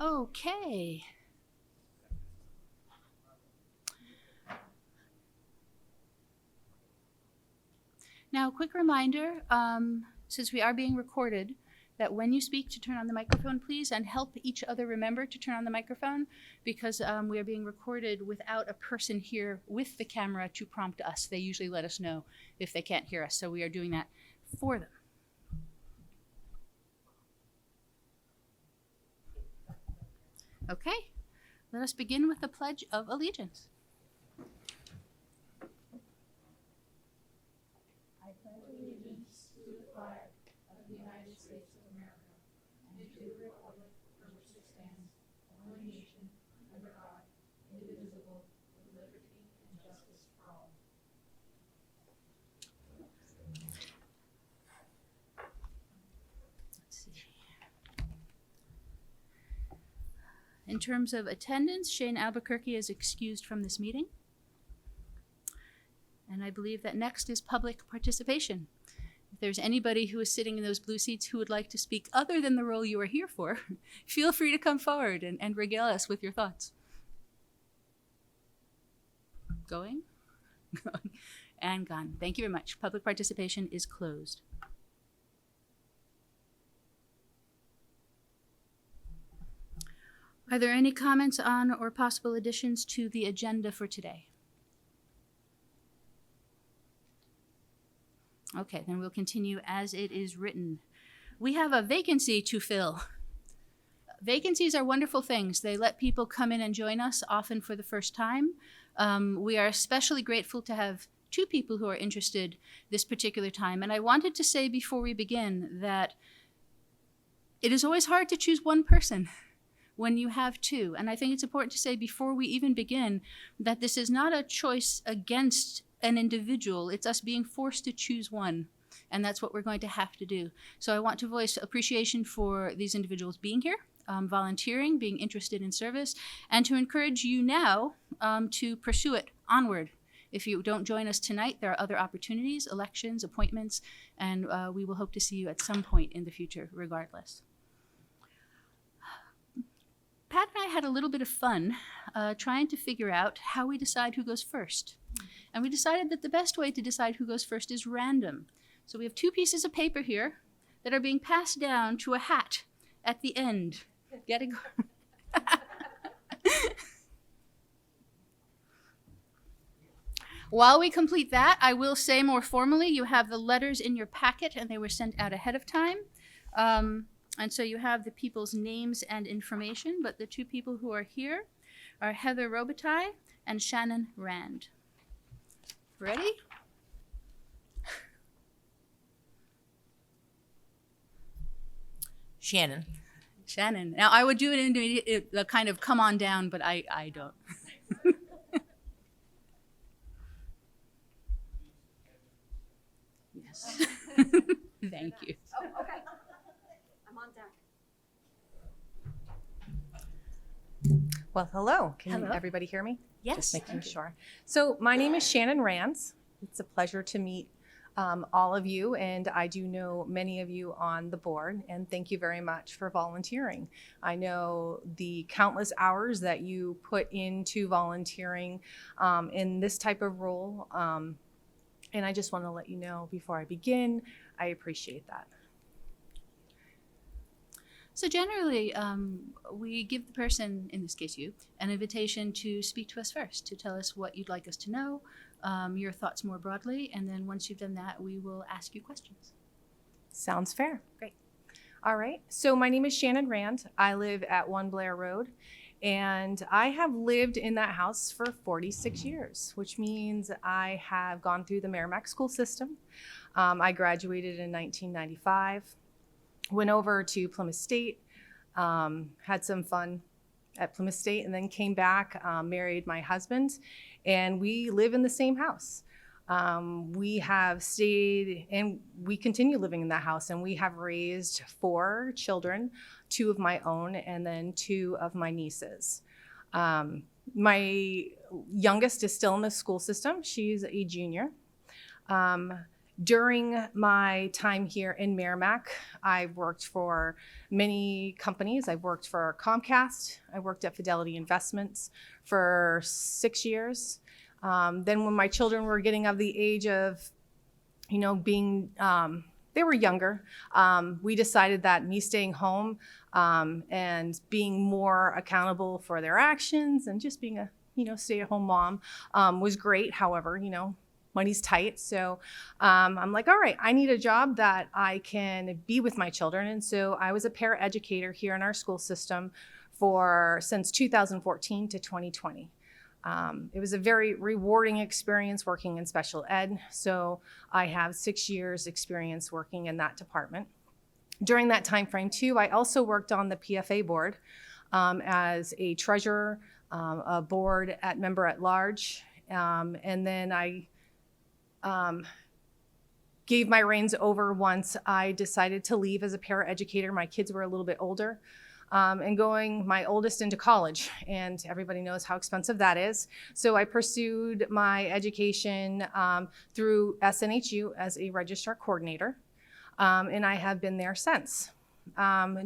Okay. Now, a quick reminder, since we are being recorded, that when you speak to turn on the microphone, please, and help each other remember to turn on the microphone, because we are being recorded without a person here with the camera to prompt us. They usually let us know if they can't hear us, so we are doing that for them. Okay, let us begin with the Pledge of Allegiance. I pledge allegiance to the flag of the United States of America and to the republic for which it stands, one nation, under God, indivisible, with liberty and justice for all. Let's see. In terms of attendance, Shane Albuquerque is excused from this meeting. And I believe that next is public participation. If there's anybody who is sitting in those blue seats who would like to speak other than the role you are here for, feel free to come forward and regale us with your thoughts. Going? And gone. Thank you very much. Public participation is closed. Are there any comments on or possible additions to the agenda for today? Okay, then we'll continue as it is written. We have a vacancy to fill. Vacancies are wonderful things. They let people come in and join us, often for the first time. We are especially grateful to have two people who are interested this particular time. And I wanted to say before we begin that it is always hard to choose one person when you have two. And I think it's important to say before we even begin that this is not a choice against an individual. It's us being forced to choose one. And that's what we're going to have to do. So I want to voice appreciation for these individuals being here, volunteering, being interested in service, and to encourage you now to pursue it onward. If you don't join us tonight, there are other opportunities, elections, appointments, and we will hope to see you at some point in the future, regardless. Pat and I had a little bit of fun trying to figure out how we decide who goes first. And we decided that the best way to decide who goes first is random. So we have two pieces of paper here that are being passed down to a hat at the end. Get it? While we complete that, I will say more formally, you have the letters in your packet and they were sent out ahead of time. And so you have the people's names and information, but the two people who are here are Heather Robitaille and Shannon Rand. Ready? Shannon. Shannon. Now, I would do it in a kind of come on down, but I don't. Yes. Thank you. Oh, okay. I'm on deck. Well, hello. Can Hello. everybody hear me? Yes. Just making thank you. sure. So my name is Shannon Rands. It's a pleasure to meet all of you, and I do know many of you on the board, and thank you very much for volunteering. I know the countless hours that you put into volunteering in this type of role, and I just want to let you know before I begin, I appreciate that. So generally, we give the person, in this case you, an invitation to speak to us first, to tell us what you'd like us to know, your thoughts more broadly, and then once you've done that, we will ask you questions. Sounds fair. Great. All right. So my name is Shannon Rand. I live at 1 Blair Road, and I have lived in that house for 46 years, which means I have gone through the Merrimack school system. I graduated in 1995, went over to Plymouth State, had some fun at Plymouth State, and then came back, married my husband, and we live in the same house. We have stayed and we continue living in that house, and we have raised 4 children, 2 of my own and then 2 of my nieces. My youngest is still in the school system. She's a junior. During my time here in Merrimack, I've worked for many companies. I've worked for Comcast. I worked at Fidelity Investments for 6 years. Then when my children were getting of the age of, being, they were younger, we decided that me staying home and being more accountable for their actions and just being a, stay-at-home mom was great. However, money's tight. So I'm like, all right, I need a job that I can be with my children. And so I was a paraeducator here in our school system since 2014 to 2020. It was a very rewarding experience working in special ed. So I have 6 years experience working in that department. During that time frame too, I also worked on the PFA board as a treasurer, a board member at large. And then I gave my reins over once I decided to leave as a paraeducator. My kids were a little bit older. And going my oldest into college, and everybody knows how expensive that is. So I pursued my education through SNHU as a registrar coordinator, and I have been there since.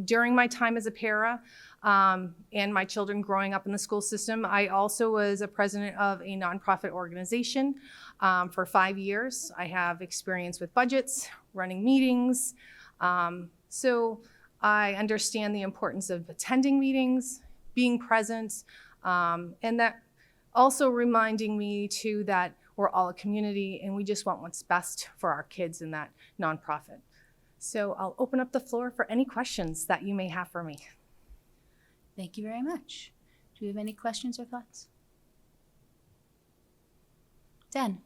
During my time as a para and my children growing up in the school system, I also was a president of a nonprofit organization for 5 years. I have experience with budgets, running meetings. So I understand the importance of attending meetings, being present, and that also reminding me too that we're all a community and we just want what's best for our kids in that nonprofit. So I'll open up the floor for any questions that you may have for me. Thank you very much. Do you have any questions or thoughts? Dan?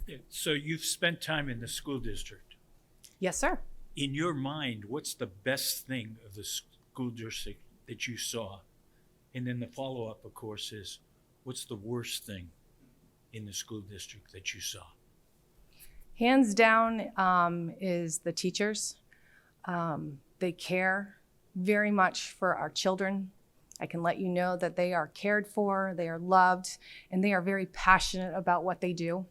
Yeah, so you've spent time in the school district. Yes, sir. In your mind, what's the best thing of the school district that you saw? And then the follow-up, of course, is what's the worst thing in the school district that you saw? Hands down is the teachers. They care very much for our children. I can let you know that they are cared for, they are loved, and they are very passionate about what they do.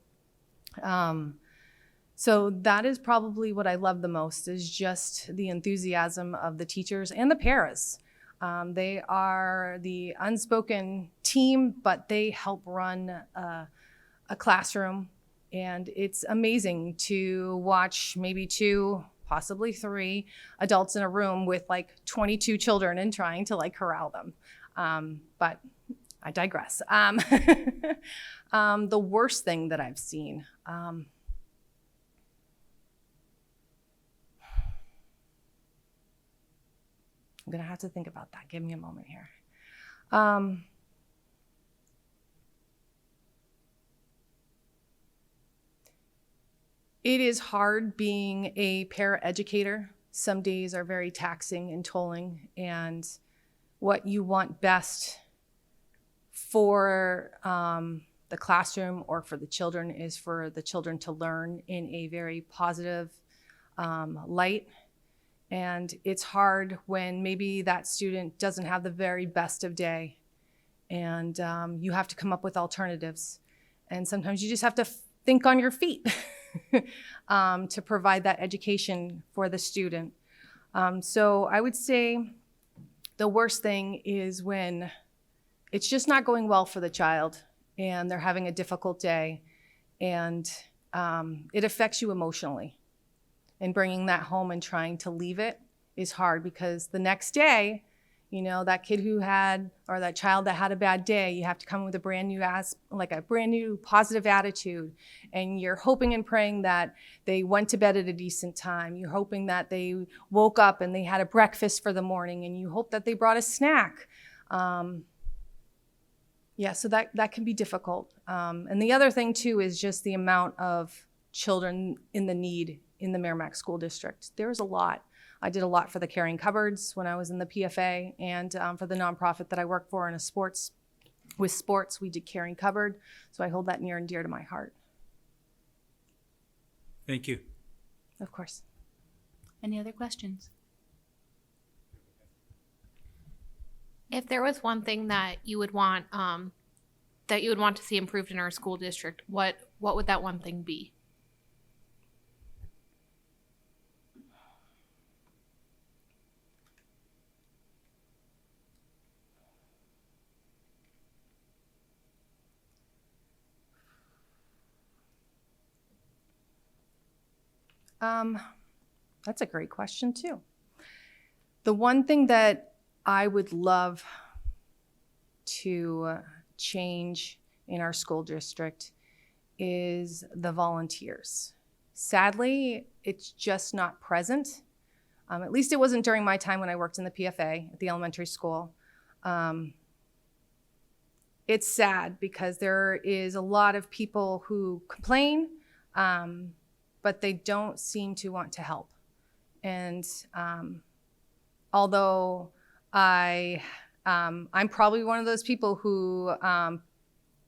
So that is probably what I love the most, is just the enthusiasm of the teachers and the paras. They are the unspoken team, but they help run a classroom. And it's amazing to watch maybe 2, possibly 3 adults in a room with like 22 children and trying to like corral them. But I digress. The worst thing that I've seen. I'm gonna have to think about that. Give me a moment here. It is hard being a paraeducator. Some days are very taxing and tolling, and what you want best for the classroom or for the children is for the children to learn in a very positive light. And it's hard when maybe that student doesn't have the very best of day, and you have to come up with alternatives. And sometimes you just have to think on your feet to provide that education for the student. So I would say the worst thing is when it's just not going well for the child and they're having a difficult day, and it affects you emotionally. And bringing that home and trying to leave it is hard, because the next day, you know, that kid who had, or that child that had a bad day, you have to come with a brand new positive attitude. And you're hoping and praying that they went to bed at a decent time. You're hoping that they woke up and they had a breakfast for the morning, and you hope that they brought a snack. So that can be difficult. And the other thing too is just the amount of children in the need in the Merrimack School District. There's a lot. I did a lot for the Caring Cupboards when I was in the PFA, and for the nonprofit that I work for with sports, we did Caring Cupboard. So I hold that near and dear to my heart. Thank you. Of course. Any other questions? If there was one thing that you would want to see improved in our school district, what would that one thing be? That's a great question too. The one thing that I would love to change in our school district is the volunteers. Sadly, it's just not present. At least it wasn't during my time when I worked in the PFA at the elementary school. It's sad because there is a lot of people who complain, but they don't seem to want to help. And although I'm probably one of those people who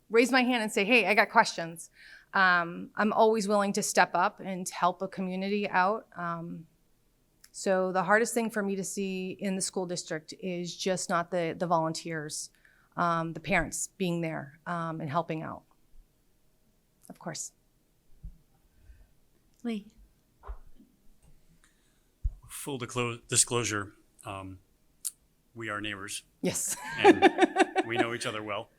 raise my hand and say, hey, I got questions. I'm always willing to step up and help a community out. So the hardest thing for me to see in the school district is just not the volunteers, the parents being there and helping out, of course. Lee. Full disclosure, we are neighbors Yes. and we know each other well.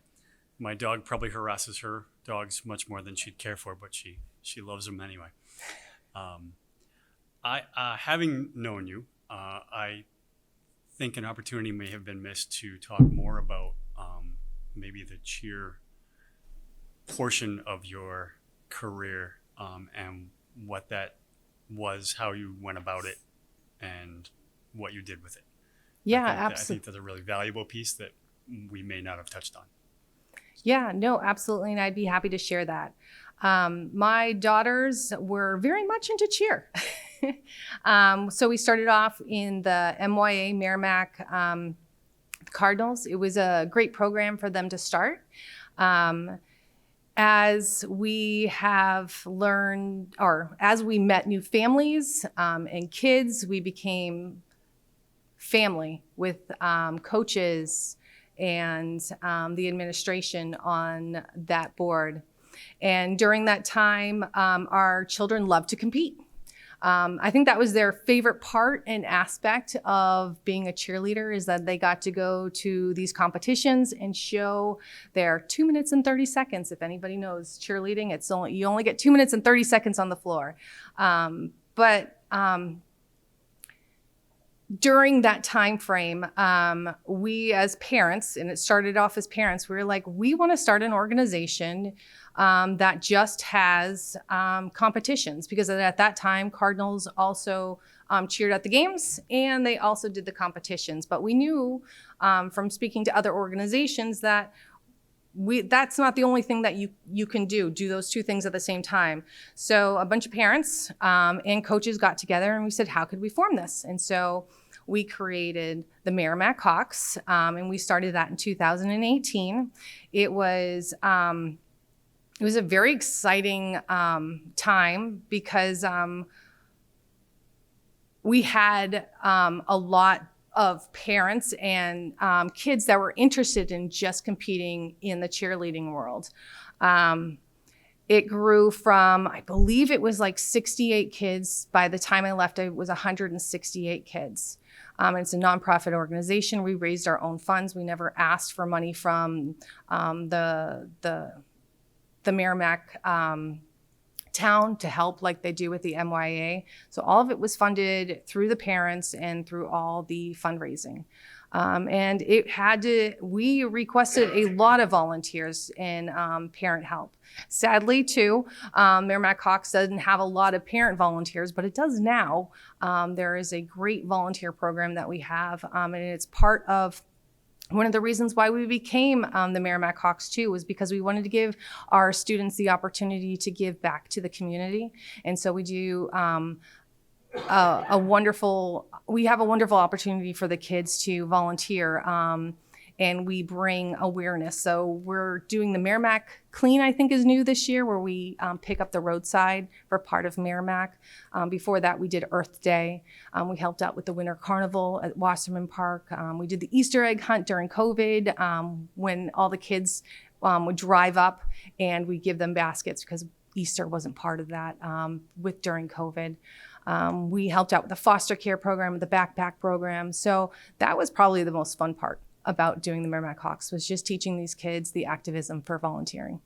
My dog probably harasses her dogs much more than she'd care for, but she loves them anyway. Having known you, I think an opportunity may have been missed to talk more about maybe the cheer portion of your career and what that was, how you went about it, and what you did with it. Yeah, I absolutely. think that's a really valuable piece that we may not have touched on. Yeah, no, absolutely. And I'd be happy to share that. My daughters were very much into cheer. So we started off in the MYA Merrimack Cardinals. It was a great program for them to start. As we have learned, or as we met new families and kids, we became family with coaches and the administration on that board. And during that time, our children loved to compete. I think that was their favorite part and aspect of being a cheerleader, is that they got to go to these competitions and show their 2 minutes and 30 seconds. If anybody knows cheerleading, you only get 2 minutes and 30 seconds on the floor. During that time frame, we as parents, and it started off as parents, we were like, we want to start an organization that just has competitions, because at that time, Cardinals also cheered at the games and they also did the competitions. But we knew from speaking to other organizations that that's not the only thing that you can do those two things at the same time. So a bunch of parents and coaches got together and we said, how could we form this? And so we created the Merrimack Hawks, and we started that in 2018. It was a very exciting time because we had a lot of parents and kids that were interested in just competing in the cheerleading world. It grew from, I believe it was like 68 kids. By the time I left, it was 168 kids. It's a nonprofit organization. We raised our own funds. We never asked for money from the Merrimack town to help like they do with the MYA. So all of it was funded through the parents and through all the fundraising. And we requested a lot of volunteers and parent help. Sadly, too, Merrimack Hawks doesn't have a lot of parent volunteers, but it does now. There is a great volunteer program that we have, and it's part of one of the reasons why we became the Merrimack Hawks too, was because we wanted to give our students the opportunity to give back to the community. And so we do we have a wonderful opportunity for the kids to volunteer, and we bring awareness. So we're doing the Merrimack Clean, I think is new this year, where we pick up the roadside for part of Merrimack. Before that, we did Earth Day. We helped out with the Winter Carnival at Wasserman Park. We did the Easter egg hunt during COVID, when all the kids would drive up and we give them baskets because Easter wasn't part of that during COVID. We helped out with the foster care program, the backpack program. So that was probably the most fun part about doing the Merrimack Hawks, was just teaching these kids the activism for volunteering.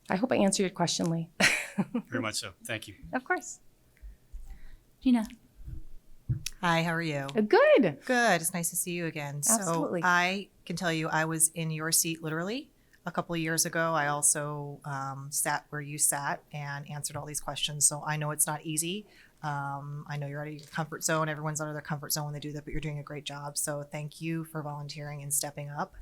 I hope I answered your question, Lee. Very much so. Thank you. Of course. Gina. Hi, how are you? Good. Good. It's nice to see you again. Absolutely. So I can tell you I was in your seat literally a couple of years ago. I also sat where you sat and answered all these questions. So I know it's not easy. I know you're out of your comfort zone. Everyone's out of their comfort zone when they do that, but you're doing a great job. So thank you for volunteering and stepping up.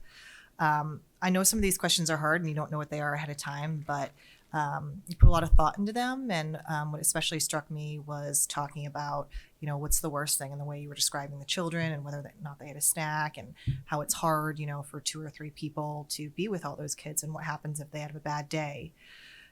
I know some of these questions are hard and you don't know what they are ahead of time, but you put a lot of thought into them. And what especially struck me was talking about, you know, what's the worst thing, and the way you were describing the children and whether or not they had a snack, and how it's hard, you know, for 2 or 3 people to be with all those kids, and what happens if they have a bad day.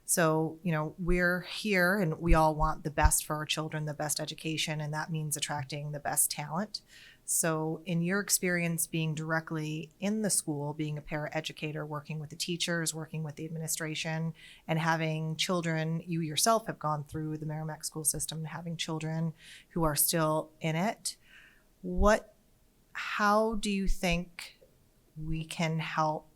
So, you know, we're here and we all want the best for our children, the best education, and that means attracting the best talent. So in your experience being directly in the school, being a paraeducator, working with the teachers, working with the administration, and having children, you yourself have gone through the Merrimack school system, and having children who are still in it, how do you think we can help?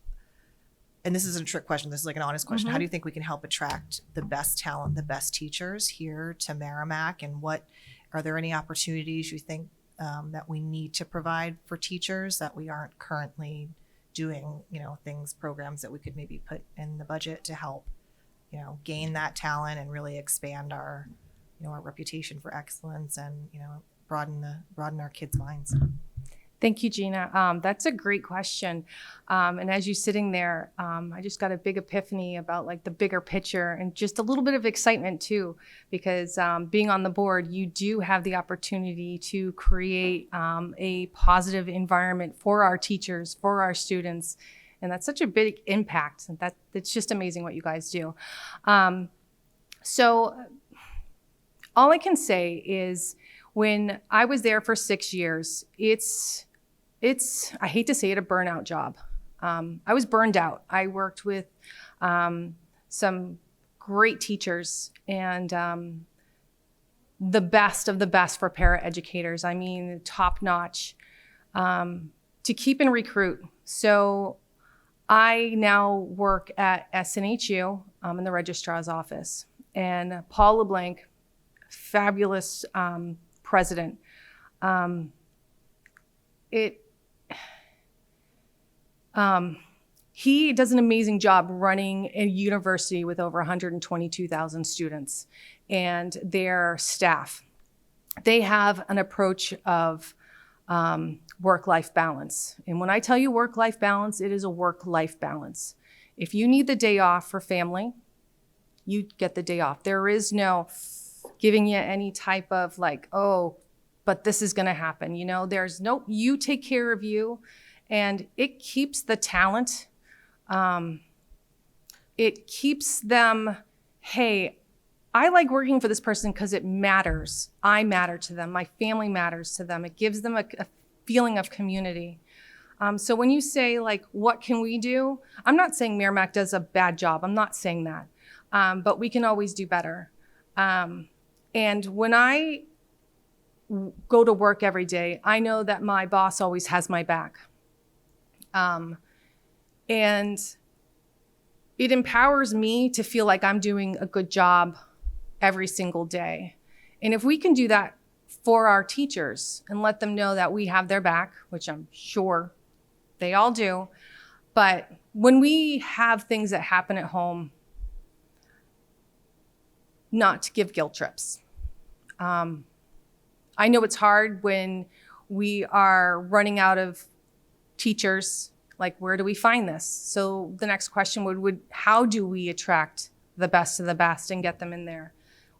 And this isn't a trick question, this is like an honest question. How do you think we can help attract the best talent, the best teachers here to Merrimack? And are there any opportunities you think that we need to provide for teachers that we aren't currently doing, you know, programs that we could maybe put in the budget to help, you know, gain that talent and really expand our, you know, our reputation for excellence, and, you know, broaden our kids' minds? Thank you, Gina. That's a great question. And as you're sitting there, I just got a big epiphany about like the bigger picture, and just a little bit of excitement too, because being on the board, you do have the opportunity to create a positive environment for our teachers, for our students. And that's such a big impact. And it's just amazing what you guys do. So all I can say is, when I was there for 6 years, it's I hate to say it, a burnout job. I was burned out. I worked with some great teachers and the best of the best for paraeducators. I mean, top notch, to keep and recruit. So I now work at SNHU in the registrar's office, and Paul LeBlanc, fabulous president. He does an amazing job running a university with over 122,000 students and their staff. They have an approach of work-life balance. And when I tell you work-life balance, it is a work-life balance. If you need the day off for family, you get the day off. There is no giving you any type of like, oh, but this is going to happen. You know, there's no, you take care of you, and it keeps the talent. It keeps them, hey, I like working for this person because it matters. I matter to them. My family matters to them. It gives them a feeling of community. So when you say like, what can we do? I'm not saying Merrimack does a bad job. I'm not saying that. But we can always do better. And when I go to work every day, I know that my boss always has my back. And it empowers me to feel like I'm doing a good job every single day. And if we can do that for our teachers and let them know that we have their back, which I'm sure they all do, but when we have things that happen at home, not to give guilt trips. I know it's hard when we are running out of teachers, like where do we find this? So the next question would how do we attract the best of the best and get them in there?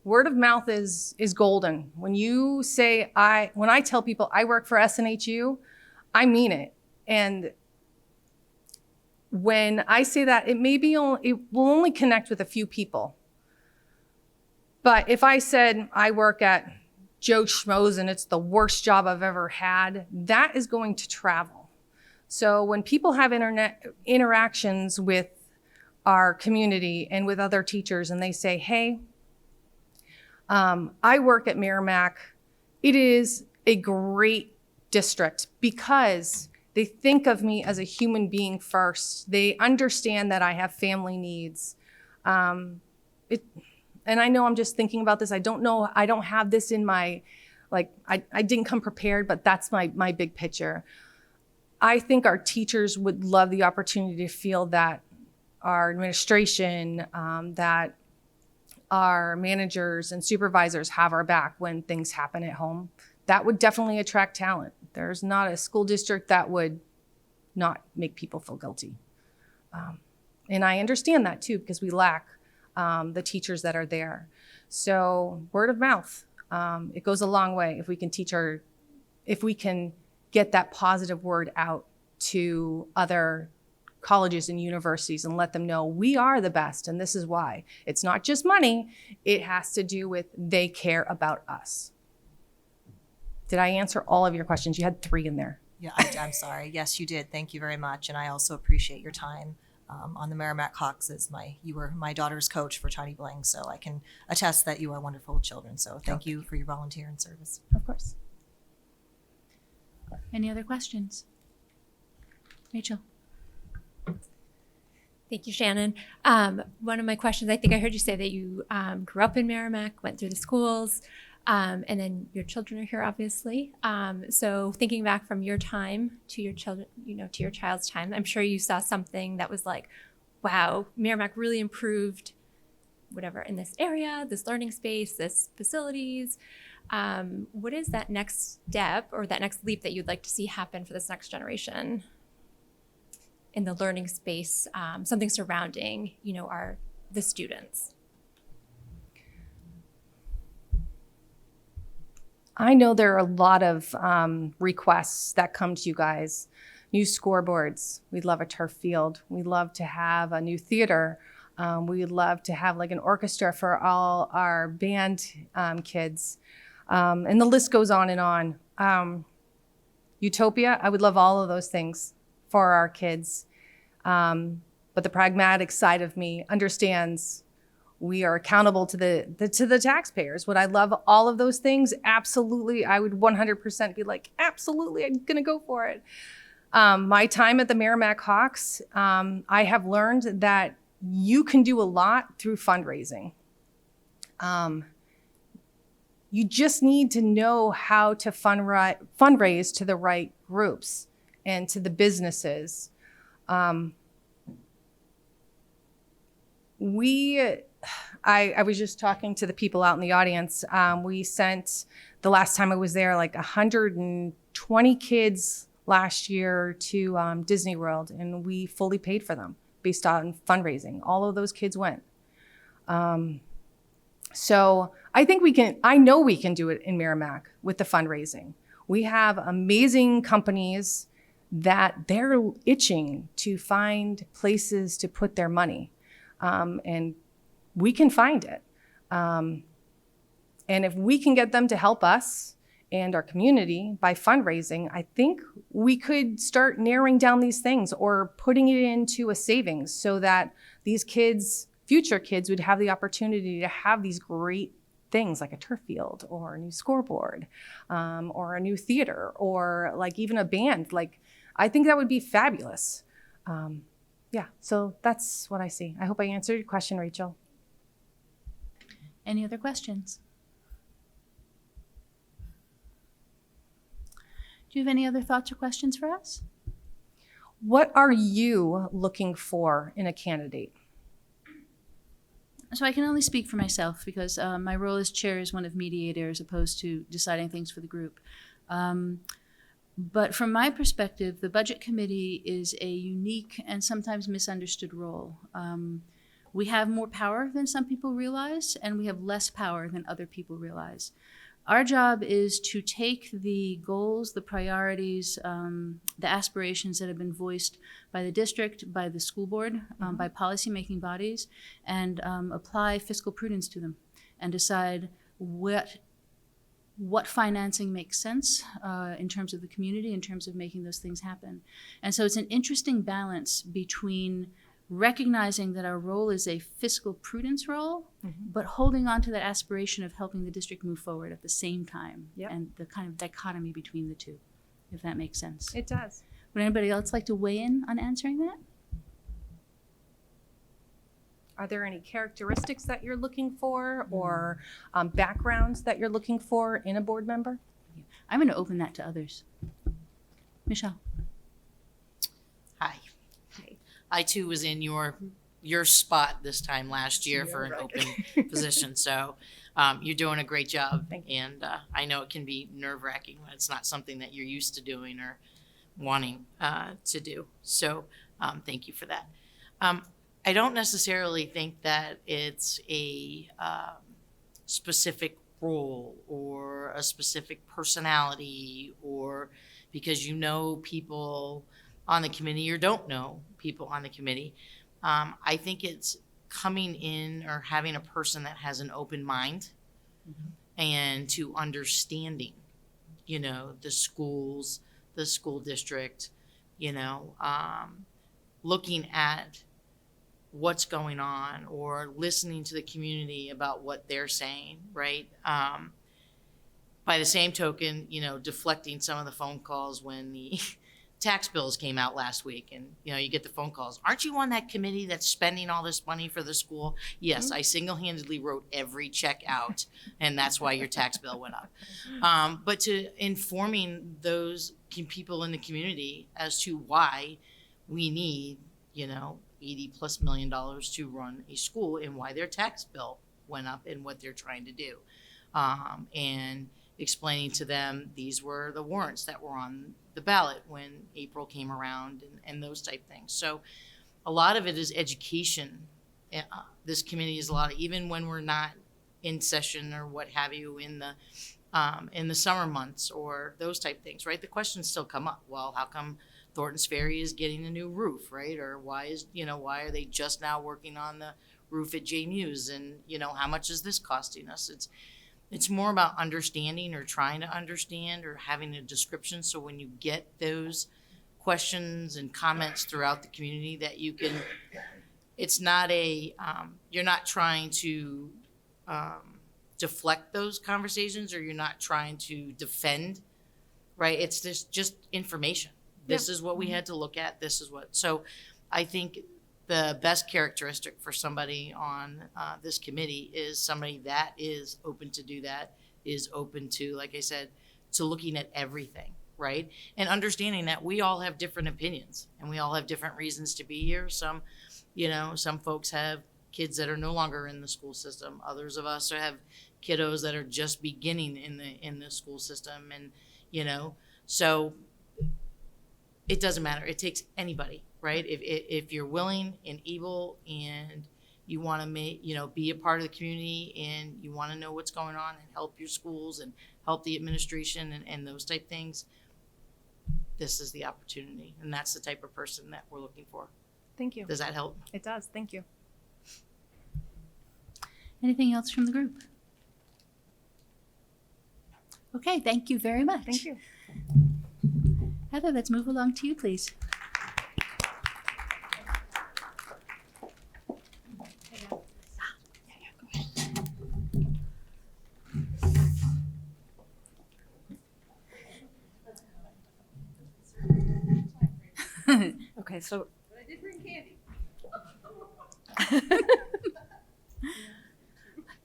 Word of mouth is golden. When you say, when I tell people I work for SNHU, I mean it. And when I say that, it will only connect with a few people. But if I said I work at Joe Schmo's and it's the worst job I've ever had, that is going to travel. So when people have interactions with our community and with other teachers and they say, hey, I work at Merrimack, it is a great district because they think of me as a human being first. They understand that I have family needs. and I know I'm just thinking about this. I don't know. I don't have this in my, like, I didn't come prepared, but that's my big picture. I think our teachers would love the opportunity to feel that our administration, that our managers and supervisors have our back when things happen at home. That would definitely attract talent. There's not a school district that would not make people feel guilty. And I understand that too, because we lack the teachers that are there. So word of mouth, it goes a long way if we can if we can get that positive word out to other colleges and universities and let them know we are the best and this is why. It's not just money, it has to do with they care about us. Did I answer all of your questions? You had 3 in there. Yeah, I'm sorry. Yes, you did. Thank you very much. And I also appreciate your time on the Merrimack Hawks. You were my daughter's coach for Tiny Bling, so I can attest that you are wonderful children. So thank you for your volunteer and service. Of course. Any other questions? Rachel? Thank you, Shannon. One of my questions, I think I heard you say that you grew up in Merrimack, went through the schools, and then your children are here, obviously. So thinking back from your time to your children, to your child's time, I'm sure you saw something that was like, wow, Merrimack really improved whatever in this area, this learning space, this facilities. What is that next step or that next leap that you'd like to see happen for this next generation in the learning space, something surrounding, the students? I know there are a lot of requests that come to you guys. New scoreboards. We'd love a turf field. We'd love to have a new theater. We'd love to have like an orchestra for all our band kids. And the list goes on and on. Utopia, I would love all of those things for our kids. But the pragmatic side of me understands we are accountable to the taxpayers. Would I love all of those things? Absolutely. I would 100% be like, absolutely, I'm gonna go for it. My time at the Merrimack Hawks, I have learned that you can do a lot through fundraising. You just need to know how to fundraise to the right groups and to the businesses. I was just talking to the people out in the audience. We sent, the last time I was there, like 120 kids last year to Disney World, and we fully paid for them based on fundraising. All of those kids went. So I think I know we can do it in Merrimack with the fundraising. We have amazing companies that they're itching to find places to put their money. And we can find it. And if we can get them to help us and our community by fundraising, I think we could start narrowing down these things or putting it into a savings so that these kids, future kids, would have the opportunity to have these great things like a turf field or a new scoreboard, or a new theater, or like even a band. Like, I think that would be fabulous. Yeah, so that's what I see. I hope I answered your question, Rachel. Any other questions? Do you have any other thoughts or questions for us? What are you looking for in a candidate? So I can only speak for myself because my role as chair is one of mediator as opposed to deciding things for the group. But from my perspective, the budget committee is a unique and sometimes misunderstood role. We have more power than some people realize, and we have less power than other people realize. Our job is to take the goals, the priorities, the aspirations that have been voiced by the district, by the school board, by policymaking bodies, and apply fiscal prudence to them and decide what financing makes sense in terms of the community, in terms of making those things happen. And so it's an interesting balance between recognizing that our role is a fiscal prudence role, but holding on to that aspiration of helping the district move forward at the same time, and the kind of dichotomy between the two, if that makes sense. It does. Would anybody else like to weigh in on answering that? Are there any characteristics that you're looking for or backgrounds that you're looking for in a board member? I'm going to open that to others. Michelle. Hi. I too was in your spot this time last year for an open position. So you're doing a great job. Thank And I know it can be nerve wracking when it's not something that you're used to doing or wanting to do. So thank you for that. I don't necessarily think that it's a specific role or a specific personality or because you know people on the committee or don't know people on the committee. I think it's coming in or having a person that has an open mind and to understanding, you know, the schools, the school district, you know, looking at what's going on or listening to the community about what they're saying, right? By the same token, you know, deflecting some of the phone calls when the tax bills came out last week and, you know, you get the phone calls. Aren't you on that committee that's spending all this money for the school? Yes, I single-handedly wrote every check out and that's why your tax bill went up. But to informing those people in the community as to why we need, you know, $80+ million to run a school and why their tax bill went up and what they're trying to do. And explaining to them these were the warrants that were on the ballot when April came around and those type things. So a lot of it is education. This committee is a lot of, even when we're not in session or what have you in the summer months or those type things, right? The questions still come up. Well, how come Thornton's Ferry is getting a new roof, right? Or why are they just now working on the roof at J Muse? And, you know, how much is this costing us? It's more about understanding or trying to understand or having a description. So when you get those questions and comments throughout the community that you can, it's not you're not trying to deflect those conversations or you're not trying to defend, right? It's just information. This is what we had to look at. This is what, so I think the best characteristic for somebody on this committee is somebody that is open to do that, is open to, like I said, to looking at everything, right? And understanding that we all have different opinions and we all have different reasons to be here. Some, you know, some folks have kids that are no longer in the school system. Others of us have kiddos that are just beginning in the school system, and, you know, so it doesn't matter. It takes anybody, right? If you're willing and able and you want to be a part of the community and you want to know what's going on and help your schools and help the administration and those type things, this is the opportunity. And that's the type of person that we're looking for. Thank you. Does that help? It does. Thank you. Anything else from the group? Okay, thank you very much. Thank you. Heather, let's move along to you, please. Okay, so. But I did bring candy.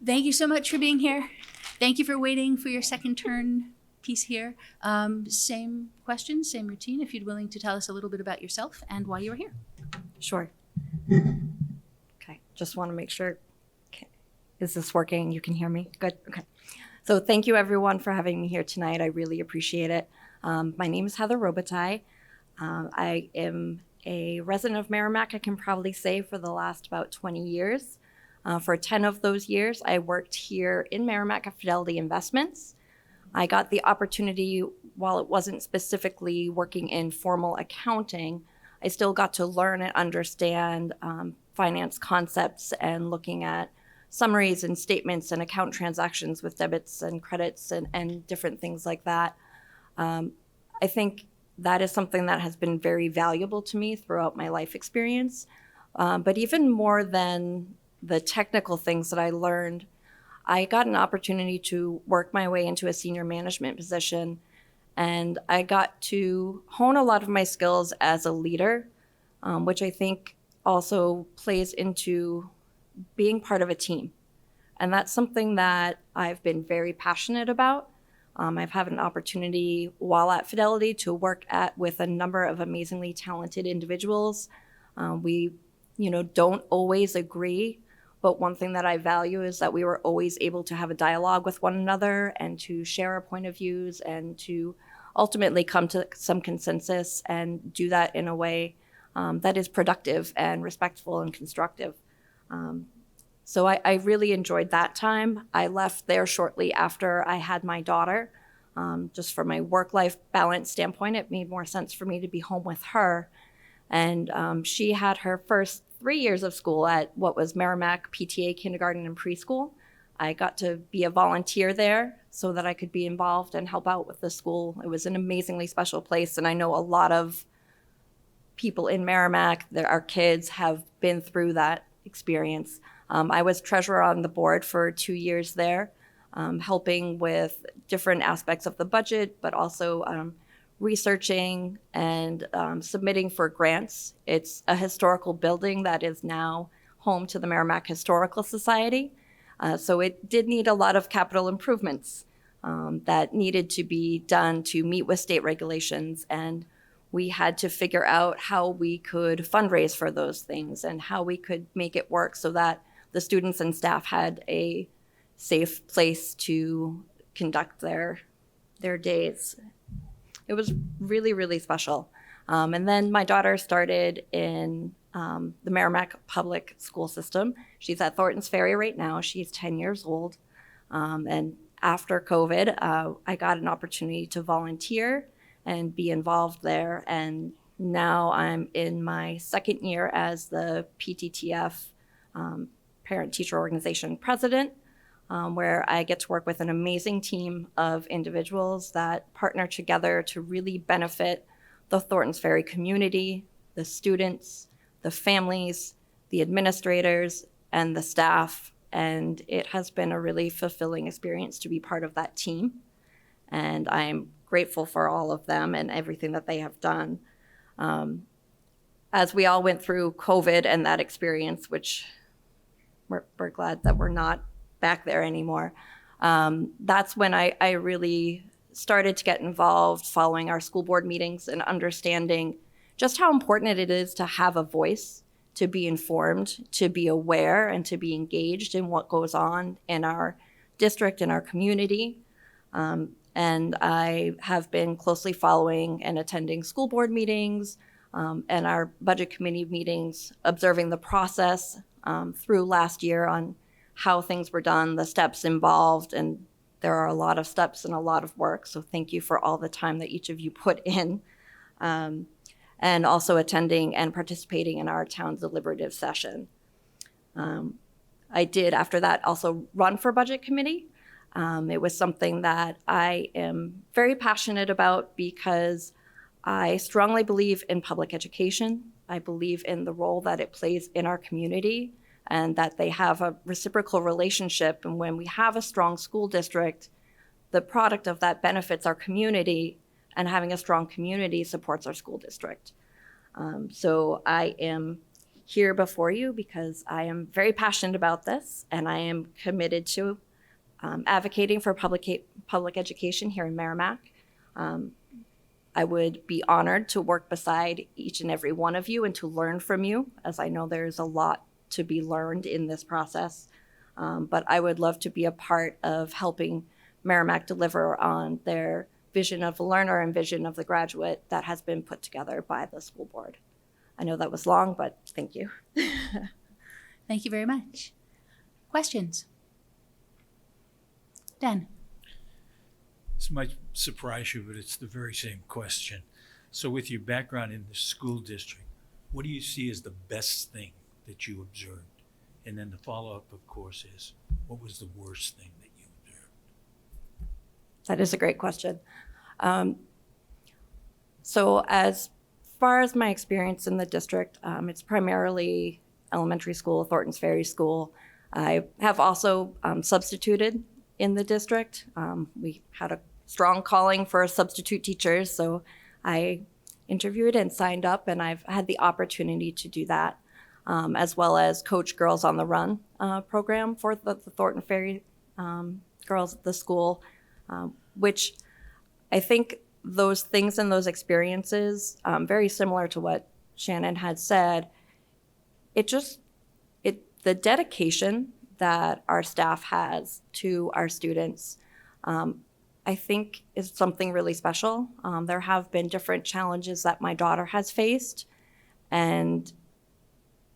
Thank you so much for being here. Thank you for waiting for your second turn piece here. Same question, same routine. If you'd willing to tell us a little bit about yourself and why you were here. Sure. Okay, just want to make sure. Okay. Is this working? You can hear me? Good. Okay. So thank you everyone for having me here tonight. I really appreciate it. My name is Heather Robitaille. I am a resident of Merrimack, I can probably say, for the last about 20 years. For 10 of those years, I worked here in Merrimack at Fidelity Investments. I got the opportunity, while it wasn't specifically working in formal accounting, I still got to learn and understand finance concepts and looking at summaries and statements and account transactions with debits and credits and different things like that. I think that is something that has been very valuable to me throughout my life experience. But even more than the technical things that I learned, I got an opportunity to work my way into a senior management position, and I got to hone a lot of my skills as a leader, which I think also plays into being part of a team. And that's something that I've been very passionate about. I've had an opportunity while at Fidelity to work with a number of amazingly talented individuals. We, don't always agree, but one thing that I value is that we were always able to have a dialogue with one another and to share our point of views and to ultimately come to some consensus and do that in a way that is productive and respectful and constructive. So I really enjoyed that time. I left there shortly after I had my daughter. Just from my work-life balance standpoint, it made more sense for me to be home with her. And she had her first 3 years of school at what was Merrimack PTA kindergarten and preschool. I got to be a volunteer there so that I could be involved and help out with the school. It was an amazingly special place, and I know a lot of people in Merrimack, our kids have been through that experience. I was treasurer on the board for 2 years there, helping with different aspects of the budget, but also researching and submitting for grants. It's a historical building that is now home to the Merrimack Historical Society. So it did need a lot of capital improvements that needed to be done to meet with state regulations. And we had to figure out how we could fundraise for those things and how we could make it work so that the students and staff had a safe place to conduct their days. It was really, really special. And then my daughter started in the Merrimack public school system. She's at Thorntons Ferry right now. She's 10 years old. And after COVID, I got an opportunity to volunteer and be involved there. And now I'm in my second year as the PTTF Parent-Teacher Organization president, where I get to work with an amazing team of individuals that partner together to really benefit the Thorntons Ferry community, the students, the families, the administrators, and the staff. And it has been a really fulfilling experience to be part of that team. And I'm grateful for all of them and everything that they have done. As we all went through COVID and that experience, which we're glad that we're not back there anymore, that's when I really started to get involved following our school board meetings and understanding just how important it is to have a voice, to be informed, to be aware, and to be engaged in what goes on in our district, in our community. And I have been closely following and attending school board meetings and our budget committee meetings, observing the process through last year on how things were done, the steps involved, and there are a lot of steps and a lot of work. So thank you for all the time that each of you put in. And also attending and participating in our town deliberative session. I did, after that, also run for budget committee. It was something that I am very passionate about because I strongly believe in public education. I believe in the role that it plays in our community and that they have a reciprocal relationship. And when we have a strong school district, the product of that benefits our community, and having a strong community supports our school district. So I am here before you because I am very passionate about this, and I am committed to advocating for public education here in Merrimack. I would be honored to work beside each and every one of you and to learn from you, as I know there's a lot to be learned in this process. But I would love to be a part of helping Merrimack deliver on their vision of the learner and vision of the graduate that has been put together by the school board. I know that was long, but thank you. Thank you very much. Questions? Dan? This might surprise you, but it's the very same question. So with your background in the school district, what do you see as the best thing that you observed? And then the follow-up, of course, is what was the worst thing that you observed? That is a great question. So as far as my experience in the district, it's primarily elementary school, Thorntons Ferry School. I have also substituted in the district. We had a strong calling for substitute teachers, so I interviewed and signed up, and I've had the opportunity to do that. as well as coach Girls on the Run program for the Thornton Ferry girls at the school, which I think those things and those experiences, very similar to what Shannon had said, the dedication that our staff has to our students, I think is something really special. There have been different challenges that my daughter has faced, and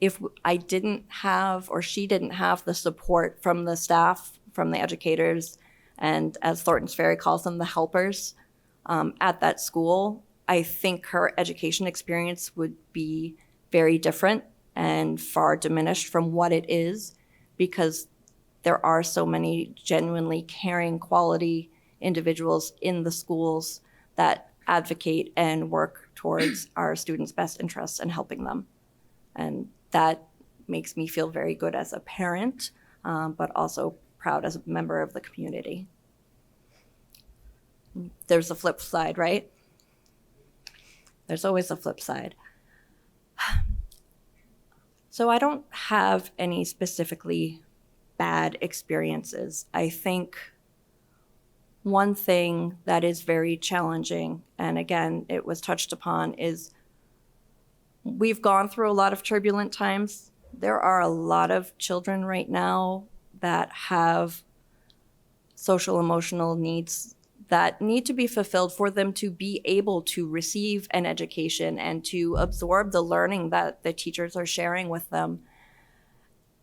if I didn't have, or she didn't have, the support from the staff, from the educators, and as Thornton's Ferry calls them, the helpers at that school, I think her education experience would be very different and far diminished from what it is, because there are so many genuinely caring, quality individuals in the schools that advocate and work towards our students' best interests and helping them. And that makes me feel very good as a parent, but also proud as a member of the community. There's a flip side, right? There's always a flip side. So I don't have any specifically bad experiences. I think one thing that is very challenging, and again, it was touched upon, is we've gone through a lot of turbulent times. There are a lot of children right now that have social emotional needs that need to be fulfilled for them to be able to receive an education and to absorb the learning that the teachers are sharing with them.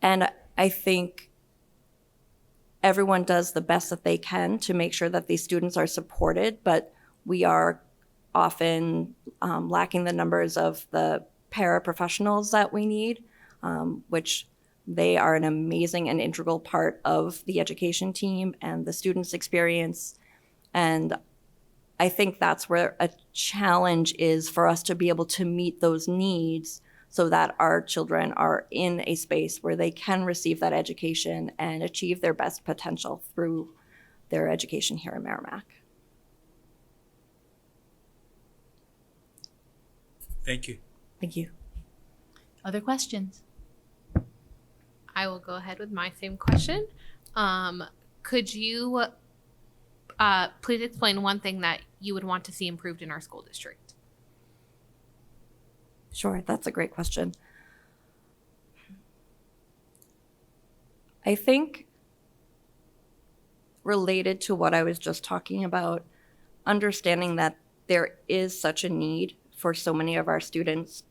And I think everyone does the best that they can to make sure that these students are supported, but we are often lacking the numbers of the paraprofessionals that we need, which they are an amazing and integral part of the education team and the students' experience. And I think that's where a challenge is for us to be able to meet those needs so that our children are in a space where they can receive that education and achieve their best potential through their education here in Merrimack. Thank you. Thank you. Other questions? I will go ahead with my same question. Could you please explain one thing that you would want to see improved in our school district? Sure, that's a great question. I think related to what I was just talking about, understanding that there is such a need for so many of our students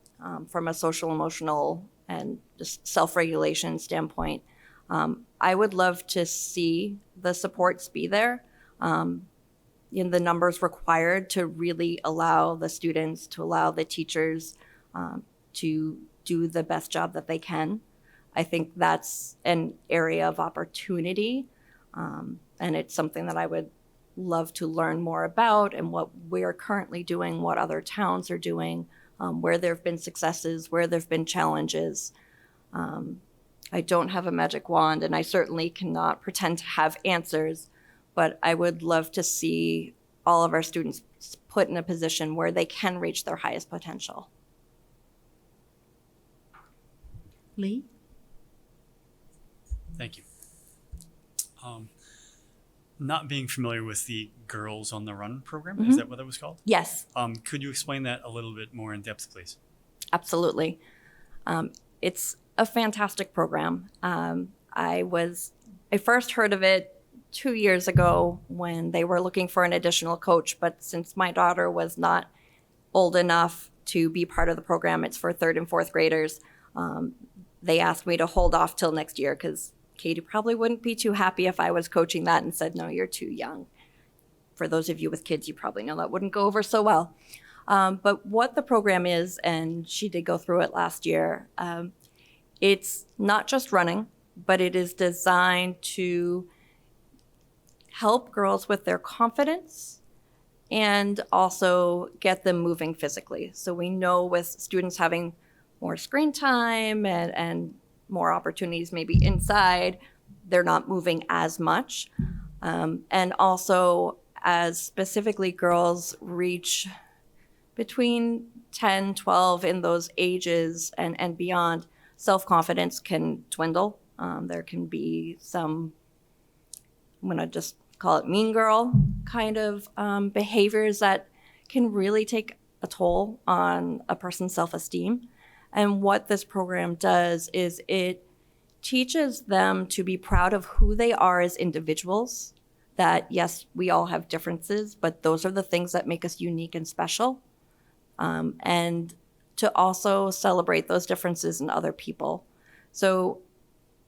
from a social, emotional, and just self-regulation standpoint. I would love to see the supports be there in the numbers required to really allow the students, to allow the teachers to do the best job that they can. I think that's an area of opportunity, and it's something that I would love to learn more about and what we're currently doing, what other towns are doing, where there have been successes, where there have been challenges. I don't have a magic wand, and I certainly cannot pretend to have answers, but I would love to see all of our students put in a position where they can reach their highest potential. Lee? Thank you. Not being familiar with the Girls on the Run program, is that what that was called? Yes, Could you explain that a little bit more in depth, please? absolutely. It's a fantastic program. I first heard of it 2 years ago when they were looking for an additional coach, but since my daughter was not old enough to be part of the program, it's for 3rd and 4th graders, they asked me to hold off till next year because Katie probably wouldn't be too happy if I was coaching that and said, no, you're too young. For those of you with kids, you probably know that wouldn't go over so well. But what the program is, and she did go through it last year, it's not just running, but it is designed to help girls with their confidence and also get them moving physically. So we know with students having more screen time and more opportunities maybe inside, they're not moving as much. And also as specifically girls reach between 10, 12 in those ages and beyond, self-confidence can dwindle. There can be some, I'm gonna just call it mean girl kind of behaviors that can really take a toll on a person's self-esteem. And what this program does is it teaches them to be proud of who they are as individuals, that yes, we all have differences, but those are the things that make us unique and special. And to also celebrate those differences in other people. So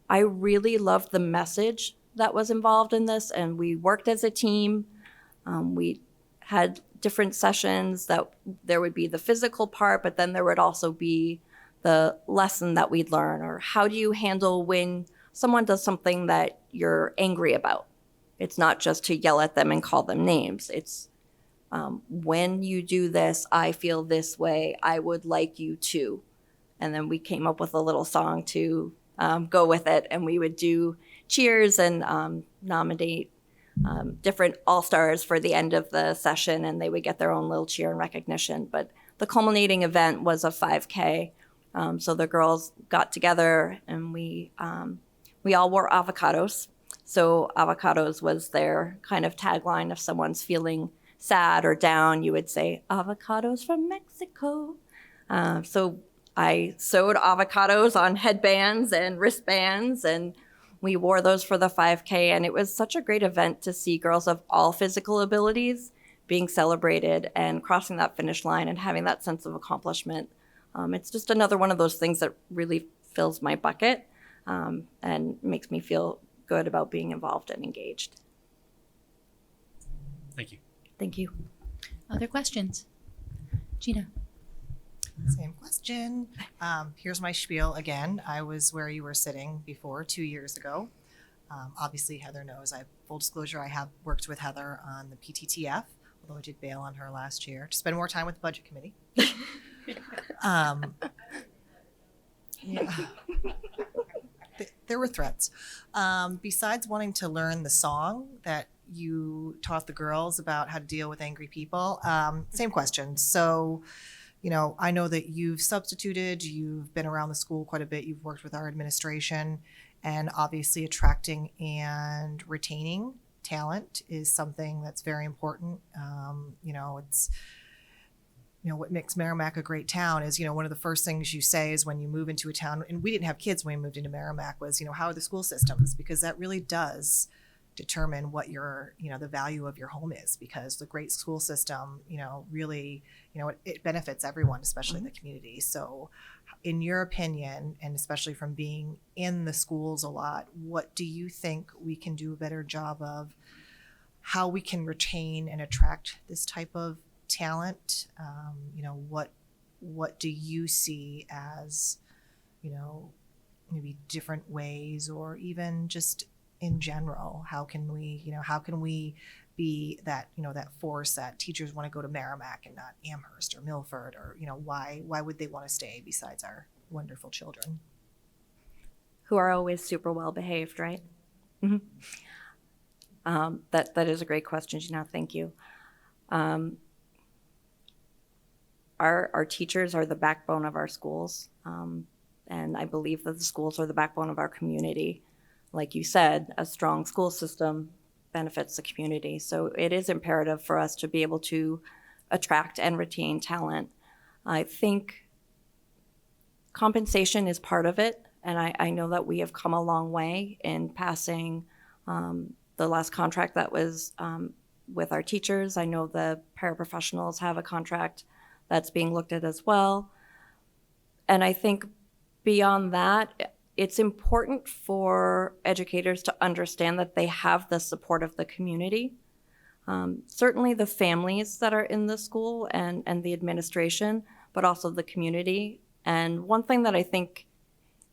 I really loved the message that was involved in this, and we worked as a team. We had different sessions that there would be the physical part, but then there would also be the lesson that we'd learn, or how do you handle when someone does something that you're angry about. It's not just to yell at them and call them names. It's when you do this, I feel this way, I would like you to. And then we came up with a little song to go with it, and we would do cheers and nominate different all-stars for the end of the session, and they would get their own little cheer and recognition. But the culminating event was a 5K. So the girls got together, and we all wore avocados. So avocados was their kind of tagline. If someone's feeling sad or down, you would say, avocados from Mexico. So I sewed avocados on headbands and wristbands, and we wore those for the 5K. And it was such a great event to see girls of all physical abilities being celebrated and crossing that finish line and having that sense of accomplishment. It's just another one of those things that really fills my bucket and makes me feel good about being involved and engaged. Thank you. Thank you. Other questions? Gina? Same question. Here's my spiel again. I was where you were sitting before 2 years ago. Obviously, Heather knows. Full disclosure, I have worked with Heather on the PTTF, although I did bail on her last year to spend more time with the budget committee. Yeah. There were threats. Besides wanting to learn the song that you taught the girls about how to deal with angry people, same question. So, I know that you've substituted, you've been around the school quite a bit, you've worked with our administration, and obviously attracting and retaining talent is something that's very important. It's what makes Merrimack a great town is, one of the first things you say is when you move into a town, and we didn't have kids when we moved into Merrimack, was, how are the school systems? Because that really does determine what your, the value of your home is, because the great school system, really, it benefits everyone, especially in the community. So in your opinion, and especially from being in the schools a lot, what do you think we can do a better job of how we can retain and attract this type of talent? What do you see as, maybe different ways, or even just in general, how can we be that, that force that teachers want to go to Merrimack and not Amherst or Milford, or, why would they want to stay besides our wonderful children? Who are always super well behaved, right? Mm-hmm. That is a great question, Gina. Thank you. Our teachers are the backbone of our schools, and I believe that the schools are the backbone of our community. Like you said, a strong school system benefits the community. So it is imperative for us to be able to attract and retain talent. I think compensation is part of it, and I know that we have come a long way in passing the last contract that was with our teachers. I know the paraprofessionals have a contract that's being looked at as well. And I think beyond that, it's important for educators to understand that they have the support of the community. Certainly the families that are in the school and the administration, but also the community. And one thing that I think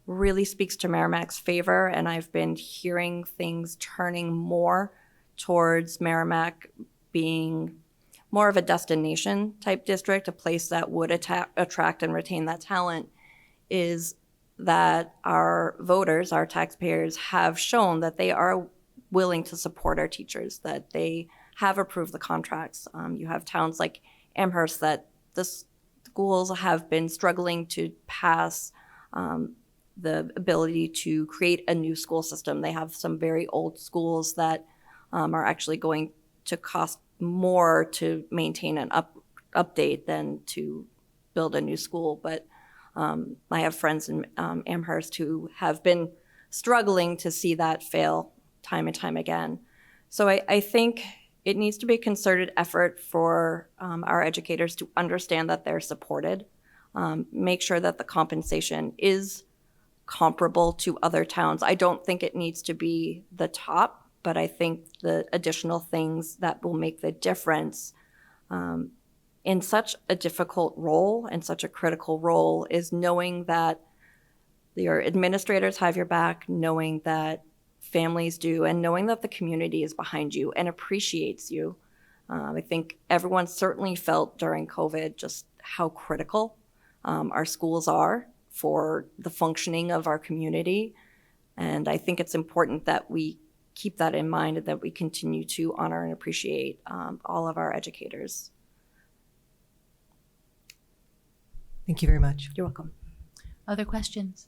really speaks to Merrimack's favor, and I've been hearing things turning more towards Merrimack being more of a destination type district, a place that would attract and retain that talent, is that our voters, our taxpayers, have shown that they are willing to support our teachers, that they have approved the contracts. You have towns like Amherst that the schools have been struggling to pass the ability to create a new school system. They have some very old schools that are actually going to cost more to maintain and update than to build a new school. But I have friends in Amherst who have been struggling to see that fail time and time again. So I think it needs to be a concerted effort for our educators to understand that they're supported, make sure that the compensation is comparable to other towns. I don't think it needs to be the top, but I think the additional things that will make the difference in such a difficult role and such a critical role is knowing that your administrators have your back, knowing that families do, and knowing that the community is behind you and appreciates you. I think everyone certainly felt during COVID just how critical our schools are for the functioning of our community. And I think it's important that we keep that in mind and that we continue to honor and appreciate all of our educators. Thank you very much. You're welcome. Other questions?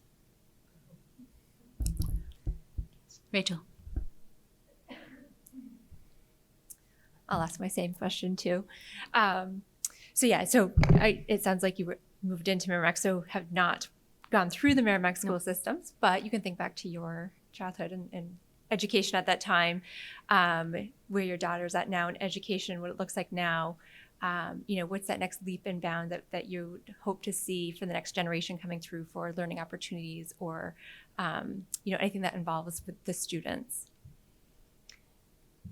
Rachel. I'll ask my same question too. It sounds like you moved into Merrimack, so have not gone through the Merrimack school systems, but you can think back to your childhood and education at that time, where your daughter's at now in education, what it looks like now. What's that next leap and bound that you hope to see for the next generation coming through for learning opportunities or, anything that involves with the students?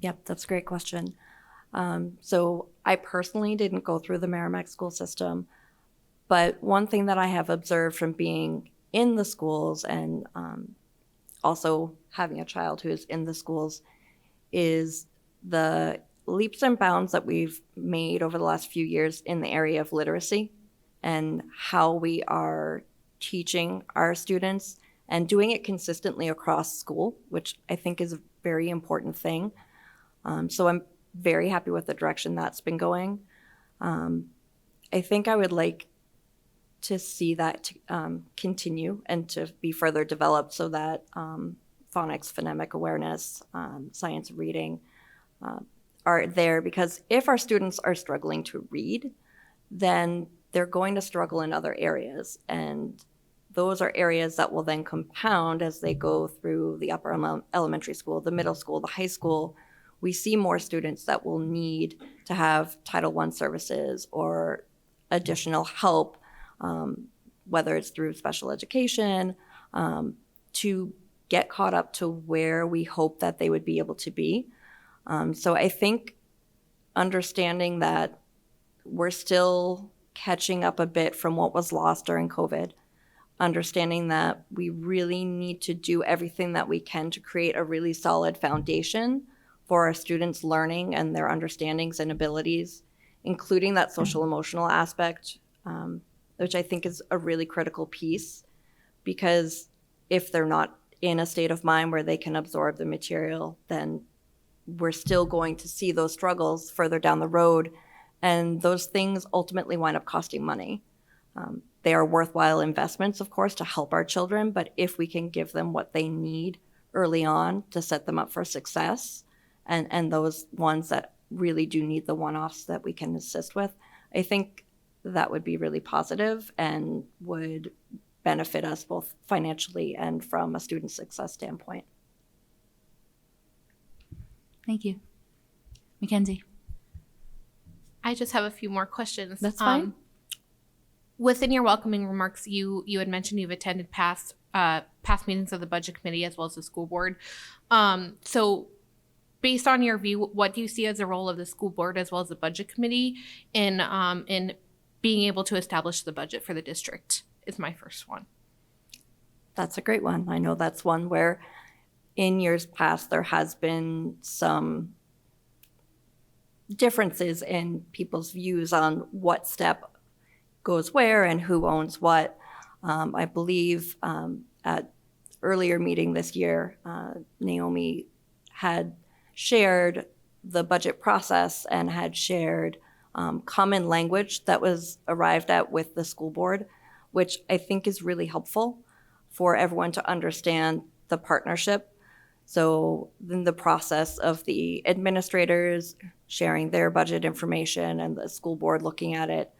Yep, that's a great question. So I personally didn't go through the Merrimack school system, but one thing that I have observed from being in the schools and also having a child who is in the schools is the leaps and bounds that we've made over the last few years in the area of literacy and how we are teaching our students and doing it consistently across school, which I think is a very important thing. So I'm very happy with the direction that's been going. I think I would like to see that continue and to be further developed so that phonics, phonemic awareness, science reading are there, because if our students are struggling to read, then they're going to struggle in other areas. And those are areas that will then compound as they go through the upper elementary school, the middle school, the high school. We see more students that will need to have Title I services or additional help, whether it's through special education, to get caught up to where we hope that they would be able to be. So I think understanding that we're still catching up a bit from what was lost during COVID, understanding that we really need to do everything that we can to create a really solid foundation for our students' learning and their understandings and abilities, including that social emotional aspect, which I think is a really critical piece, because if they're not in a state of mind where they can absorb the material, then we're still going to see those struggles further down the road, and those things ultimately wind up costing money. They are worthwhile investments, of course, to help our children, but if we can give them what they need early on to set them up for success, and those ones that really do need the one-offs that we can assist with, I think that would be really positive and would benefit us both financially and from a student success standpoint. Thank you. Mackenzie. I just have a few more questions. That's fine. Within your welcoming remarks, you had mentioned you've attended past meetings of the budget committee as well as the school board. So based on your view, what do you see as the role of the school board as well as the budget committee in being able to establish the budget for the district is my first one. That's a great one. I know that's one where in years past there has been some differences in people's views on what step goes where and who owns what. I believe at earlier meeting this year, Naomi had shared the budget process and had shared common language that was arrived at with the school board, which I think is really helpful. for everyone to understand the partnership. So then the process of the administrators sharing their budget information and the school board looking at it,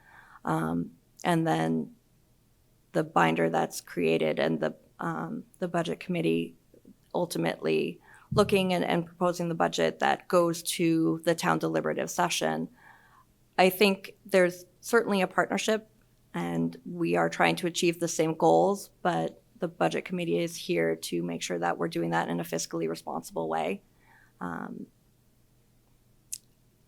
and then the binder that's created and the budget committee ultimately looking and proposing the budget that goes to the town deliberative session. I think there's certainly a partnership and we are trying to achieve the same goals, but the budget committee is here to make sure that we're doing that in a fiscally responsible way.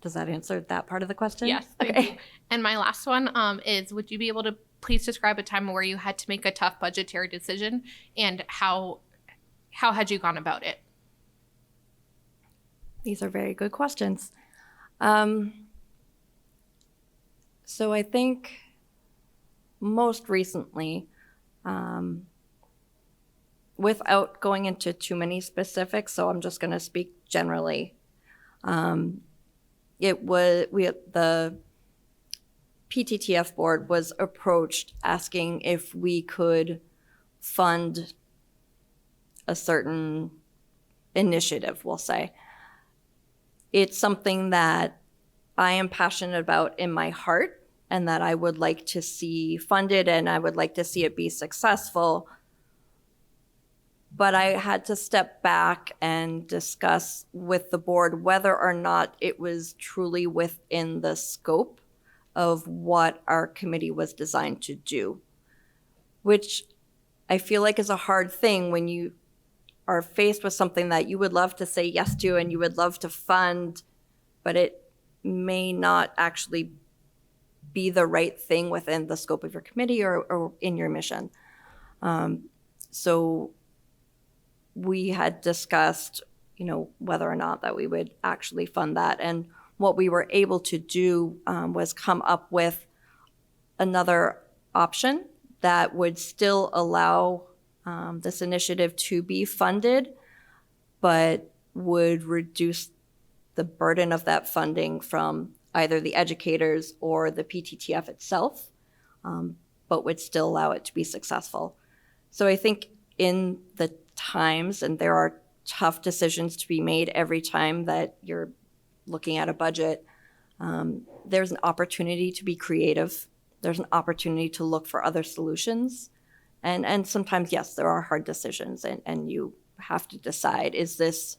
Does that answer that part of the question? Yes. Thank you. And my last one is, would you be able to please describe a time where you had to make a tough budgetary decision, and how had you gone about it? These are very good questions. So I think most recently, without going into too many specifics, so I'm just going to speak generally. The PTTF board was approached asking if we could fund a certain initiative, we'll say. It's something that I am passionate about in my heart and that I would like to see funded and I would like to see it be successful. But I had to step back and discuss with the board whether or not it was truly within the scope of what our committee was designed to do, which I feel like is a hard thing when you are faced with something that you would love to say yes to and you would love to fund, but it may not actually be the right thing within the scope of your committee or in your mission. So we had discussed, whether or not that we would actually fund that. And what we were able to do was come up with another option that would still allow this initiative to be funded, but would reduce the burden of that funding from either the educators or the PTTF itself, but would still allow it to be successful. So I think in the times, and there are tough decisions to be made every time that you're looking at a budget, there's an opportunity to be creative. There's an opportunity to look for other solutions. And sometimes, yes, there are hard decisions and you have to decide, is this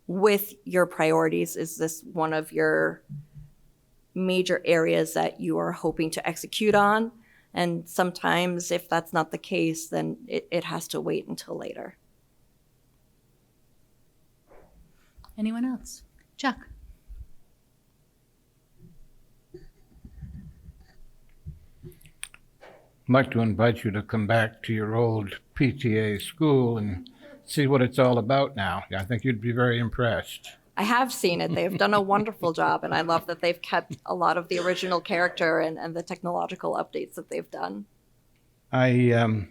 with your priorities? Is this one of your major areas that you are hoping to execute on? And sometimes if that's not the case, then it has to wait until later. Anyone else? Chuck? I'd like to invite you to come back to your old PTA school and see what it's all about now. I think you'd be very impressed. I have seen it. They've done a wonderful job, and I love that they've kept a lot of the original character and the technological updates that they've done. I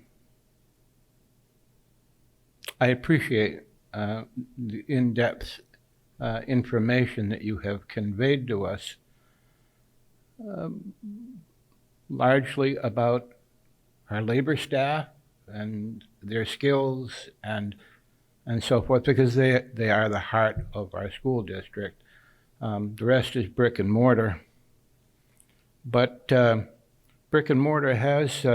appreciate the in-depth information that you have conveyed to us, largely about our labor staff and their skills and so forth, because they are the heart of our school district. The rest is brick and mortar. But brick and mortar has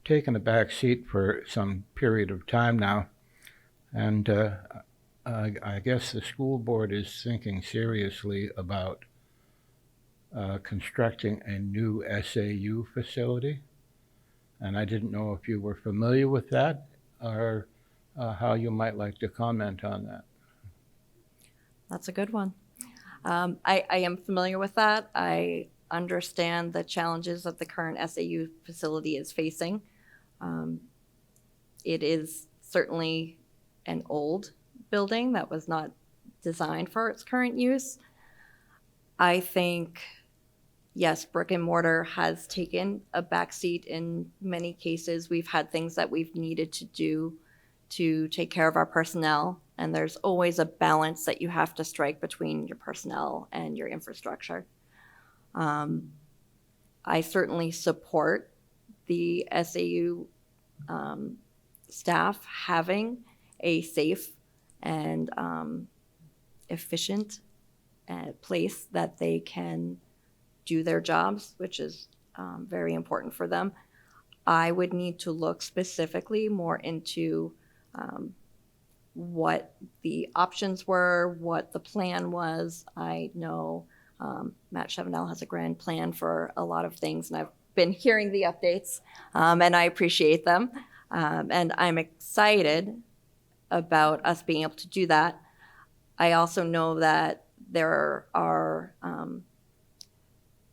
taken a back seat for some period of time now. And I guess the school board is thinking seriously about constructing a new SAU facility. And I didn't know if you were familiar with that or how you might like to comment on that. That's a good one. I am familiar with that. I understand the challenges that the current SAU facility is facing. It is certainly an old building that was not designed for its current use. I think, yes, brick and mortar has taken a backseat in many cases. We've had things that we've needed to do to take care of our personnel, and there's always a balance that you have to strike between your personnel and your infrastructure. I certainly support the SAU staff having a safe and efficient place that they can do their jobs, which is very important for them. I would need to look specifically more into what the options were, what the plan was. I know Matt Chevenel has a grand plan for a lot of things, and I've been hearing the updates, and I appreciate them. And I'm excited about us being able to do that. I also know that there are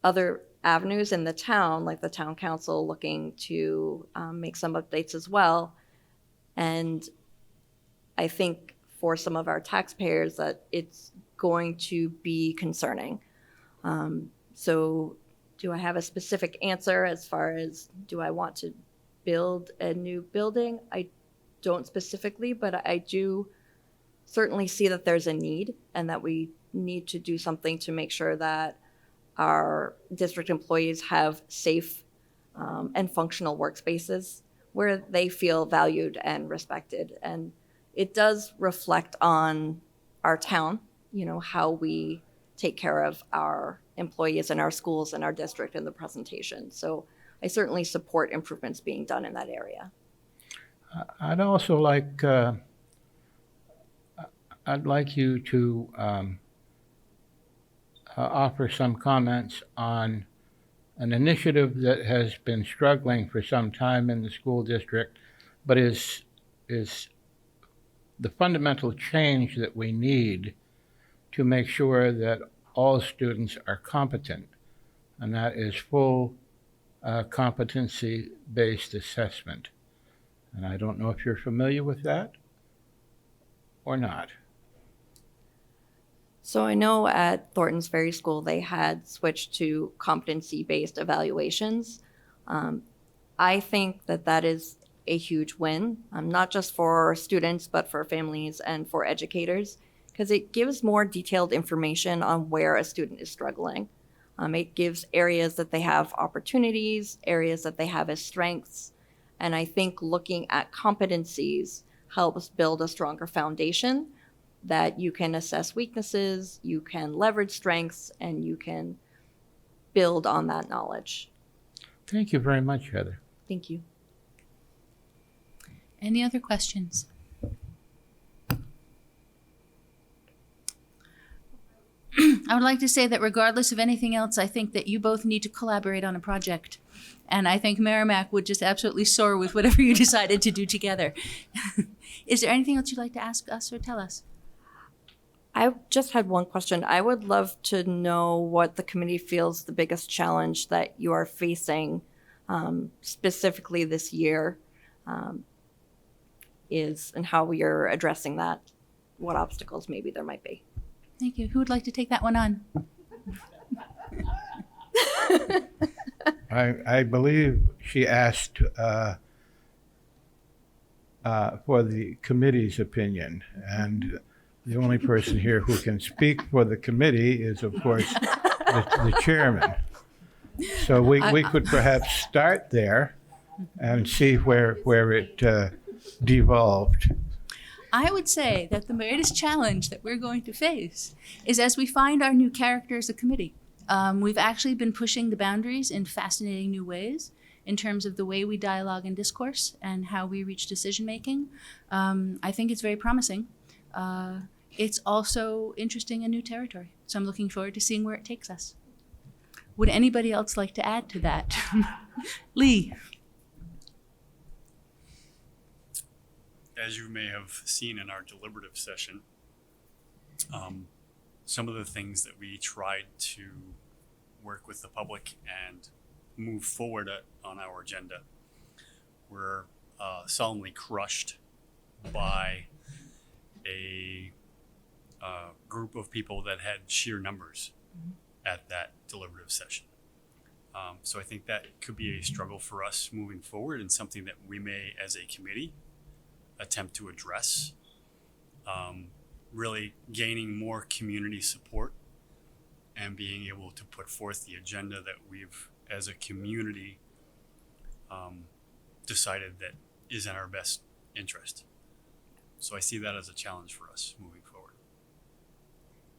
other avenues in the town, like the town council looking to make some updates as well. And I think for some of our taxpayers that it's going to be concerning. So do I have a specific answer as far as do I want to build a new building? I don't specifically, but I do certainly see that there's a need and that we need to do something to make sure that our district employees have safe and functional workspaces where they feel valued and respected. And it does reflect on our town, how we take care of our employees and our schools and our district in the presentation. So I certainly support improvements being done in that area. I'd also like, I'd like you to offer some comments on an initiative that has been struggling for some time in the school district, but is the fundamental change that we need to make sure that all students are competent, and that is full competency-based assessment. And I don't know if you're familiar with that or not. So I know at Thorntons Ferry School, they had switched to competency-based evaluations. I think that that is a huge win, not just for students, but for families and for educators, because it gives more detailed information on where a student is struggling. It gives areas that they have opportunities, areas that they have as strengths. And I think looking at competencies helps build a stronger foundation that you can assess weaknesses, you can leverage strengths, and you can build on that knowledge. Thank you very much, Heather. Thank you. Any other questions? I would like to say that regardless of anything else, I think that you both need to collaborate on a project. And I think Merrimack would just absolutely soar with whatever you decided to do together. Is there anything else you'd like to ask us or tell us? I just had one question. I would love to know what the committee feels the biggest challenge that you are facing specifically this year is and how we are addressing that, what obstacles maybe there might be. Thank you. Who would like to take that one on? I believe she asked for the committee's opinion, and the only person here who can speak for the committee is, of course, the chairman. So we could perhaps start there and see where it devolved. I would say that the greatest challenge that we're going to face is as we find our new character as a committee. We've actually been pushing the boundaries in fascinating new ways in terms of the way we dialogue and discourse and how we reach decision-making. I think it's very promising. It's also interesting and new territory. So I'm looking forward to seeing where it takes us. Would anybody else like to add to that? Lee. As you may have seen in our deliberative session, some of the things that we tried to work with the public and move forward on our agenda were solemnly crushed by a group of people that had sheer numbers at that deliberative session. So I think that could be a struggle for us moving forward and something that we may, as a committee, attempt to address. Really gaining more community support and being able to put forth the agenda that we've, as a community, decided that is in our best interest. So I see that as a challenge for us moving forward.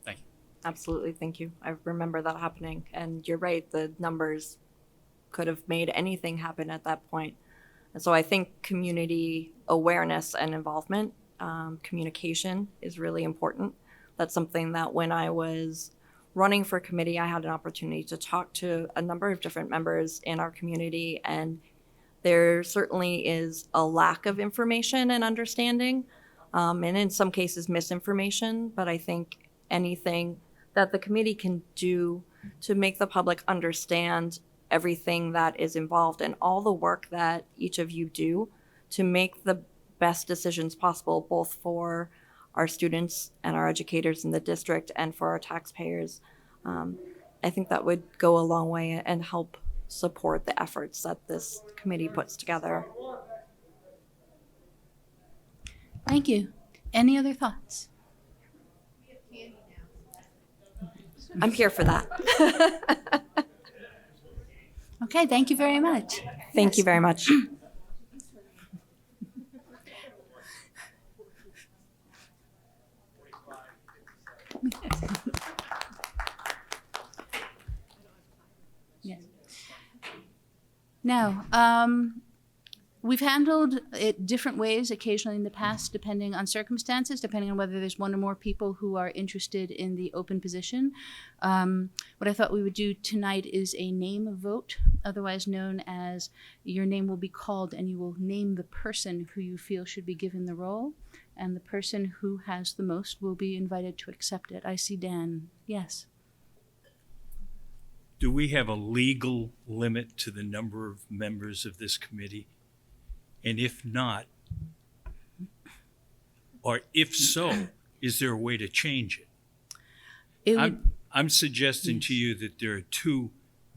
Thank you. Absolutely, thank you. I remember that happening, and you're right, the numbers could have made anything happen at that point. And so I think community awareness and involvement, communication is really important. That's something that when I was running for committee, I had an opportunity to talk to a number of different members in our community, and there certainly is a lack of information and understanding, and in some cases misinformation, but I think anything that the committee can do to make the public understand everything that is involved and all the work that each of you do to make the best decisions possible, both for our students and our educators in the district and for our taxpayers. I think that would go a long way and help support the efforts that this committee puts together. Thank you. Any other thoughts? I'm here for that. Okay, thank you very much. Thank you very much. Yes. Now, we've handled it different ways occasionally in the past, depending on circumstances, depending on whether there's one or more people who are interested in the open position. What I thought we would do tonight is a name vote, otherwise known as your name will be called and you will name the person who you feel should be given the role, and the person who has the most will be invited to accept it. I see Dan. Yes. Do we have a legal limit to the number of members of this committee? And if not, or if so, is there a way to change it? It would, I'm suggesting to you that there are two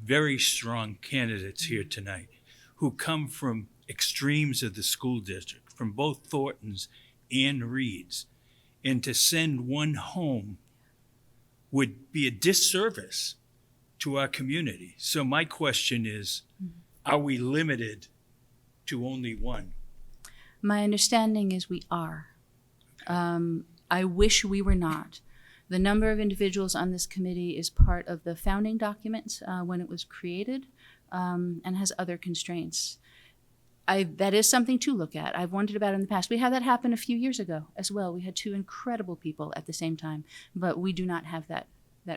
very strong candidates here tonight who come from extremes of the school district, from both Thorntons and Reeds. And to send one home would be a disservice to our community. So my question is, are we limited to only one? my understanding is we are. I wish we were not. The number of individuals on this committee is part of the founding documents when it was created, and has other constraints. That is something to look at. I've wondered about it in the past. We had that happen a few years ago as well. We had two incredible people at the same time, but we do not have that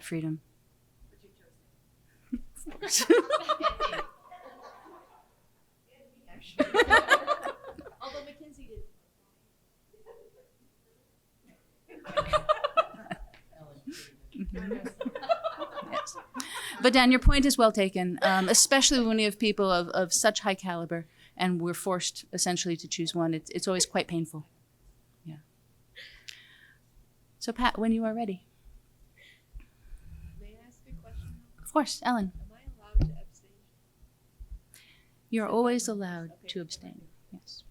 freedom. Of course. Although Mackenzie did. Yes. But Dan, your point is well taken, especially when you have people of such high caliber and we're forced essentially to choose one. It's always quite painful. Yeah. So Pat, when you are ready. May I ask a question? Of course, Ellen. Am I allowed to abstain? You're always allowed to abstain. Yes.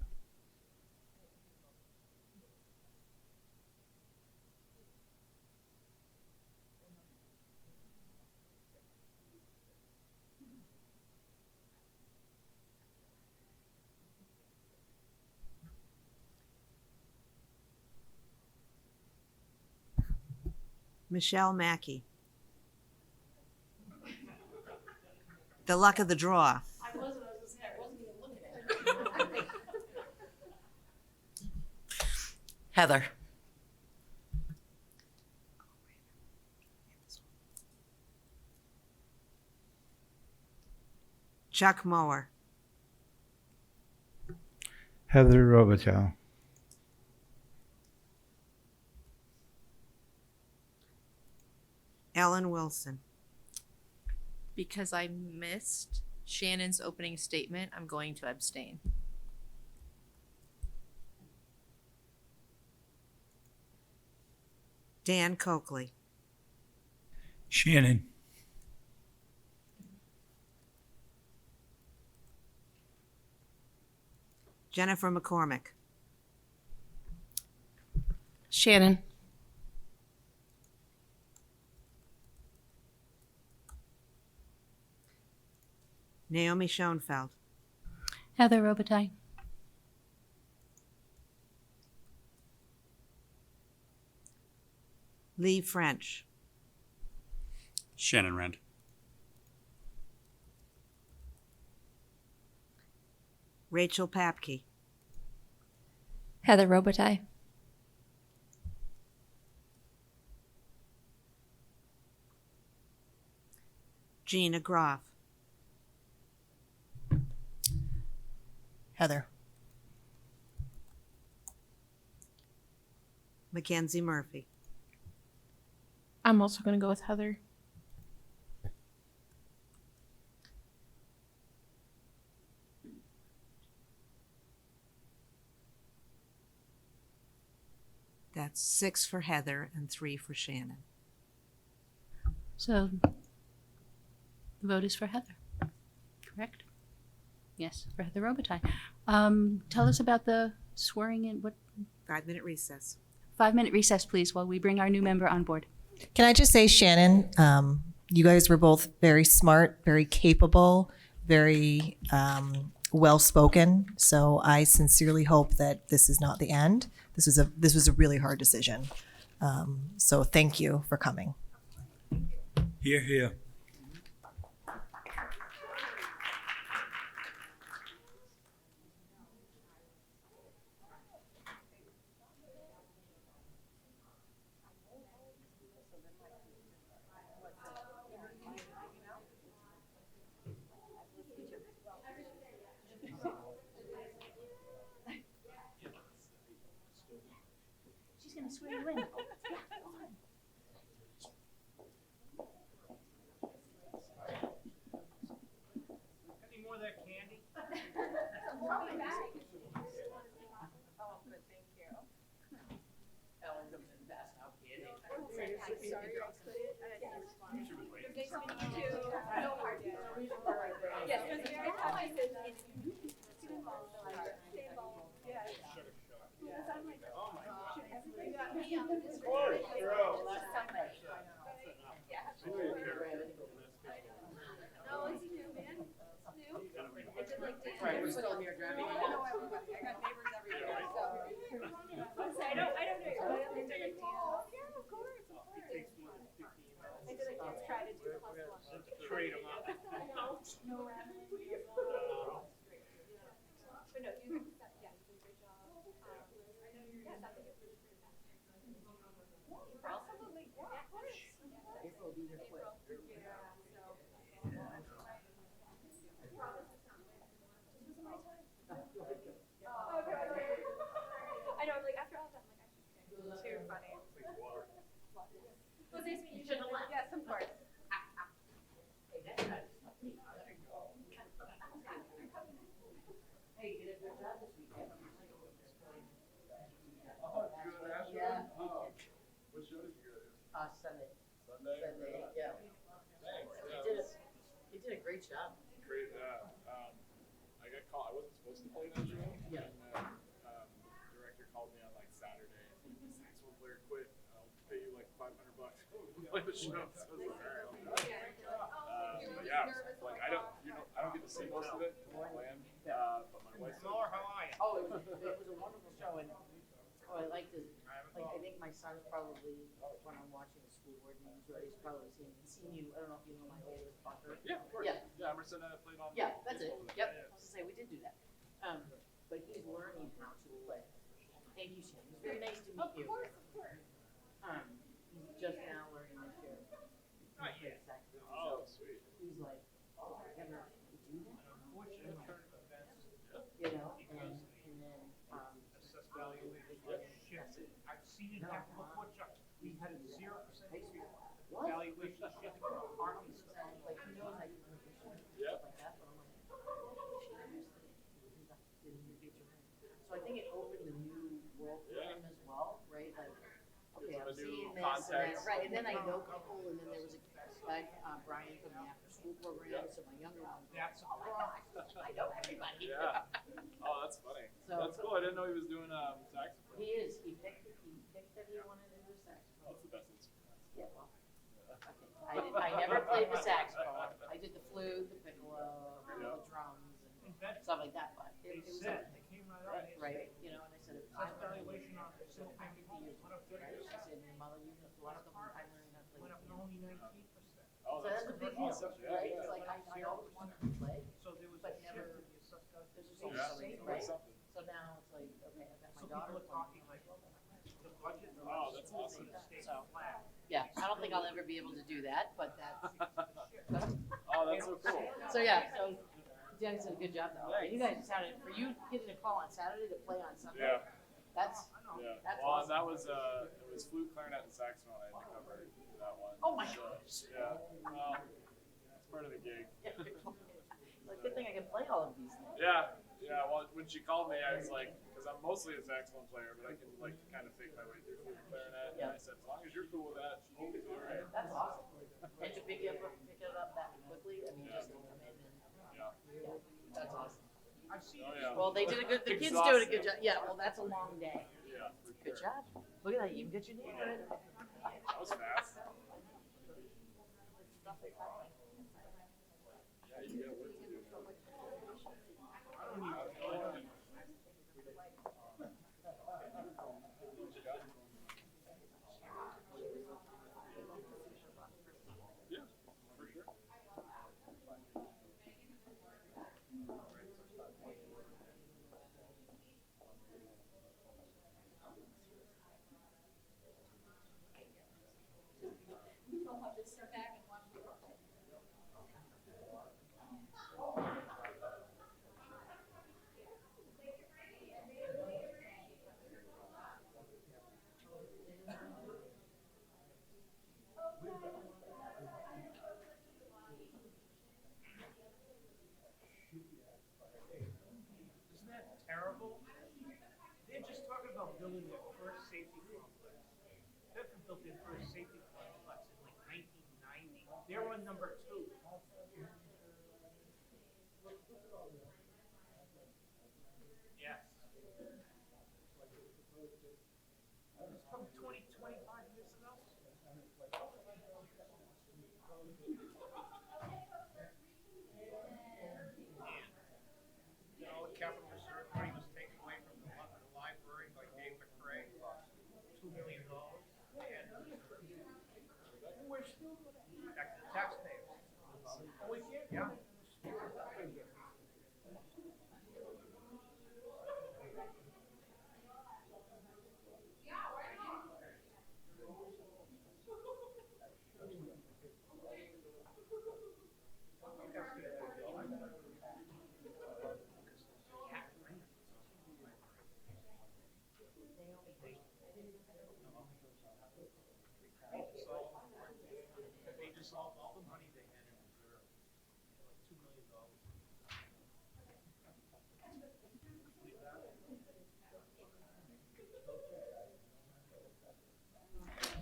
Michelle Mackey. The luck of the draw. I wasn't even looking at it. Heather. Chuck Mower. Heather Robitel. Ellen Wilson. Because I missed Shannon's opening statement, I'm going to abstain. Dan Coakley. Shannon. Jennifer McCormick. Shannon. Naomi Schoenfeld. Heather Robitaille. Lee French. Shannon Rand. Rachel Papke. Heather Robitaille. Gina Groff. Heather. Mackenzie Murphy. I'm also going to go with Heather. That's 6 for Heather and 3 for Shannon. So the vote is for Heather, correct? Yes, for Heather Robitaille. Tell us about the swearing in. What 5-minute recess. 5-minute recess, please, while we bring our new member on board. Can I just say, Shannon, you guys were both very smart, very capable, very well-spoken. So I sincerely hope that this is not the end. This was a really hard decision. So thank you for coming. Here, here. She's going to swear you in. Any more of that candy? Sunday, yeah. Thanks. You did a great job. Great. I got called. I wasn't supposed to play that show. Yeah. And the director called me on like Saturday. The saxophone player quit. I'll pay you like $500 to play the show. So I was like, all right, I'll do it. But yeah, like I don't get to see most of it. But my wife. Nor how are you? Oh, it was a wonderful show, and I liked it. Like I think my son's probably when I'm watching the school board meetings, or he's probably seen you. I don't know if you know my latest Bucker. Yeah, of course. Yeah, Emerson played on. Yeah, that's it. all the Yep. time, I was gonna say we did do that. But he's learning how to play. Thank you, Shannon. It's very nice to meet you. Of course. He's just now learning this year. Oh, sweet. He's like, oh, I never do that. You know, and then I've seen it happen before, Chuck. We had a 0% valuation shift from apartments. Like, he knows I can Yeah. like that, but I'm like, so I think it opened a new world for him as well, right? Like, okay, I'm seeing this, and then, right, and then I know people, and then there was a guy, Brian from the after school program, so my younger one. That's oh my gosh, I know everybody. Yeah. Oh, that's funny. So- That's cool. I didn't know he was doing saxophone. He is, he picked that he wanted to do saxophone. That's the best instrument. Yeah, well, I never played the saxophone. I did the flute, the piccolo, the drums, and stuff like that. But It was like, right, you know, and I said, if I learned single family homes, right? I said, your mother, you know, the last couple of times I learned how to play. Oh, So that's a big deal, awesome. Yeah, right? yeah. It's like, I always wanted to play, but never, this was always Yeah, safe, that's right? something. So now it's like, okay, I've got my daughter. Oh, that's awesome. So, yeah, I don't think I'll ever be able to do that, but that's. Oh, that's so cool. So, yeah, so Jen did a good job though. You guys sounded, for you getting a call on Saturday to play on Sunday, Yeah. that's, Yeah. That's Well, awesome. and that was it was flute, clarinet, and saxophone. I had to cover that one. Oh my So, gosh. Yeah. Well, it's part of the gig. like, good thing I can play all of these things. Yeah. Yeah. Well, when she called me, I was like, because I'm mostly a saxophone player, but I can like kind of fake my way through flute and clarinet. Yeah. And I said, as long as you're cool with that, we'll be all right. That's awesome. And to pick it up that quickly, I mean, just to come in and, Yeah. yeah, that's awesome. Oh yeah. Well, they did a good, the kids doing a good job. Yeah, well, that's a long day. Yeah. For Good sure. job. Look at that, you even get your name right. That was fast. Yeah, you got work to do. Yeah, for sure. Isn't that terrible? They're just talking about building their first safety complex. Bedford built their first safety complex in like 1990. They're on number 2. Yes. It's from 20, 25 years ago. You know, the capital reserve money was taken away from the library by Dave McCray, $2 million. And we're still doing that. Back to the taxpayers. Oh, we can, yeah. They dissolved all the money they had in reserve, like $2 million.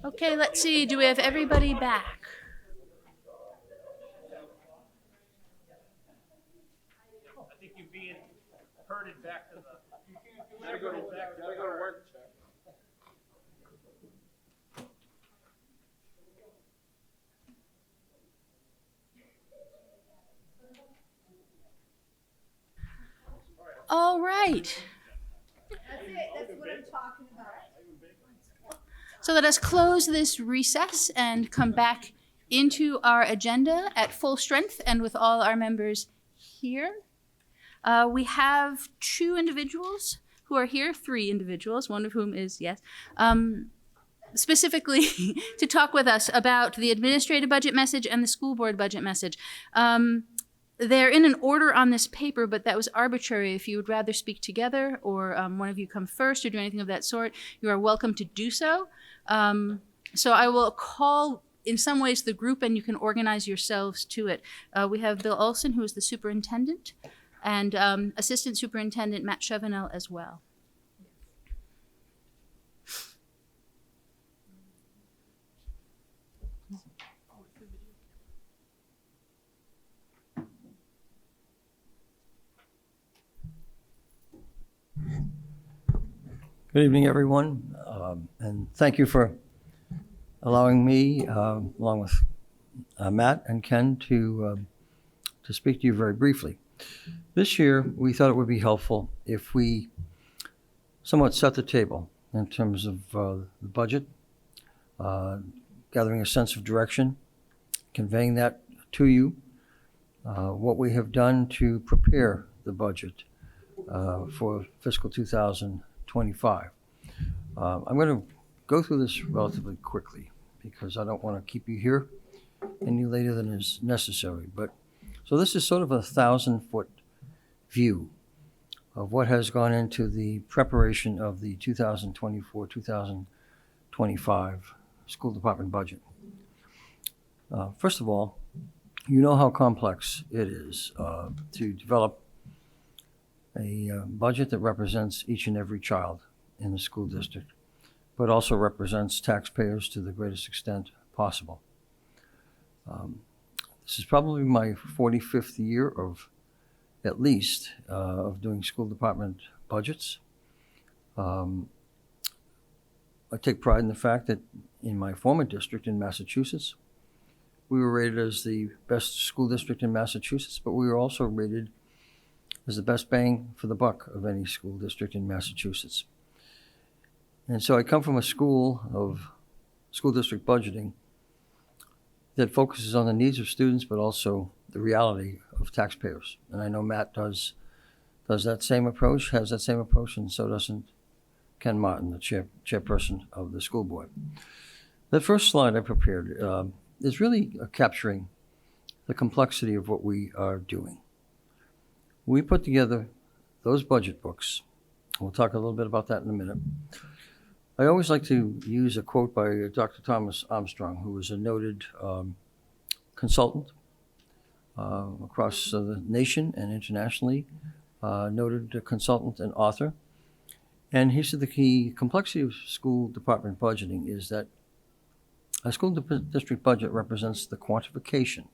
Okay, let's see, do we have everybody back? I think you're being herded back to the. Gotta go to work, Chuck. All right. That's it, that's what I'm talking about. So let us close this recess and come back into our agenda at full strength and with all our members here. We have 2 individuals who are here, 3 individuals, one of whom is, yes, specifically to talk with us about the administrative budget message and the school board budget message. They're in an order on this paper, but that was arbitrary. If you would rather speak together or one of you come first or do anything of that sort, you are welcome to do so. So I will call, in some ways, the group and you can organize yourselves to it. We have Bill Olson, who is the superintendent, and Assistant Superintendent Matt Chevenel as well. Good evening, everyone, and thank you for allowing me, along with Matt and Ken, to speak to you very briefly. This year, we thought it would be helpful if we somewhat set the table in terms of the budget, gathering a sense of direction, conveying that to you, what we have done to prepare the budget for fiscal 2025. I'm going to go through this relatively quickly because I don't want to keep you here any later than is necessary. But so this is sort of a 1,000-foot view of what has gone into the preparation of the 2024-2025 school department budget. First of all, you know how complex it is to develop a budget that represents each and every child in the school district, but also represents taxpayers to the greatest extent possible. This is probably my 45th year of, at least, of doing school department budgets. I take pride in the fact that in my former district in Massachusetts, we were rated as the best school district in Massachusetts, but we were also rated as the best bang for the buck of any school district in Massachusetts. And so I come from a school of school district budgeting that focuses on the needs of students, but also the reality of taxpayers. And I know Matt does that same approach, has that same approach, and so doesn't Ken Martin, the chairperson of the school board. The first slide I prepared is really capturing the complexity of what we are doing. We put together those budget books. We'll talk a little bit about that in a minute. I always like to use a quote by Dr. Thomas Armstrong, who was a noted consultant across the nation and internationally, noted consultant and author. And he said the key complexity of school department budgeting is that a school district budget represents the quantification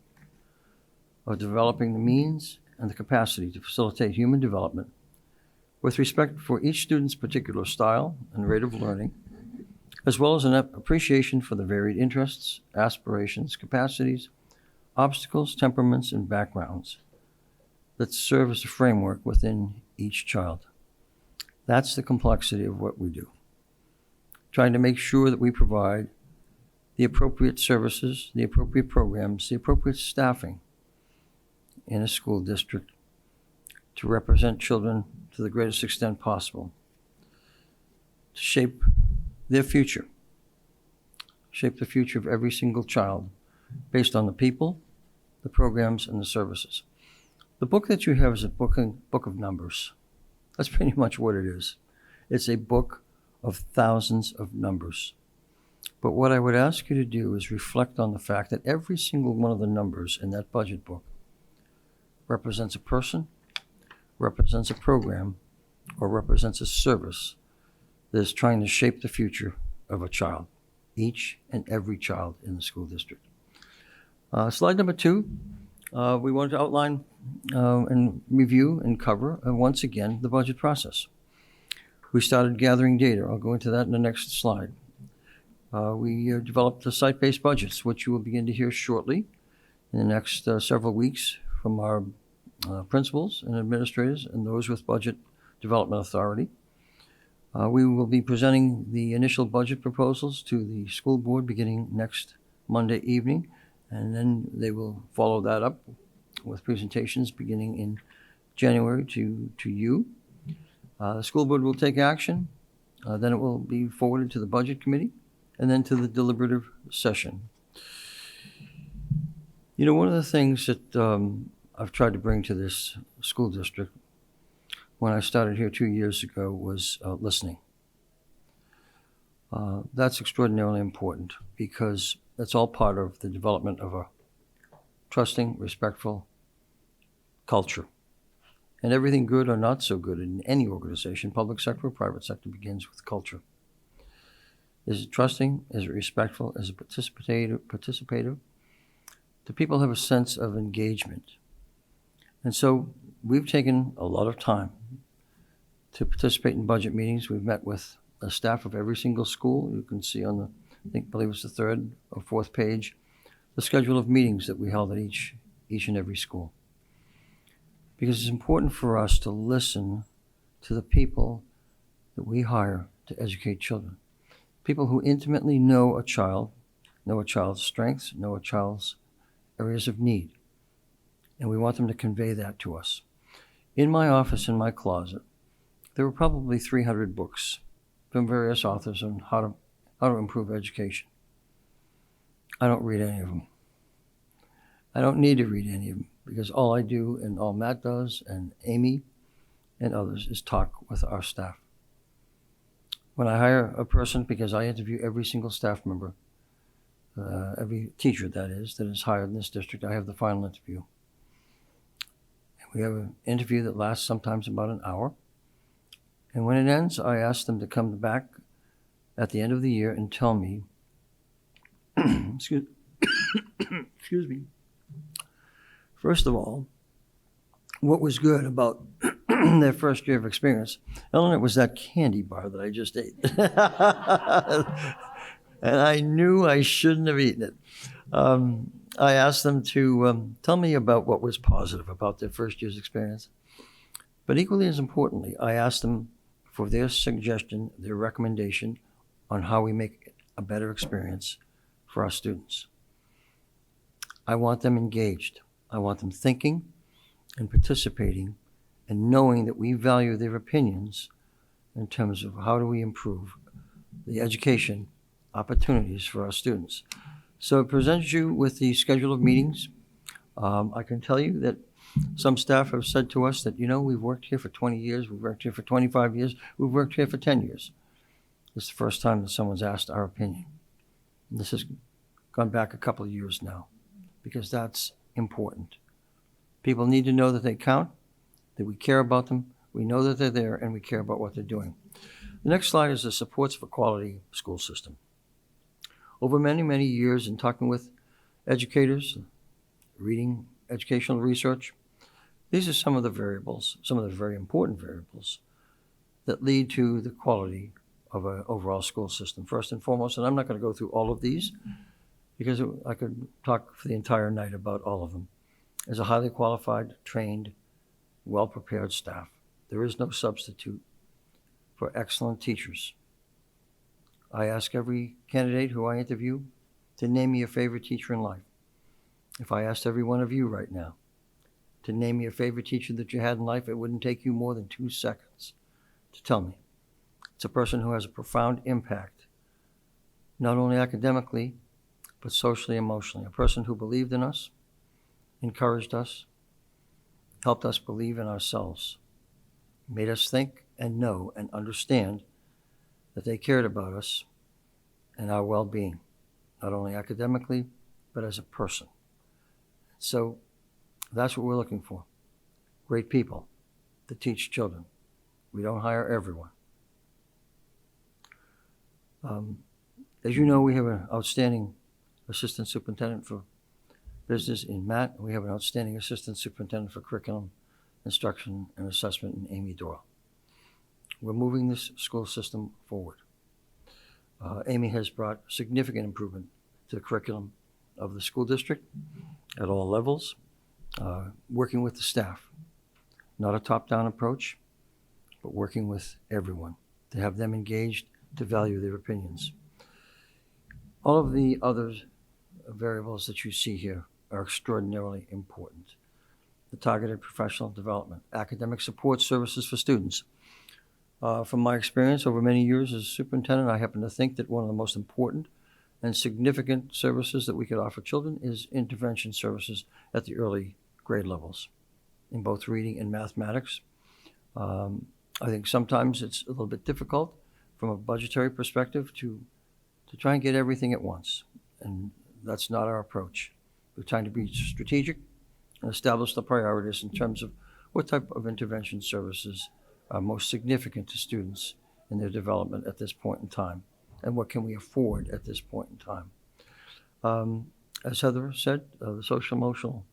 of developing the means and the capacity to facilitate human development with respect for each student's particular style and rate of learning, as well as an appreciation for the varied interests, aspirations, capacities, obstacles, temperaments, and backgrounds that serve as a framework within each child. That's the complexity of what we do. Trying to make sure that we provide the appropriate services, the appropriate programs, the appropriate staffing in a school district to represent children to the greatest extent possible, to shape their future, shape the future of every single child based on the people, the programs, and the services. The book that you have is a book of numbers. That's pretty much what it is. It's a book of thousands of numbers. But what I would ask you to do is reflect on the fact that every single one of the numbers in that budget book represents a person, represents a program, or represents a service that is trying to shape the future of a child, each and every child in the school district. Slide number 2, we wanted to outline and review and cover, once again, the budget process. We started gathering data. I'll go into that in the next slide. We developed the site-based budgets, which you will begin to hear shortly in the next several weeks from our principals and administrators and those with budget development authority. We will be presenting the initial budget proposals to the school board beginning next Monday evening, and then they will follow that up with presentations beginning in January to you. The school board will take action, then it will be forwarded to the budget committee, and then to the deliberative session. You know, one of the things that I've tried to bring to this school district when I started here 2 years ago was listening. That's extraordinarily important because that's all part of the development of a trusting, respectful culture. And everything good or not so good in any organization, public sector or private sector, begins with culture. Is it trusting? Is it respectful? Is it participative? Do people have a sense of engagement? And so we've taken a lot of time to participate in budget meetings. We've met with the staff of every single school. You can see on the, I believe it's the 3rd or 4th page, the schedule of meetings that we held at each and every school. because it's important for us to listen to the people that we hire to educate children. People who intimately know a child, know a child's strengths, know a child's areas of need. And we want them to convey that to us. In my office, in my closet, there were probably 300 books from various authors on how to improve education. I don't read any of them. I don't need to read any of them because all I do and all Matt does and Amy and others is talk with our staff. When I hire a person, because I interview every single staff member, every teacher that is hired in this district, I have the final interview. And we have an interview that lasts sometimes about an hour. And when it ends, I ask them to come back at the end of the year and tell me, excuse me, first of all, what was good about their first year of experience. Ellen, it was that candy bar that I just ate. And I knew I shouldn't have eaten it. I asked them to tell me about what was positive about their first year's experience. But equally as importantly, I asked them for their suggestion, their recommendation on how we make a better experience for our students. I want them engaged. I want them thinking and participating and knowing that we value their opinions in terms of how do we improve the education opportunities for our students. So it presents you with the schedule of meetings. I can tell you that some staff have said to us that, we've worked here for 20 years, we've worked here for 25 years, we've worked here for 10 years. It's the first time that someone's asked our opinion. And this has gone back a couple of years now, because that's important. People need to know that they count, that we care about them, we know that they're there, and we care about what they're doing. The next slide is the supports for quality school system. Over many, many years in talking with educators, reading educational research, these are some of the variables, some of the very important variables that lead to the quality of an overall school system. First and foremost, and I'm not going to go through all of these because I could talk for the entire night about all of them, is a highly qualified, trained, well-prepared staff. There is no substitute for excellent teachers. I ask every candidate who I interview to name me a favorite teacher in life. If I asked every one of you right now to name me a favorite teacher that you had in life, it wouldn't take you more than 2 seconds to tell me. It's a person who has a profound impact, not only academically, but socially, emotionally. A person who believed in us, encouraged us, helped us believe in ourselves, made us think and know and understand that they cared about us and our well-being, not only academically, but as a person. So that's what we're looking for. Great people to teach children. We don't hire everyone. As you know, we have an outstanding assistant superintendent for business in Matt. We have an outstanding assistant superintendent for curriculum, instruction, and assessment in Amy Doyle. We're moving this school system forward. Amy has brought significant improvement to the curriculum of the school district at all levels, working with the staff. Not a top-down approach, but working with everyone to have them engaged, to value their opinions. All of the other variables that you see here are extraordinarily important. The targeted professional development, academic support services for students. From my experience over many years as superintendent, I happen to think that one of the most important and significant services that we could offer children is intervention services at the early grade levels in both reading and mathematics. I think sometimes it's a little bit difficult from a budgetary perspective to try and get everything at once, and that's not our approach. We're trying to be strategic and establish the priorities in terms of what type of intervention services are most significant to students in their development at this point in time, and what can we afford at this point in time. As Heather said, the social emotional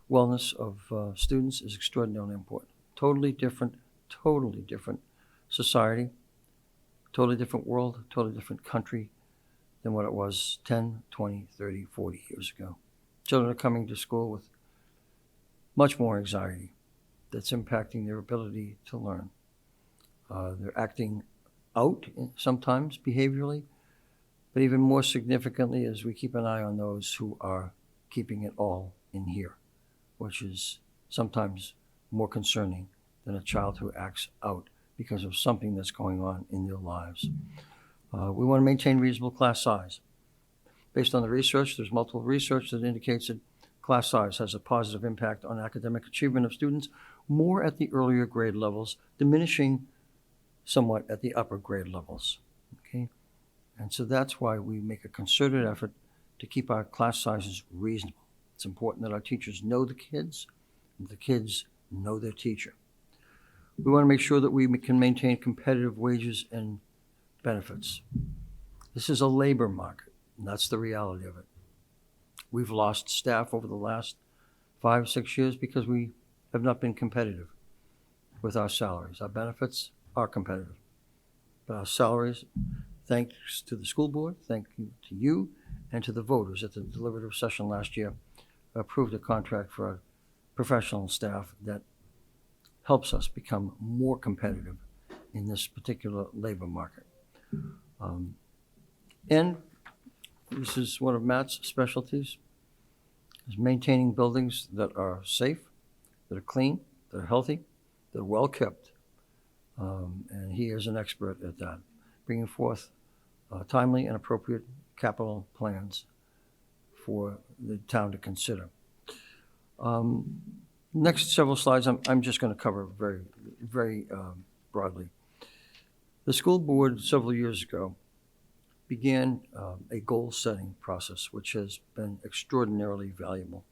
wellness of students is extraordinarily important. Totally different society, totally different world, totally different country than what it was 10, 20, 30, 40 years ago. Children are coming to school with much more anxiety, that's impacting their ability to learn. They're acting out sometimes behaviorally, but even more significantly is we keep an eye on those who are keeping it all in here, which is sometimes more concerning than a child who acts out because of something that's going on in their lives. We want to maintain reasonable class size. Based on the research, there's multiple research that indicates that class size has a positive impact on academic achievement of students more at the earlier grade levels, diminishing somewhat at the upper grade levels. Okay? And so that's why we make a concerted effort to keep our class sizes reasonable. It's important that our teachers know the kids and the kids know their teacher. We want to make sure that we can maintain competitive wages and benefits. This is a labor market, and that's the reality of it. We've lost staff over the last 5, 6 years because we have not been competitive with our salaries. Our benefits are competitive, but our salaries, thanks to the school board, thank you to you, and to the voters at the deliberative session last year, approved a contract for our professional staff that helps us become more competitive in this particular labor market. And this is one of Matt's specialties, is maintaining buildings that are safe, that are clean, that are healthy, that are well kept. And he is an expert at that, bringing forth timely and appropriate capital plans for the town to consider. Next several slides, I'm just going to cover very broadly. The school board several years ago began a goal-setting process, which has been extraordinarily valuable.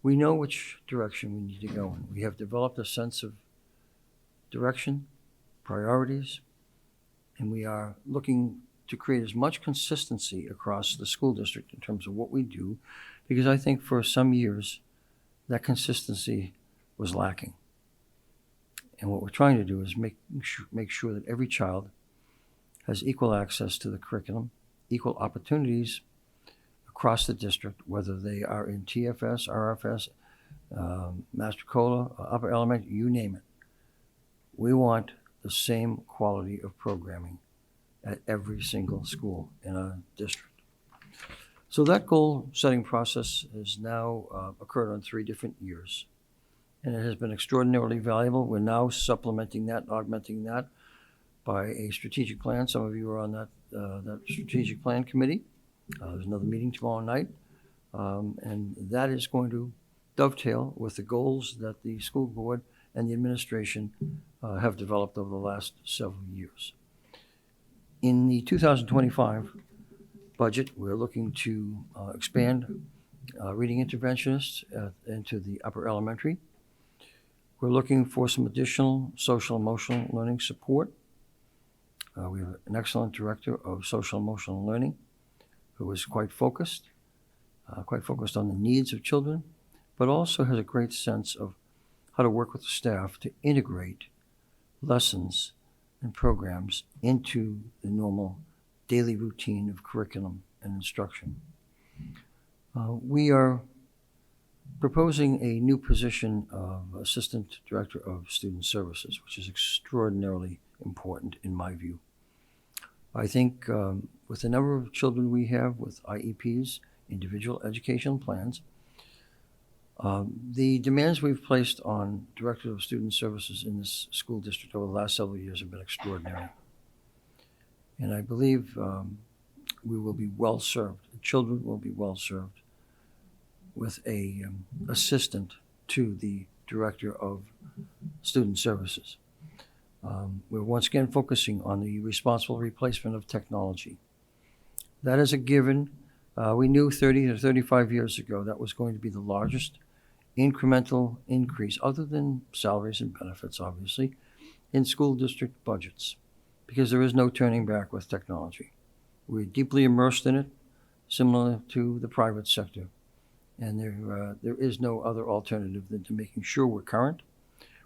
We know which direction we need to go in. We have developed a sense of direction, priorities, and we are looking to create as much consistency across the school district in terms of what we do, because I think for some years that consistency was lacking. And what we're trying to do is make sure that every child has equal access to the curriculum, equal opportunities across the district, whether they are in TFS, RFS, Master Cola, Upper Elementary, you name it. We want the same quality of programming at every single school in our district. So that goal-setting process has now occurred on 3 different years, and it has been extraordinarily valuable. We're now supplementing that, augmenting that by a strategic plan. Some of you are on that strategic plan committee. There's another meeting tomorrow night, and that is going to dovetail with the goals that the school board and the administration have developed over the last several years. In the 2025 budget, we're looking to expand reading interventionists into the upper elementary. We're looking for some additional social emotional learning support. We have an excellent director of social emotional learning who is quite focused on the needs of children, but also has a great sense of how to work with the staff to integrate lessons and programs into the normal daily routine of curriculum and instruction. We are proposing a new position of Assistant Director of Student Services, which is extraordinarily important in my view. I think with the number of children we have with IEPs, individual educational plans, the demands we've placed on Director of Student Services in this school district over the last several years have been extraordinary. And I believe we will be well served, the children will be well served with a assistant to the Director of Student Services. We're once again focusing on the responsible replacement of technology. That is a given. We knew 30 to 35 years ago that was going to be the largest incremental increase, other than salaries and benefits, obviously, in school district budgets, because there is no turning back with technology. We're deeply immersed in it, similar to the private sector, and there is no other alternative than to making sure we're current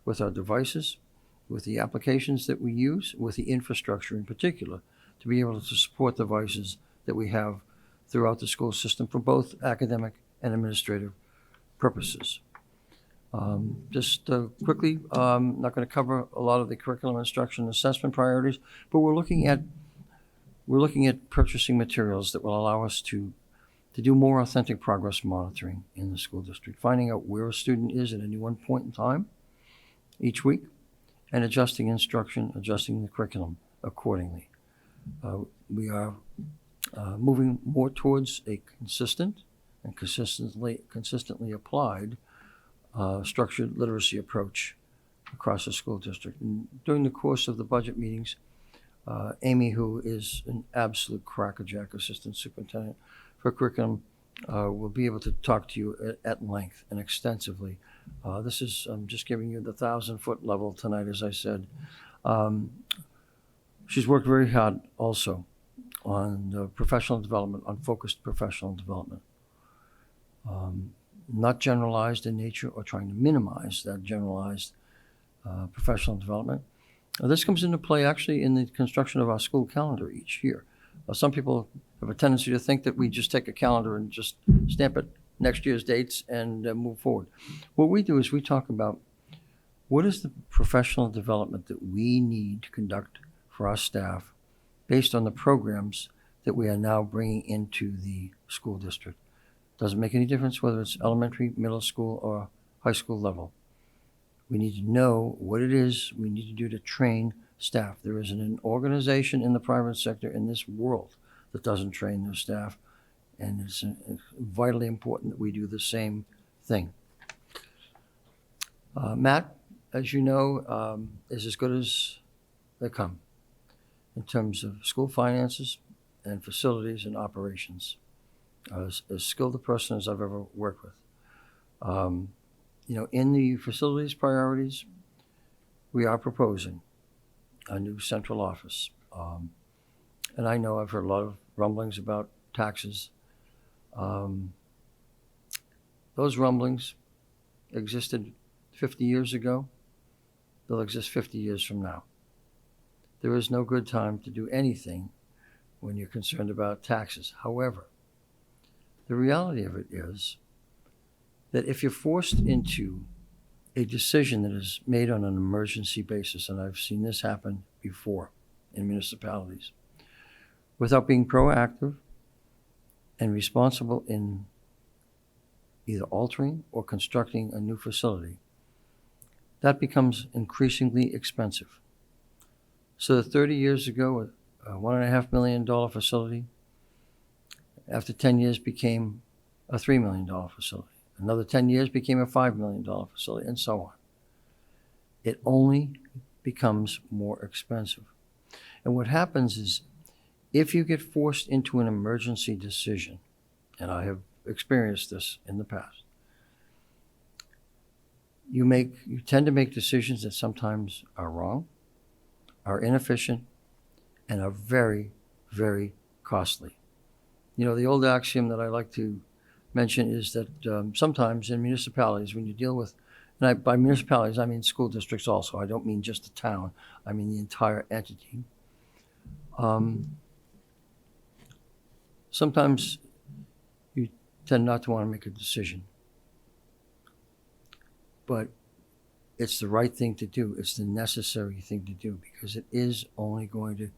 with our devices, with the applications that we use, with the infrastructure in particular, to be able to support the devices that we have throughout the school system for both academic and administrative purposes. Just quickly, not going to cover a lot of the curriculum instruction assessment priorities, but we're looking at purchasing materials that will allow us to do more authentic progress monitoring in the school district, finding out where a student is at any one point in time each week, and adjusting instruction, adjusting the curriculum accordingly. We are moving more towards a consistent and consistently applied structured literacy approach across the school district. And during the course of the budget meetings, Amy, who is an absolute crackerjack assistant superintendent for curriculum, will be able to talk to you at length and extensively. This is, I'm just giving you the 1,000-foot level tonight, as I said. She's worked very hard also on professional development, on focused professional development. Not generalized in nature or trying to minimize that generalized professional development. This comes into play actually in the construction of our school calendar each year. Some people have a tendency to think that we just take a calendar and just stamp it next year's dates and move forward. What we do is we talk about what is the professional development that we need to conduct for our staff based on the programs that we are now bringing into the school district. Doesn't make any difference whether it's elementary, middle school, or high school level. We need to know what it is we need to do to train staff. There isn't an organization in the private sector in this world that doesn't train their staff, and it's vitally important that we do the same thing. Matt, as you know, is as good as they come in terms of school finances and facilities and operations. As skilled a person as I've ever worked with. In the facilities priorities, we are proposing a new central office. And I know I've heard a lot of rumblings about taxes. Those rumblings existed 50 years ago. They'll exist 50 years from now. There is no good time to do anything when you're concerned about taxes. However, the reality of it is that if you're forced into a decision that is made on an emergency basis, and I've seen this happen before in municipalities, without being proactive and responsible in either altering or constructing a new facility, that becomes increasingly expensive. So 30 years ago, a $1.5 million facility, after 10 years became a $3 million facility. Another 10 years became a $5 million facility, and so on. It only becomes more expensive. And what happens is, if you get forced into an emergency decision, and I have experienced this in the past, you tend to make decisions that sometimes are wrong, are inefficient, and are very, very costly. You know, the old axiom that I like to mention is that sometimes in municipalities, when you deal with, and by municipalities, I mean school districts also. I don't mean just the town. I mean the entire entity. Sometimes you tend not to want to make a decision. But it's the right thing to do. It's the necessary thing to do, because it is only going to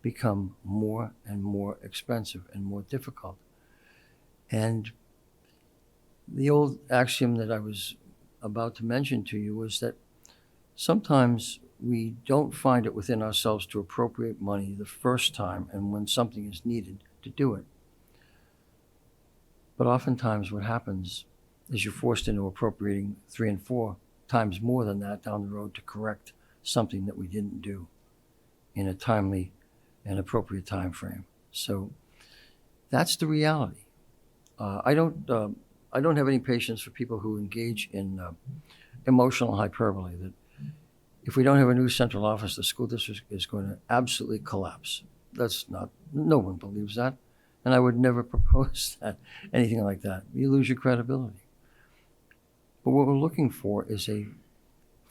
become more and more expensive and more difficult. And the old axiom that I was about to mention to you was that sometimes we don't find it within ourselves to appropriate money the first time and when something is needed to do it. But oftentimes what happens is you're forced into appropriating 3 and 4 times more than that down the road to correct something that we didn't do in a timely and appropriate time frame. So that's the reality. I don't have any patience for people who engage in emotional hyperbole, that if we don't have a new central office, the school district is going to absolutely collapse. No one believes that. And I would never propose that, anything like that. You lose your credibility. But what we're looking for is a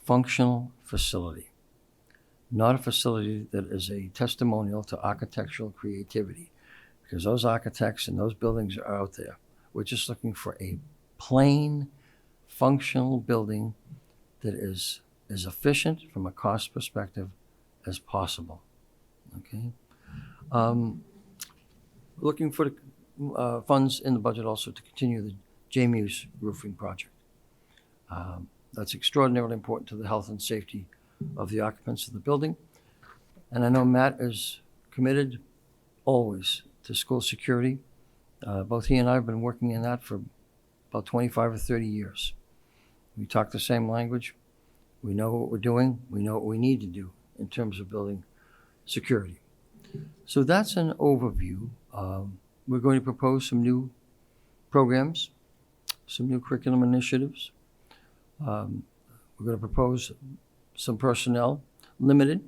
functional facility, not a facility that is a testimonial to architectural creativity, because those architects and those buildings are out there. We're just looking for a plain, functional building that is as efficient from a cost perspective as possible. Okay? Looking for the funds in the budget also to continue the JMU's roofing project. That's extraordinarily important to the health and safety of the occupants of the building. And I know Matt is committed always to school security. Both he and I have been working in that for about 25 or 30 years. We talk the same language. We know what we're doing. We know what we need to do in terms of building security. So that's an overview. We're going to propose some new programs, some new curriculum initiatives. We're going to propose some personnel, limited,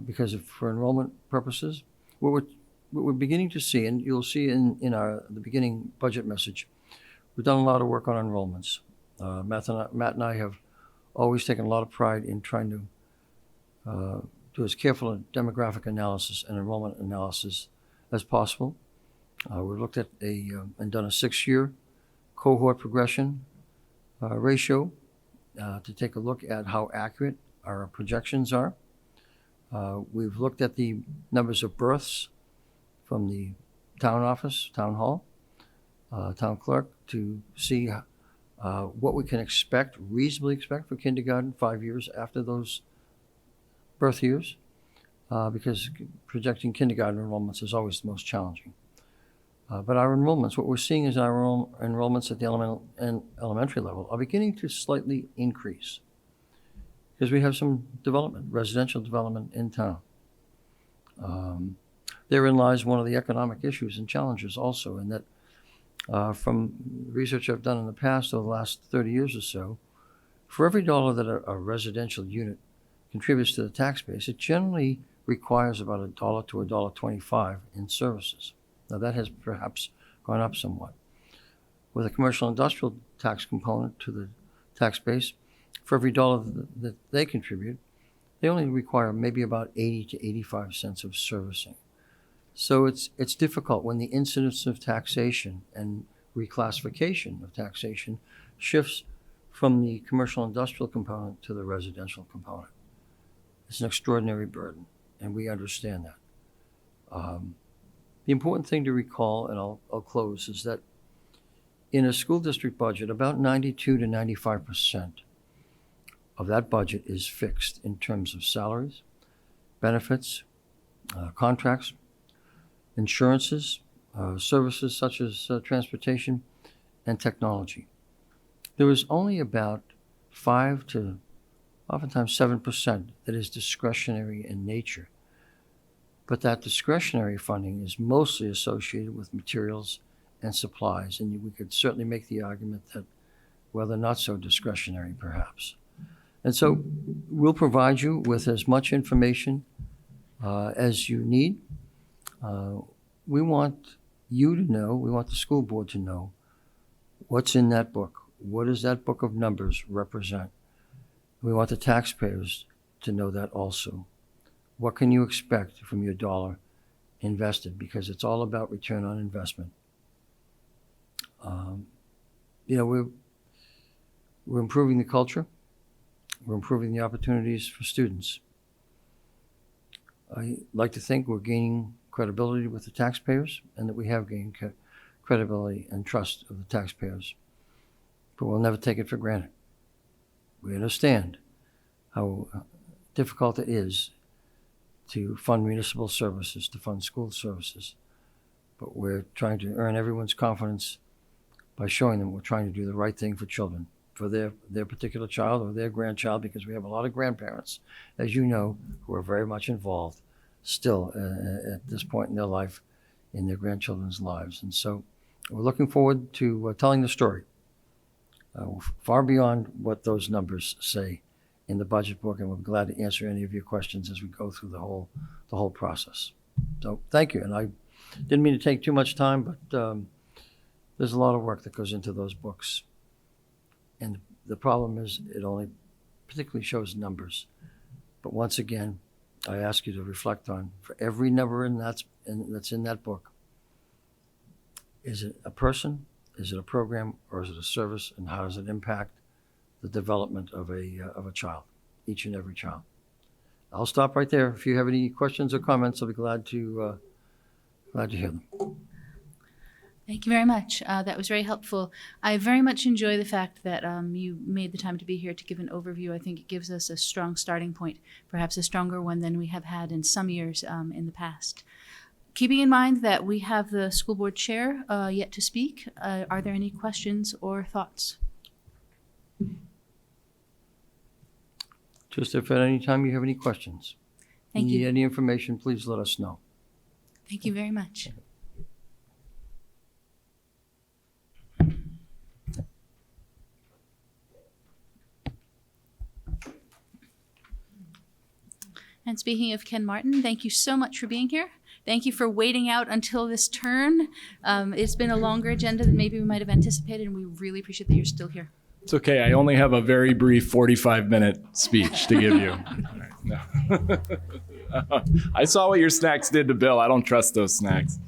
because for enrollment purposes. What we're beginning to see, and you'll see in the beginning budget message, we've done a lot of work on enrollments. Matt and I have always taken a lot of pride in trying to do as careful a demographic analysis and enrollment analysis as possible. We've looked at and done a 6-year cohort progression ratio to take a look at how accurate our projections are. We've looked at the numbers of births from the town office, town hall, town clerk, to see what we can reasonably expect for kindergarten 5 years after those birth years, because projecting kindergarten enrollments is always the most challenging. But our enrollments, what we're seeing is our enrollments at the elementary level are beginning to slightly increase because we have some development, residential development in town. Therein lies one of the economic issues and challenges also, in that from research I've done in the past over the last 30 years or so, for every dollar that a residential unit contributes to the tax base, it generally requires about $1 to $1.25 in services. Now that has perhaps gone up somewhat. With a commercial industrial tax component to the tax base, for every dollar that they contribute, they only require maybe about 80 to 85 cents of servicing. So it's difficult when the incidence of taxation and reclassification of taxation shifts from the commercial industrial component to the residential component. It's an extraordinary burden, and we understand that. The important thing to recall, and I'll close, is that in a school district budget, about 92 to 95% of that budget is fixed in terms of salaries, benefits, contracts, insurances, services such as transportation, and technology. There is only about 5 to oftentimes 7% that is discretionary in nature. But that discretionary funding is mostly associated with materials and supplies, and we could certainly make the argument that, well, they're not so discretionary perhaps. And so we'll provide you with as much information as you need. We want you to know, we want the school board to know what's in that book. What does that book of numbers represent? We want the taxpayers to know that also. What can you expect from your dollar invested? Because it's all about return on investment. We're improving the culture. We're improving the opportunities for students. I like to think we're gaining credibility with the taxpayers, and that we have gained credibility and trust of the taxpayers. But we'll never take it for granted. We understand how difficult it is to fund municipal services, to fund school services. But we're trying to earn everyone's confidence by showing them we're trying to do the right thing for children, for their particular child or their grandchild, because we have a lot of grandparents, as you know, who are very much involved still at this point in their life, in their grandchildren's lives. And so we're looking forward to telling the story far beyond what those numbers say in the budget book, and we're glad to answer any of your questions as we go through the whole process. So thank you, and I didn't mean to take too much time, but there's a lot of work that goes into those books. And the problem is it only particularly shows numbers. But once again, I ask you to reflect on, for every number that's in that book, is it a person? Is it a program or is it a service? And how does it impact the development of a child, each and every child? I'll stop right there. If you have any questions or comments, I'll be glad to hear them. Thank you very much. That was very helpful. I very much enjoy the fact that you made the time to be here to give an overview. I think it gives us a strong starting point, perhaps a stronger one than we have had in some years in the past. Keeping in mind that we have the school board chair yet to speak, are there any questions or thoughts? Just if at any time you have any questions, Thank need you. any information, please let us know. Thank you very much. And speaking of Ken Martin, thank you so much for being here. Thank you for waiting out until this turn. It's been a longer agenda than maybe we might have anticipated, and we really appreciate that you're still here. It's okay. I only have a very brief 45-minute speech to give you. No. I saw what your snacks did to Bill. I don't trust those snacks.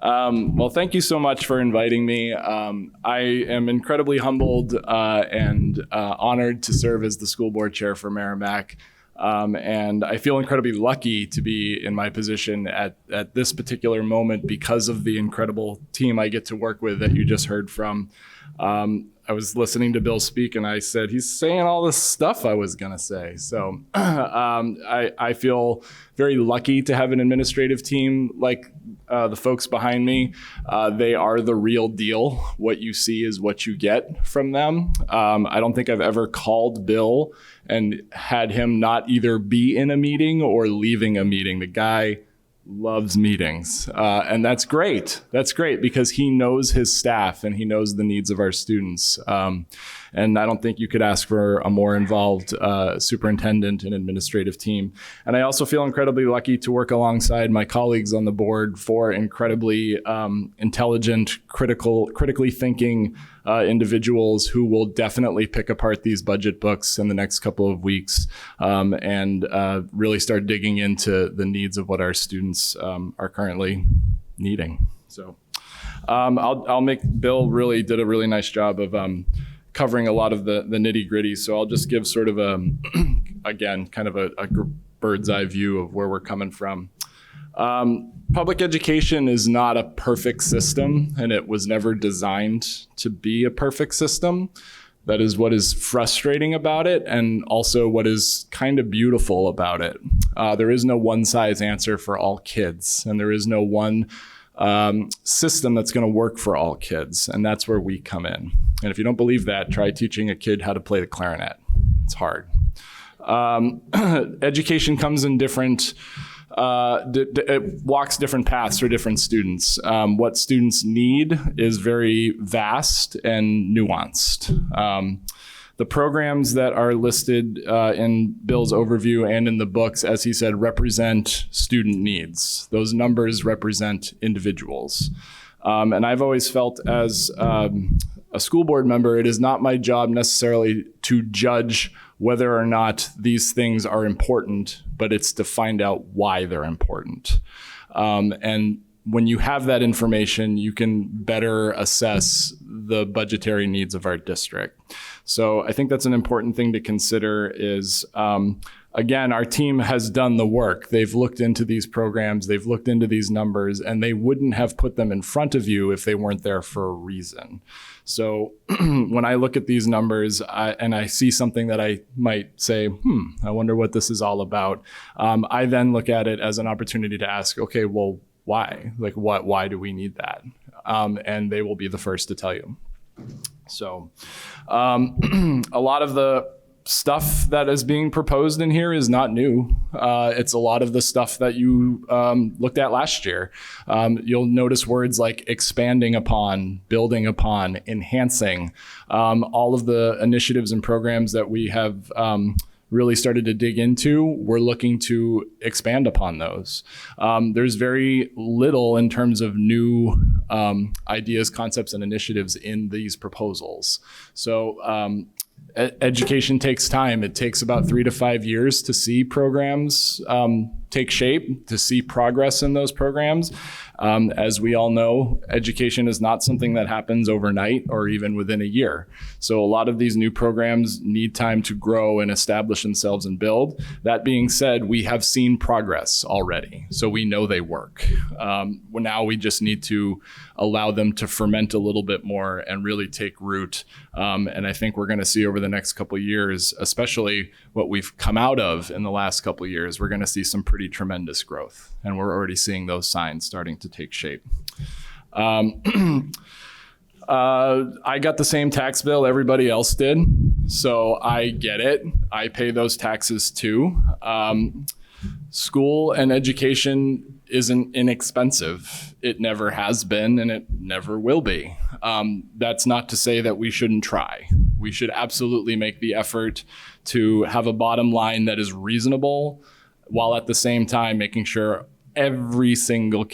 Well, thank you so much for inviting me. I am incredibly humbled and honored to serve as the school board chair for Merrimack. And I feel incredibly lucky to be in my position at this particular moment because of the incredible team I get to work with that you just heard from. I was listening to Bill speak and I said, he's saying all this stuff I was going to say. So I feel very lucky to have an administrative team like the folks behind me. They are the real deal. What you see is what you get from them. I don't think I've ever called Bill and had him not either be in a meeting or leaving a meeting. The guy loves meetings. And that's great. That's great because he knows his staff and he knows the needs of our students. And I don't think you could ask for a more involved superintendent and administrative team. And I also feel incredibly lucky to work alongside my colleagues on the board for incredibly intelligent, critically thinking individuals who will definitely pick apart these budget books in the next couple of weeks and really start digging into the needs of what our students are currently needing. So I'll make, Bill really did a really nice job of covering a lot of the nitty gritty. So I'll just give sort of again, kind of a bird's eye view of where we're coming from. Public education is not a perfect system, and it was never designed to be a perfect system. That is what is frustrating about it, and also what is kind of beautiful about it. There is no one size answer for all kids, and there is no one system that's going to work for all kids, and that's where we come in. And if you don't believe that, try teaching a kid how to play the clarinet. It's hard. Education comes in different it walks different paths for different students. What students need is very vast and nuanced. The programs that are listed in Bill's overview and in the books, as he said, represent student needs. Those numbers represent individuals. And I've always felt as a school board member, it is not my job necessarily to judge whether or not these things are important, but it's to find out why they're important. And when you have that information, you can better assess the budgetary needs of our district. So I think that's an important thing to consider is, again, our team has done the work. They've looked into these programs, they've looked into these numbers, and they wouldn't have put them in front of you if they weren't there for a reason. So when I look at these numbers and I see something that I might say, I wonder what this is all about, I then look at it as an opportunity to ask, okay, well, why? Like, why do we need that? And they will be the first to tell you. So a lot of the stuff that is being proposed in here is not new. It's a lot of the stuff that you looked at last year. You'll notice words like expanding upon, building upon, enhancing, all of the initiatives and programs that we have really started to dig into. We're looking to expand upon those. There's very little in terms of new ideas, concepts, and initiatives in these proposals. So education takes time. It takes about 3 to 5 years to see programs take shape, to see progress in those programs. As we all know, education is not something that happens overnight or even within a year. So a lot of these new programs need time to grow and establish themselves and build. That being said, we have seen progress already, so we know they work. Now we just need to allow them to ferment a little bit more and really take root. And I think we're going to see over the next couple of years, especially what we've come out of in the last couple of years, we're going to see some pretty tremendous growth. And we're already seeing those signs starting to take shape. I got the same tax bill everybody else did, so I get it. I pay those taxes too. School and education isn't inexpensive. It never has been, and it never will be. That's not to say that we shouldn't try. We should absolutely make the effort to have a bottom line that is reasonable, while at the same time making sure every single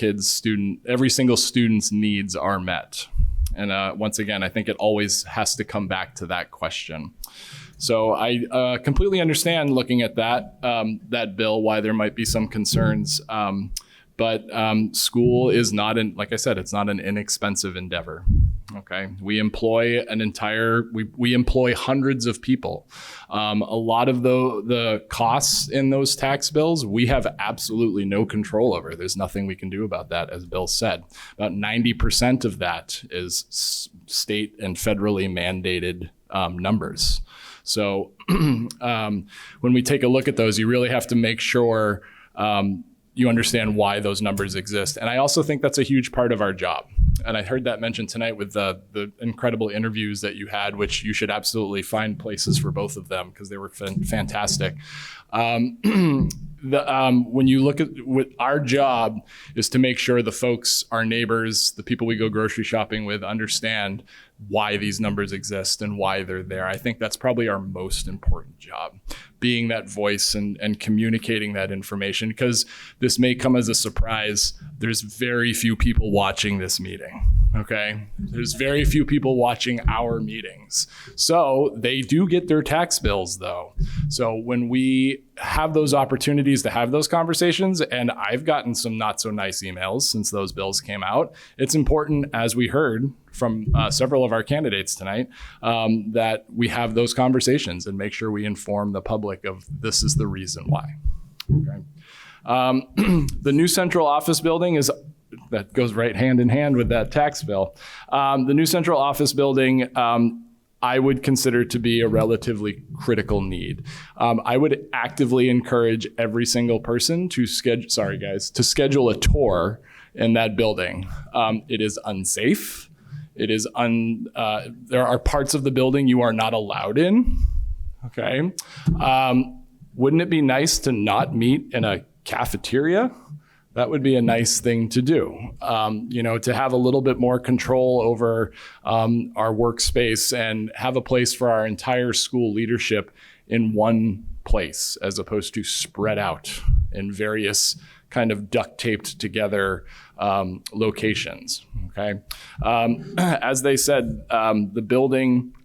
student's needs are met. And once again, I think it always has to come back to that question. So I completely understand looking at that bill, why there might be some concerns. But school is not, like I said, it's not an inexpensive endeavor. Okay, we employ we employ hundreds of people. A lot of the costs in those tax bills, we have absolutely no control over. There's nothing we can do about that, as Bill said. About 90% of that is state and federally mandated numbers. So when we take a look at those, you really have to make sure you understand why those numbers exist. And I also think that's a huge part of our job. And I heard that mentioned tonight with the incredible interviews that you had, which you should absolutely find places for both of them because they were fantastic. When you look at what our job is to make sure the folks, our neighbors, the people we go grocery shopping with understand why these numbers exist and why they're there. I think that's probably our most important job, being that voice and communicating that information, because this may come as a surprise. There's very few people watching this meeting. Okay. There's very few people watching our meetings. So they do get their tax bills though. So when we have those opportunities to have those conversations, and I've gotten some not so nice emails since those bills came out, it's important, as we heard from several of our candidates tonight, that we have those conversations and make sure we inform the public of this is the reason why. Okay. The new central office building that goes right hand in hand with that tax bill. The new central office building, I would consider to be a relatively critical need. I would actively encourage every single person to schedule a tour in that building. It is unsafe. It is there are parts of the building you are not allowed in. Okay. Wouldn't it be nice to not meet in a cafeteria? That would be a nice thing to do, to have a little bit more control over our workspace and have a place for our entire school leadership in one place, as opposed to spread out in various kind of duct taped together locations. Okay. As they said, the building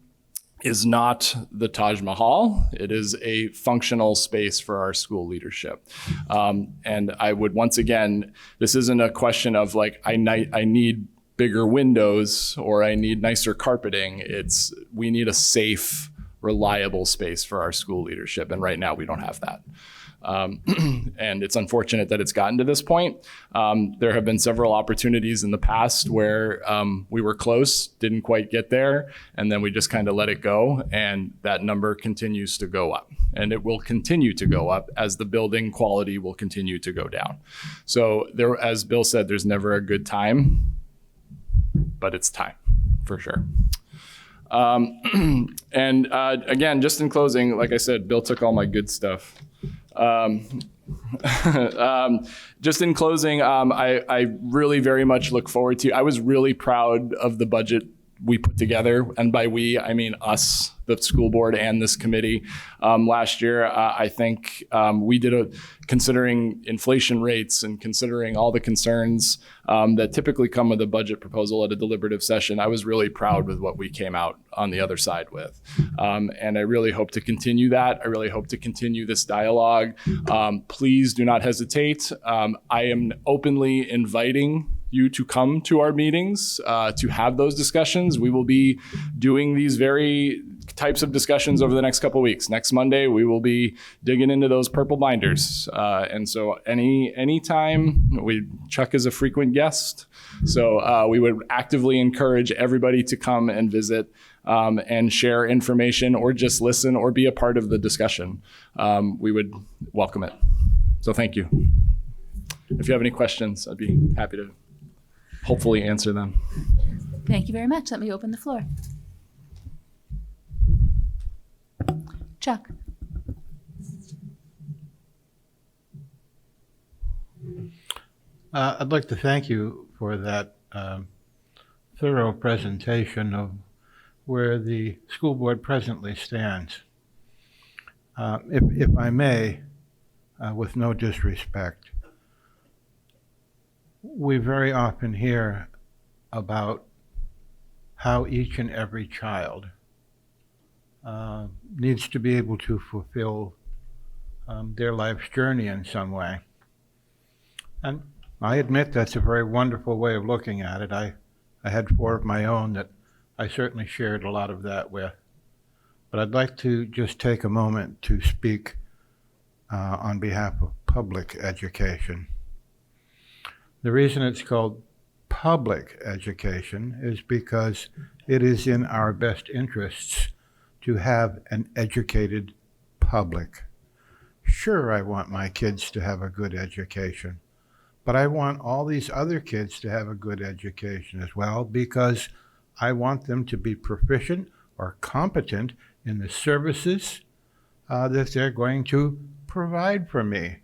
is not the Taj Mahal. It is a functional space for our school leadership. And I would, once again, this isn't a question of like, I need bigger windows or I need nicer carpeting. We need a safe, reliable space for our school leadership. And right now we don't have that. And it's unfortunate that it's gotten to this point. There have been several opportunities in the past where we were close, didn't quite get there, and then we just kind of let it go, and that number continues to go up. And it will continue to go up as the building quality will continue to go down. So there, as Bill said, there's never a good time, but it's time for sure. And again, just in closing, like I said, Bill took all my good stuff. Just in closing, I really very much look forward to, I was really proud of the budget we put together, and by we, I mean us, the school board and this committee last year. I think we did considering inflation rates and considering all the concerns that typically come with a budget proposal at a deliberative session. I was really proud with what we came out on the other side with. And I really hope to continue that. I really hope to continue this dialogue. Please do not hesitate. I am openly inviting you to come to our meetings, to have those discussions. We will be doing these very types of discussions over the next couple of weeks. Next Monday, we will be digging into those purple binders. And so anytime, Chuck is a frequent guest. So we would actively encourage everybody to come and visit and share information or just listen or be a part of the discussion. We would welcome it. So thank you. If you have any questions, I'd be happy to hopefully answer them. Thank you very much. Let me open the floor. Chuck. I'd like to thank you for that thorough presentation of where the school board presently stands. If I may, with no disrespect, we very often hear about how each and every child needs to be able to fulfill their life's journey in some way. And I admit that's a very wonderful way of looking at it. I had 4 of my own that I certainly shared a lot of that with. But I'd like to just take a moment to speak on behalf of public education. The reason it's called public education is because it is in our best interests to have an educated public. Sure, I want my kids to have a good education, but I want all these other kids to have a good education as well, because I want them to be proficient or competent in the services that they're going to provide for me,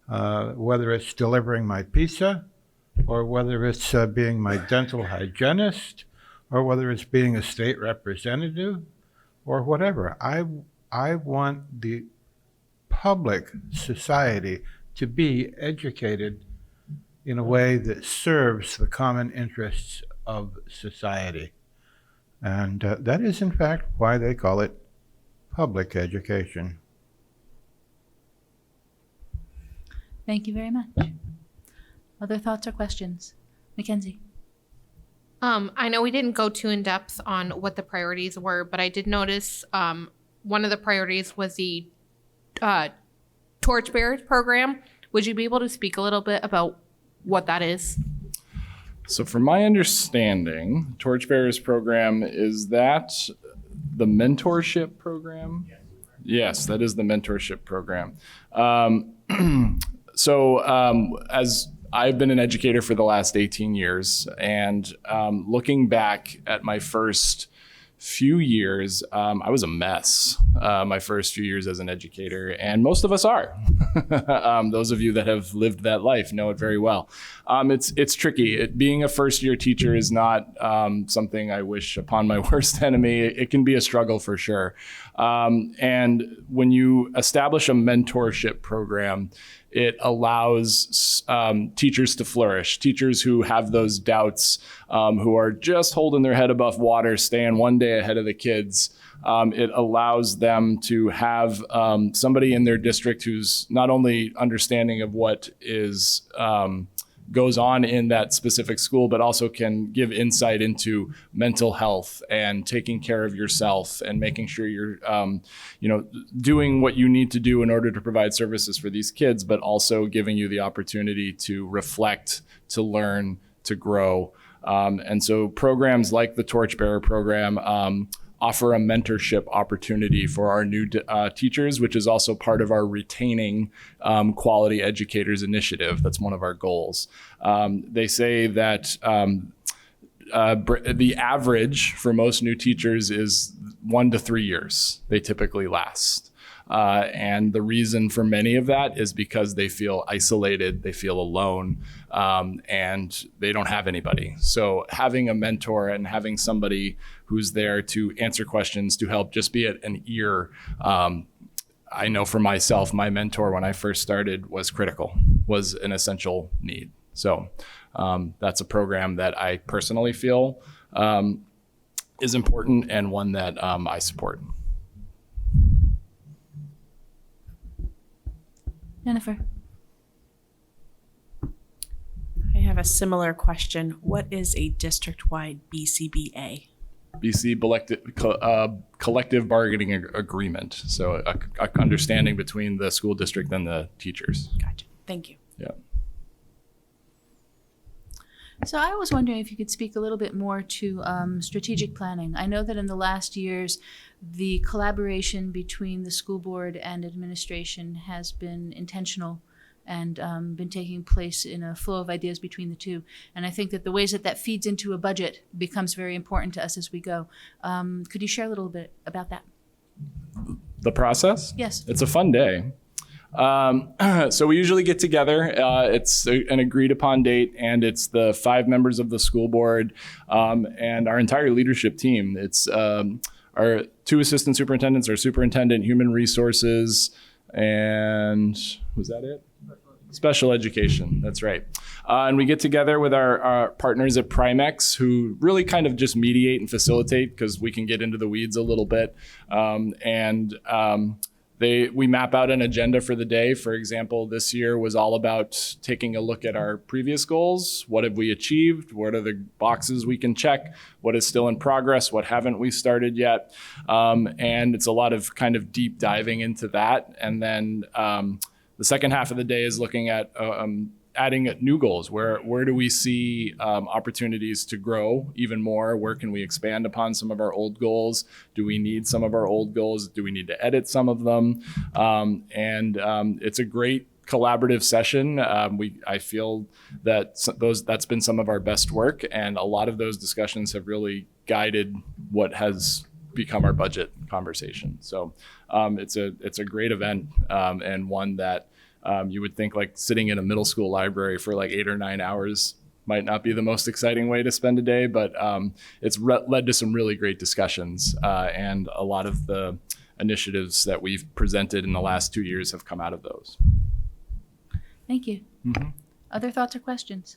whether it's delivering my pizza, or whether it's being my dental hygienist, or whether it's being a state representative, or whatever. I want the public society to be educated in a way that serves the common interests of society. And that is, in fact, why they call it public education. Thank you very much. Other thoughts or questions? Mackenzie. I know we didn't go too in depth on what the priorities were, but I did notice one of the priorities was the Torchbearers program. Would you be able to speak a little bit about what that is? So from my understanding, Torchbearers program, is that the mentorship program? Yes, that is the mentorship program. As I've been an educator for the last 18 years, and looking back at my first few years, I was a mess my first few years as an educator, and most of us are. Those of you that have lived that life know it very well. It's tricky. Being a first-year teacher is not something I wish upon my worst enemy. It can be a struggle for sure. And when you establish a mentorship program, it allows teachers to flourish. Teachers who have those doubts, who are just holding their head above water, staying one day ahead of the kids. It allows them to have somebody in their district who's not only understanding of what is goes on in that specific school, but also can give insight into mental health and taking care of yourself and making sure you're, doing what you need to do in order to provide services for these kids, but also giving you the opportunity to reflect, to learn, to grow. And so programs like the Torchbearer program offer a mentorship opportunity for our new teachers, which is also part of our retaining quality educators initiative. That's one of our goals. They say that the average for most new teachers is 1 to 3 years. They typically last. And the reason for many of that is because they feel isolated, they feel alone, and they don't have anybody. So having a mentor and having somebody who's there to answer questions, to help just be an ear. I know for myself, my mentor when I first started was critical, was an essential need. So that's a program that I personally feel is important and one that I support. Jennifer. I have a similar question. What is a district-wide BCBA? BC collective bargaining agreement. So a understanding between the school district and the teachers. Gotcha. Thank you. Yeah. So I was wondering if you could speak a little bit more to strategic planning. I know that in the last years, the collaboration between the school board and administration has been intentional and been taking place in a flow of ideas between the two. And I think that the ways that that feeds into a budget becomes very important to us as we go. Could you share a little bit about that? The process? Yes. It's a fun day. So we usually get together. It's an agreed upon date, and it's the 5 members of the school board and our entire leadership team. It's our 2 assistant superintendents, our superintendent, human resources, and was that it? Special education, that's right. And we get together with our partners at Primex, who really kind of just mediate and facilitate, because we can get into the weeds a little bit. We map out an agenda for the day. For example, this year was all about taking a look at our previous goals. What have we achieved? What are the boxes we can check? What is still in progress? What haven't we started yet? And it's a lot of kind of deep diving into that. And then the second half of the day is looking at adding new goals. Where do we see opportunities to grow even more? Where can we expand upon some of our old goals? Do we need some of our old goals? Do we need to edit some of them? It's a great collaborative session. I feel that that's been some of our best work, and a lot of those discussions have really guided what has become our budget conversation. So it's a great event, and one that you would think like sitting in a middle school library for like 8 or 9 hours might not be the most exciting way to spend a day, but it's led to some really great discussions, and a lot of the initiatives that we've presented in the last 2 years have come out of those. Thank you. Mm-hmm. Other thoughts or questions?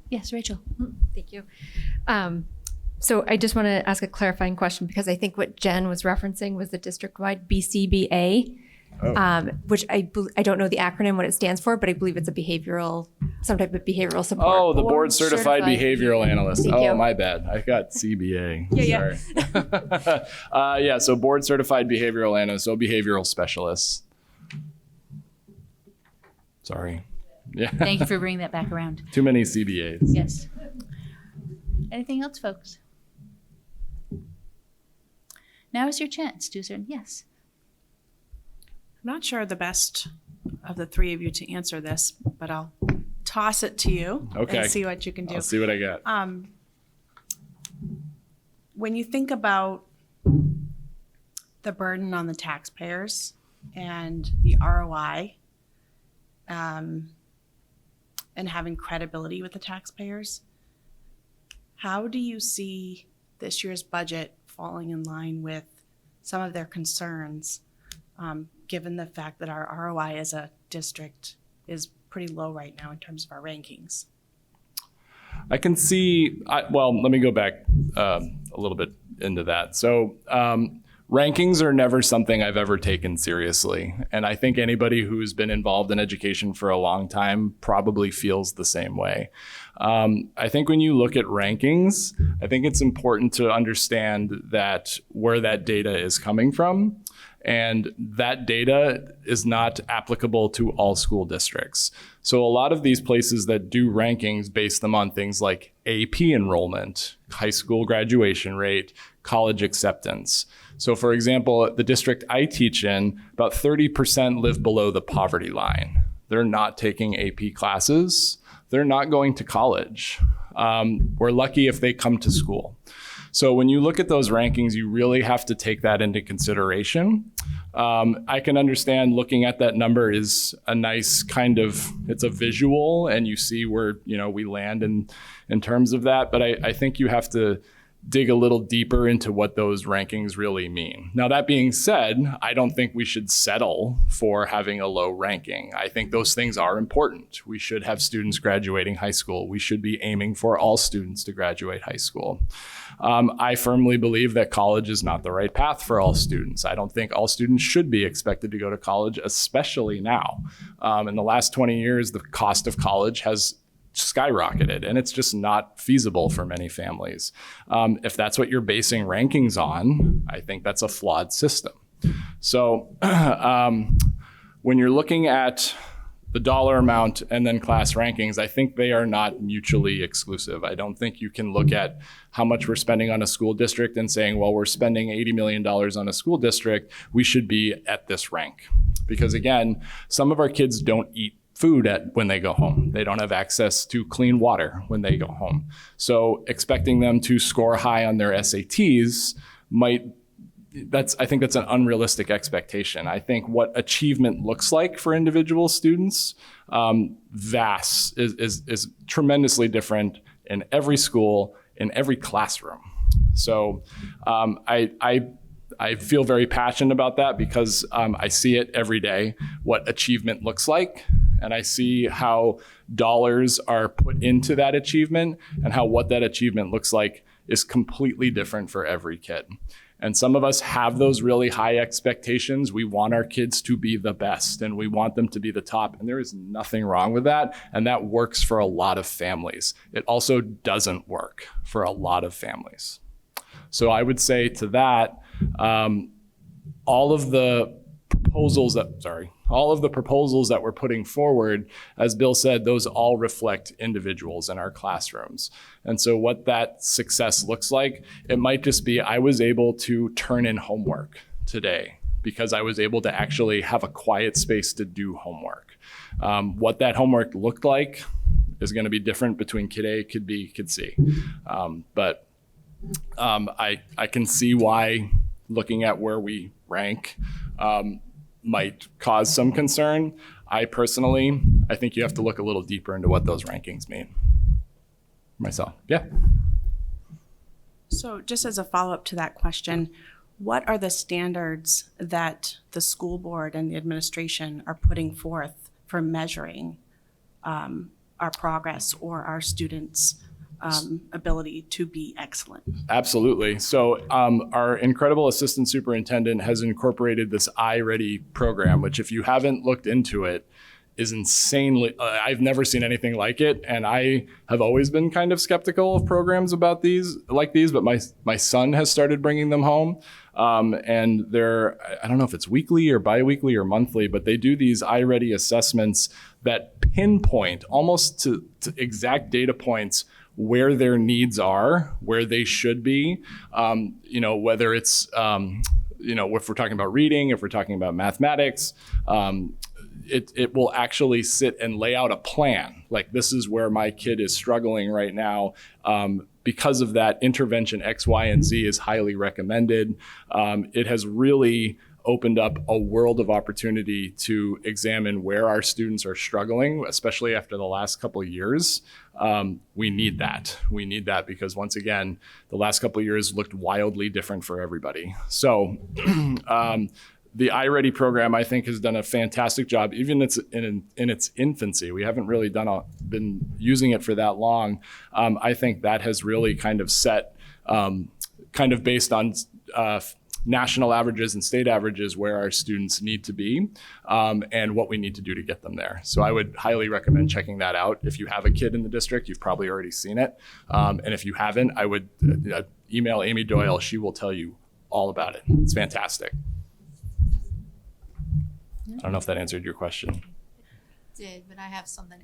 Yes, Rachel. Thank you. So I just want to ask a clarifying question, because I think what Jen was referencing was the district-wide BCBA, which I don't know the acronym, what it stands for, but I believe it's some type of behavioral support. Oh, the board certified behavioral analyst. Thank you. My bad. I got CBA. Yeah. Sorry. So board certified behavioral analyst, so behavioral specialists. Sorry. Yeah. Thank you for bringing that back around. Too many CBAs. Yes. Anything else, folks? Now is your chance to discern. Yes. I'm not sure the best of the 3 of you to answer this, but I'll toss it to you Okay. and see what you can do. I'll see what I got. When you think about the burden on the taxpayers and the ROI, and having credibility with the taxpayers, how do you see this year's budget falling in line with some of their concerns, given the fact that our ROI as a district is pretty low right now in terms of our rankings? I can see, let me go back a little bit into that. So rankings are never something I've ever taken seriously. And I think anybody who's been involved in education for a long time probably feels the same way. I think when you look at rankings, I think it's important to understand that where that data is coming from. And that data is not applicable to all school districts. So a lot of these places that do rankings base them on things like AP enrollment, high school graduation rate, college acceptance. So for example, the district I teach in, about 30% live below the poverty line. They're not taking AP classes. They're not going to college. We're lucky if they come to school. So when you look at those rankings, you really have to take that into consideration. I can understand looking at that number is a nice kind of, it's a visual and you see where, we land in terms of that. But I think you have to dig a little deeper into what those rankings really mean. Now, that being said, I don't think we should settle for having a low ranking. I think those things are important. We should have students graduating high school. We should be aiming for all students to graduate high school. I firmly believe that college is not the right path for all students. I don't think all students should be expected to go to college, especially now. In the last 20 years, the cost of college has skyrocketed, and it's just not feasible for many families. If that's what you're basing rankings on, I think that's a flawed system. So when you're looking at the dollar amount and then class rankings, I think they are not mutually exclusive. I don't think you can look at how much we're spending on a school district and saying, well, we're spending $80 million on a school district, we should be at this rank. Because again, some of our kids don't eat food when they go home. They don't have access to clean water when they go home. So expecting them to score high on their SATs I think that's an unrealistic expectation. I think what achievement looks like for individual students is tremendously different in every school, in every classroom. So I feel very passionate about that because I see it every day, what achievement looks like. And I see how dollars are put into that achievement and how what that achievement looks like is completely different for every kid. And some of us have those really high expectations. We want our kids to be the best and we want them to be the top. And there is nothing wrong with that. And that works for a lot of families. It also doesn't work for a lot of families. So I would say to that, all of the proposals that we're putting forward, as Bill said, those all reflect individuals in our classrooms. And so what that success looks like, it might just be I was able to turn in homework today because I was able to actually have a quiet space to do homework. What that homework looked like is going to be different between kid A, kid B, kid C. But I can see why looking at where we rank might cause some concern. I think you have to look a little deeper into what those rankings mean. Myself, yeah. So just as a follow-up to that question, what are the standards that the school board and the administration are putting forth for measuring our progress or our students' ability to be excellent? Absolutely. So our incredible assistant superintendent has incorporated this iReady program, which if you haven't looked into it, is insanely, I've never seen anything like it. And I have always been kind of skeptical of programs about these, but my son has started bringing them home. And they're, I don't know if it's weekly or biweekly or monthly, but they do these iReady assessments that pinpoint almost to exact data points where their needs are, where they should be, whether it's, if we're talking about reading, if we're talking about mathematics, it will actually sit and lay out a plan. Like, this is where my kid is struggling right now. Because of that, intervention X, Y, and Z is highly recommended. It has really opened up a world of opportunity to examine where our students are struggling, especially after the last couple of years. We need that. We need that because, once again, the last couple of years looked wildly different for everybody. So the iReady program, I think, has done a fantastic job, even in its infancy. We haven't really been using it for that long. I think that has really kind of set, kind of based on national averages and state averages, where our students need to be and what we need to do to get them there. So I would highly recommend checking that out. If you have a kid in the district, you've probably already seen it. And if you haven't, I would email Amy Doyle. She will tell you all about it. It's fantastic. I don't know if that answered your question. Did, but I have something.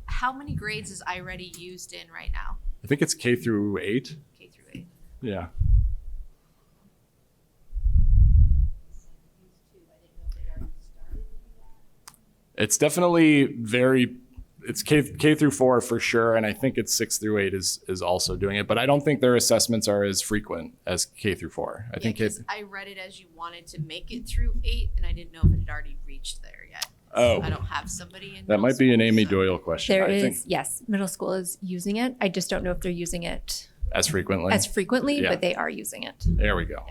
How many grades is iReady used in right now? I think it's K through 8. K through 8. Yeah. It's definitely it's K through 4 for sure, and I think it's 6 through 8 is also doing it. But I don't think their assessments are as frequent as K through 4. I think I read it as you wanted to make it through 8, and I didn't know if it had already reached there yet. Oh. I don't have somebody in. That might be an Amy Doyle question. There I is, think yes, middle school is using it. I just don't know if they're using it as frequently. But they are using it. There we go.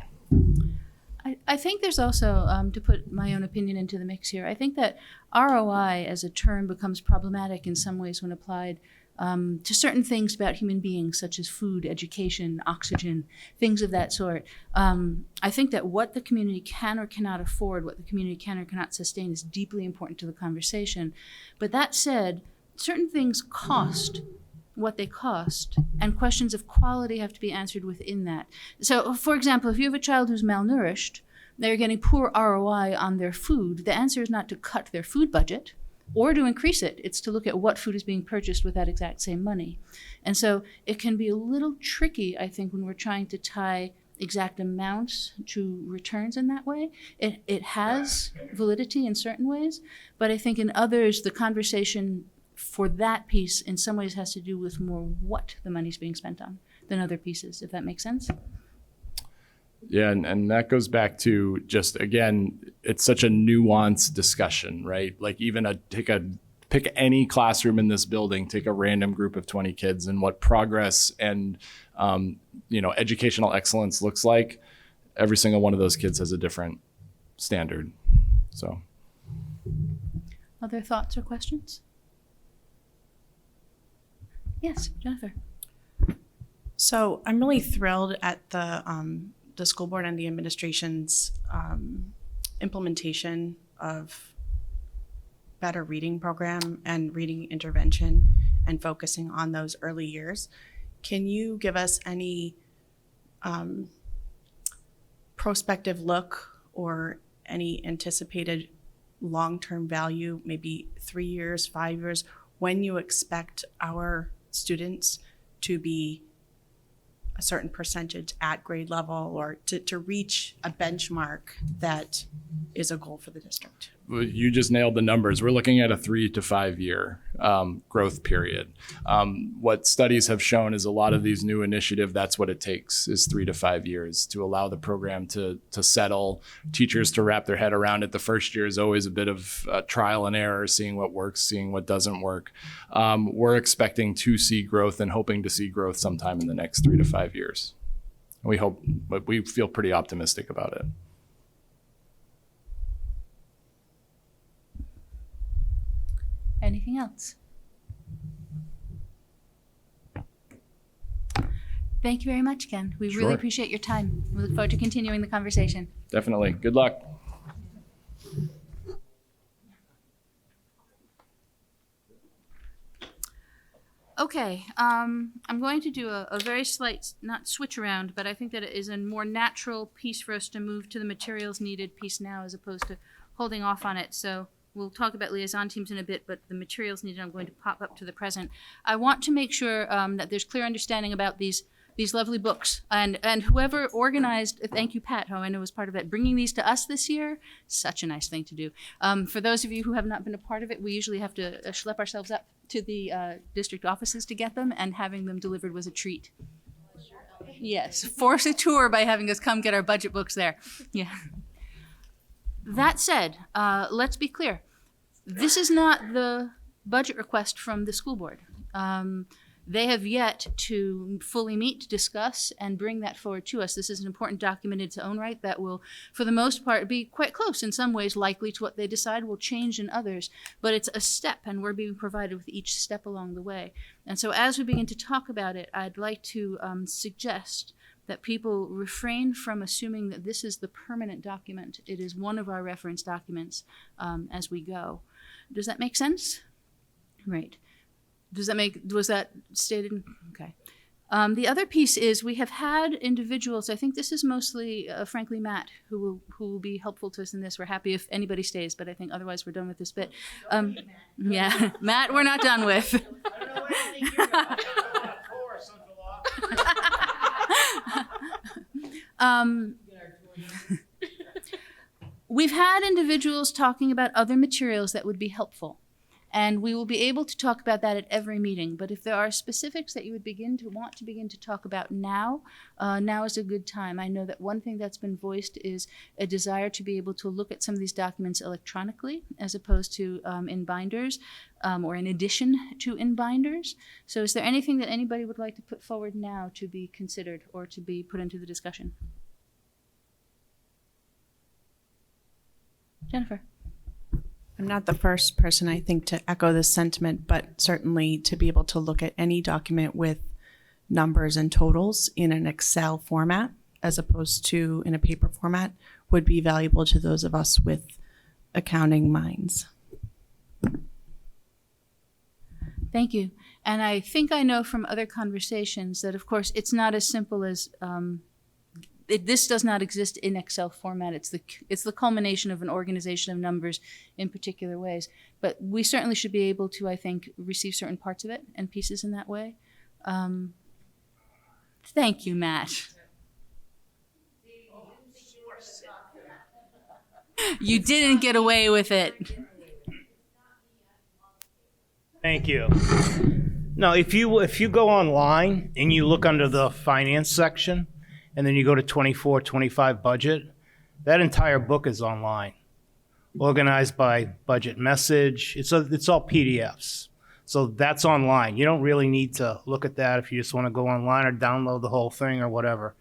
I think there's also, to put my own opinion into the mix here, I think that ROI as a term becomes problematic in some ways when applied to certain things about human beings, such as food, education, oxygen, things of that sort. I think that what the community can or cannot afford, what the community can or cannot sustain, is deeply important to the conversation. But that said, certain things cost what they cost, and questions of quality have to be answered within that. So, for example, if you have a child who's malnourished, they're getting poor ROI on their food, the answer is not to cut their food budget or to increase it. It's to look at what food is being purchased with that exact same money. And so it can be a little tricky, I think, when we're trying to tie exact amounts to returns in that way. It has validity in certain ways, but I think in others, the conversation for that piece in some ways has to do with more what the money's being spent on than other pieces, if that makes sense. Yeah, and that goes back to just, again, it's such a nuanced discussion, right? Like even pick any classroom in this building, take a random group of 20 kids, and what progress and educational excellence looks like. Every single one of those kids has a different standard. So, other thoughts or questions? Yes, Jennifer. So I'm really thrilled at the school board and the administration's implementation of better reading program and reading intervention and focusing on those early years. Can you give us any prospective look or any anticipated long-term value, maybe 3 years, 5 years, when you expect our students to be a certain percentage at grade level or to reach a benchmark that is a goal for the district? You just nailed the numbers. We're looking at a 3 to 5 year growth period. What studies have shown is a lot of these new initiatives, that's what it takes, is 3 to 5 years to allow the program to settle, teachers to wrap their head around it. The first year is always a bit of trial and error, seeing what works, seeing what doesn't work. We're expecting to see growth and hoping to see growth sometime in the next 3 to 5 years. And we feel pretty optimistic about it. Anything else? Thank you very much, Ken. We really Sure. appreciate your time. We look forward to continuing the conversation. Definitely. Good luck. Okay, I'm going to do a very slight, not switch around, but I think that it is a more natural piece for us to move to the materials needed piece now as opposed to holding off on it. So we'll talk about liaison teams in a bit, but the materials needed I'm going to pop up to the present. I want to make sure that there's clear understanding about these lovely books. And whoever organized, thank you, Pat, who I know was part of it, bringing these to us this year, such a nice thing to do. For those of you who have not been a part of it, we usually have to schlep ourselves up to the district offices to get them, and having them delivered was a treat. Yes, force a tour by having us come get our budget books there. Yeah. That said, let's be clear. This is not the budget request from the school board. They have yet to fully meet, discuss, and bring that forward to us. This is an important document in its own right that will, for the most part, be quite close in some ways, likely to what they decide will change in others. But it's a step, and we're being provided with each step along the way. And so as we begin to talk about it, I'd like to suggest that people refrain from assuming that this is the permanent document. It is one of our reference documents as we go. Does that make sense? Right. Was that stated? Okay. The other piece is we have had individuals, I think this is mostly, frankly, Matt, who will be helpful to us in this. We're happy if anybody stays, but I think otherwise we're done with this bit. Yeah, Matt, we're not done with. I don't know anything you're about. We've had individuals talking about other materials that would be helpful. And we will be able to talk about that at every meeting. But if there are specifics that you would want to begin to talk about now, now is a good time. I know that one thing that's been voiced is a desire to be able to look at some of these documents electronically as opposed to in binders, or in addition to in binders. So is there anything that anybody would like to put forward now to be considered or to be put into the discussion? Jennifer. I'm not the first person, I think, to echo this sentiment, but certainly to be able to look at any document with numbers and totals in an Excel format as opposed to in a paper format would be valuable to those of us with accounting minds. Thank you. And I think I know from other conversations that, of course, it's not as simple as this does not exist in Excel format. It's the culmination of an organization of numbers in particular ways. But we certainly should be able to, I think, receive certain parts of it and pieces in that way. Thank you, Matt. You didn't get away with it. Thank you. No, if you go online and you look under the finance section, and then you go to 24-25 budget, that entire book is online, organized by budget message. It's all PDFs. So that's online. You don't really need to look at that if you just want to go online or download the whole thing or whatever.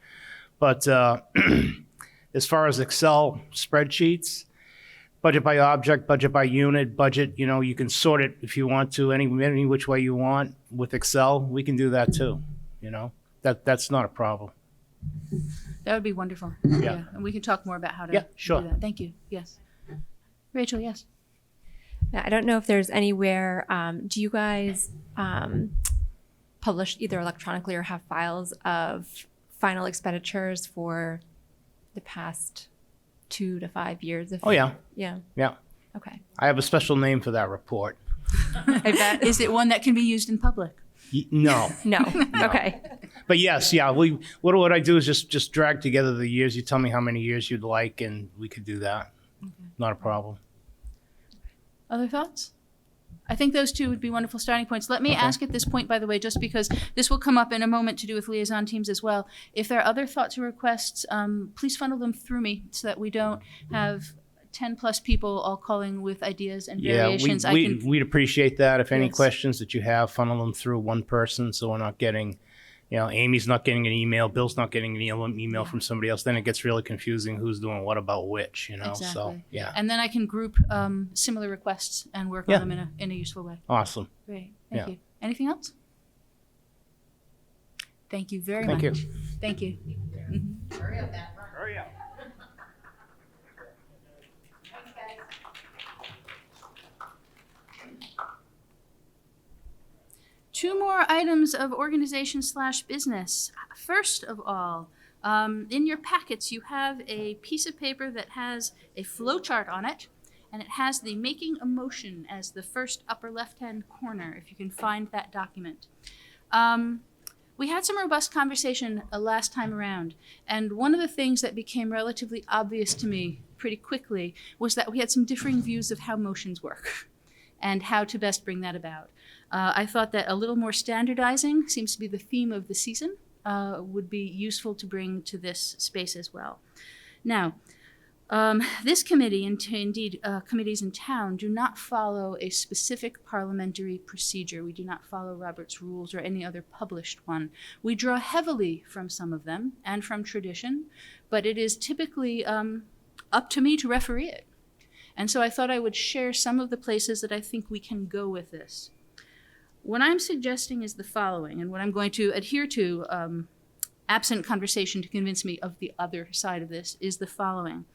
But as far as Excel spreadsheets, budget by object, budget by unit, budget, you can sort it if you want to, any which way you want. With Excel, we can do that too, That's not a problem. That would be wonderful. Yeah. And we can talk more about how to Yeah, sure. do that. Thank you. Yes. Rachel, yes. Now, I don't know if there's anywhere, do you guys publish either electronically or have files of final expenditures for the past 2 to 5 years? Oh, yeah. Yeah. Yeah. Okay. I have a special name for that report. I bet. Is it one that can be used in public? No. No. Okay. But yes, yeah. What I do is just drag together the years. You tell me how many years you'd like, and we could do that. Okay. Not a problem. Other thoughts? I think those two would be wonderful starting points. Let me ask at this point, by the way, just because this will come up in a moment to do with liaison teams as well. If there are other thoughts or requests, please funnel them through me so that we don't have 10 plus people all calling with ideas and variations. Yeah, we'd appreciate that. If any Yes. questions that you have, funnel them through one person so we're not getting, Amy's not getting an email, Bill's not getting an email from somebody else. Then it gets really confusing who's doing what about which, So, Exactly. yeah. And then I can group similar requests and work Yeah. on them in a useful way. Awesome. Great. Thank Yeah. you. Anything else? Thank you very Thank much. you. Thank you. Hurry up, Matt. Hurry up. Two more items of organization/business. First of all, in your packets, you have a piece of paper that has a flow chart on it, and it has the making a motion as the first upper left-hand corner, if you can find that document. We had some robust conversation last time around, and one of the things that became relatively obvious to me pretty quickly was that we had some differing views of how motions work and how to best bring that about. I thought that a little more standardizing seems to be the theme of the season, would be useful to bring to this space as well. Now, this committee, and indeed committees in town, do not follow a specific parliamentary procedure. We do not follow Robert's rules or any other published one. We draw heavily from some of them and from tradition, but it is typically up to me to referee it. And so I thought I would share some of the places that I think we can go with this. What I'm suggesting is the following, and what I'm going to adhere to, absent conversation to convince me of the other side of this, is the following.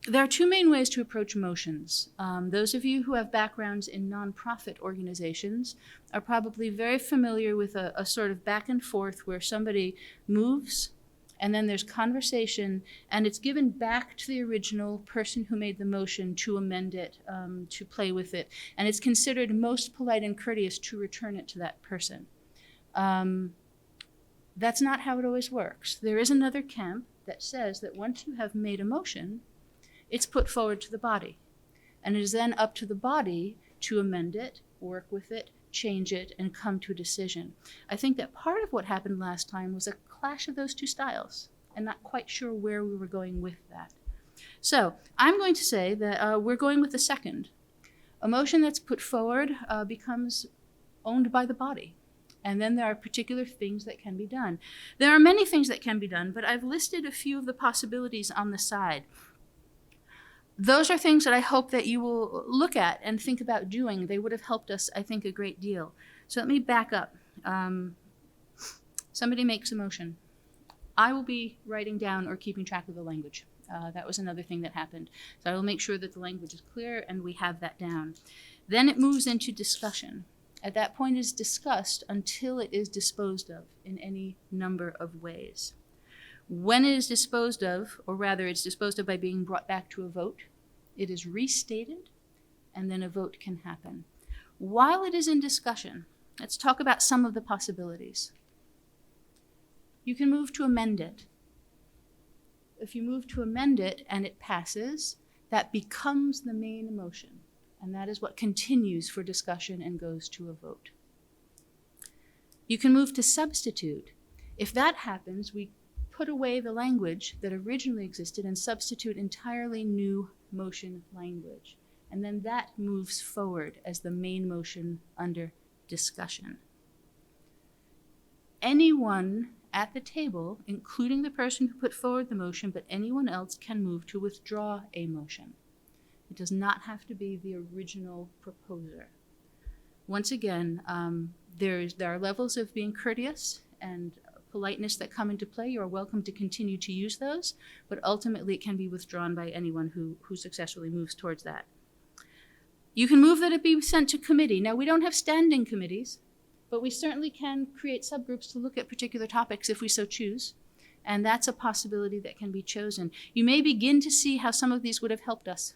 There are two main ways to approach motions. Those of you who have backgrounds in nonprofit organizations are probably very familiar with a sort of back and forth where somebody moves, and then there's conversation, and it's given back to the original person who made the motion to amend it, to play with it, and it's considered most polite and courteous to return it to that person. That's not how it always works. There is another camp that says that once you have made a motion, it's put forward to the body. And it is then up to the body to amend it, work with it, change it, and come to a decision. I think that part of what happened last time was a clash of those two styles, and not quite sure where we were going with that. So I'm going to say that we're going with the second. A motion that's put forward becomes owned by the body. And then there are particular things that can be done. There are many things that can be done, but I've listed a few of the possibilities on the side. Those are things that I hope that you will look at and think about doing. They would have helped us, I think, a great deal. So let me back up. Somebody makes a motion. I will be writing down or keeping track of the language. That was another thing that happened. So I will make sure that the language is clear and we have that down. Then it moves into discussion. At that point, it is discussed until it is disposed of in any number of ways. When it is disposed of, or rather it's disposed of by being brought back to a vote, it is restated, and then a vote can happen. While it is in discussion, let's talk about some of the possibilities. You can move to amend it. If you move to amend it and it passes, that becomes the main motion, and that is what continues for discussion and goes to a vote. You can move to substitute. If that happens, we put away the language that originally existed and substitute entirely new motion language. And then that moves forward as the main motion under discussion. Anyone at the table, including the person who put forward the motion, but anyone else can move to withdraw a motion. It does not have to be the original proposer. Once again, there are levels of being courteous and politeness that come into play. You are welcome to continue to use those, but ultimately it can be withdrawn by anyone who successfully moves towards that. You can move that it be sent to committee. Now, we don't have standing committees, but we certainly can create subgroups to look at particular topics if we so choose, and that's a possibility that can be chosen. You may begin to see how some of these would have helped us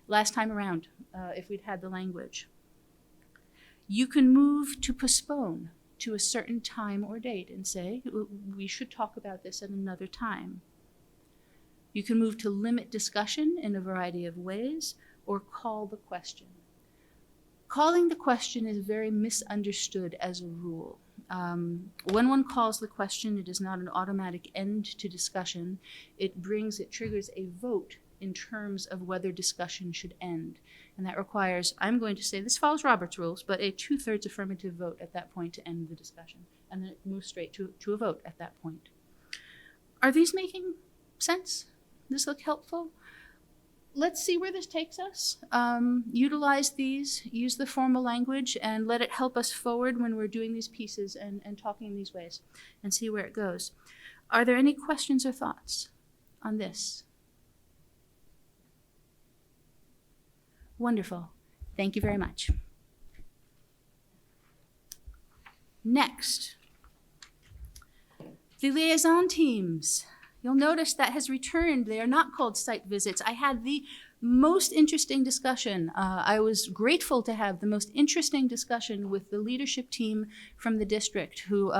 last time around if we'd had the language. You can move to postpone to a certain time or date and say, we should talk about this at another time. You can move to limit discussion in a variety of ways or call the question. Calling the question is very misunderstood as a rule. When one calls the question, it is not an automatic end to discussion. It triggers a vote in terms of whether discussion should end. And that requires, I'm going to say, this follows Robert's rules, but a 2/3 affirmative vote at that point to end the discussion. And then it moves straight to a vote at that point. Are these making sense? Does this look helpful? Let's see where this takes us. Utilize these, use the formal language, and let it help us forward when we're doing these pieces and talking in these ways, and see where it goes. Are there any questions or thoughts on this? Wonderful. Thank you very much. Next, the liaison teams. You'll notice that has returned. They are not called site visits. I had the most interesting discussion. I was grateful to have the most interesting discussion with the leadership team from the district who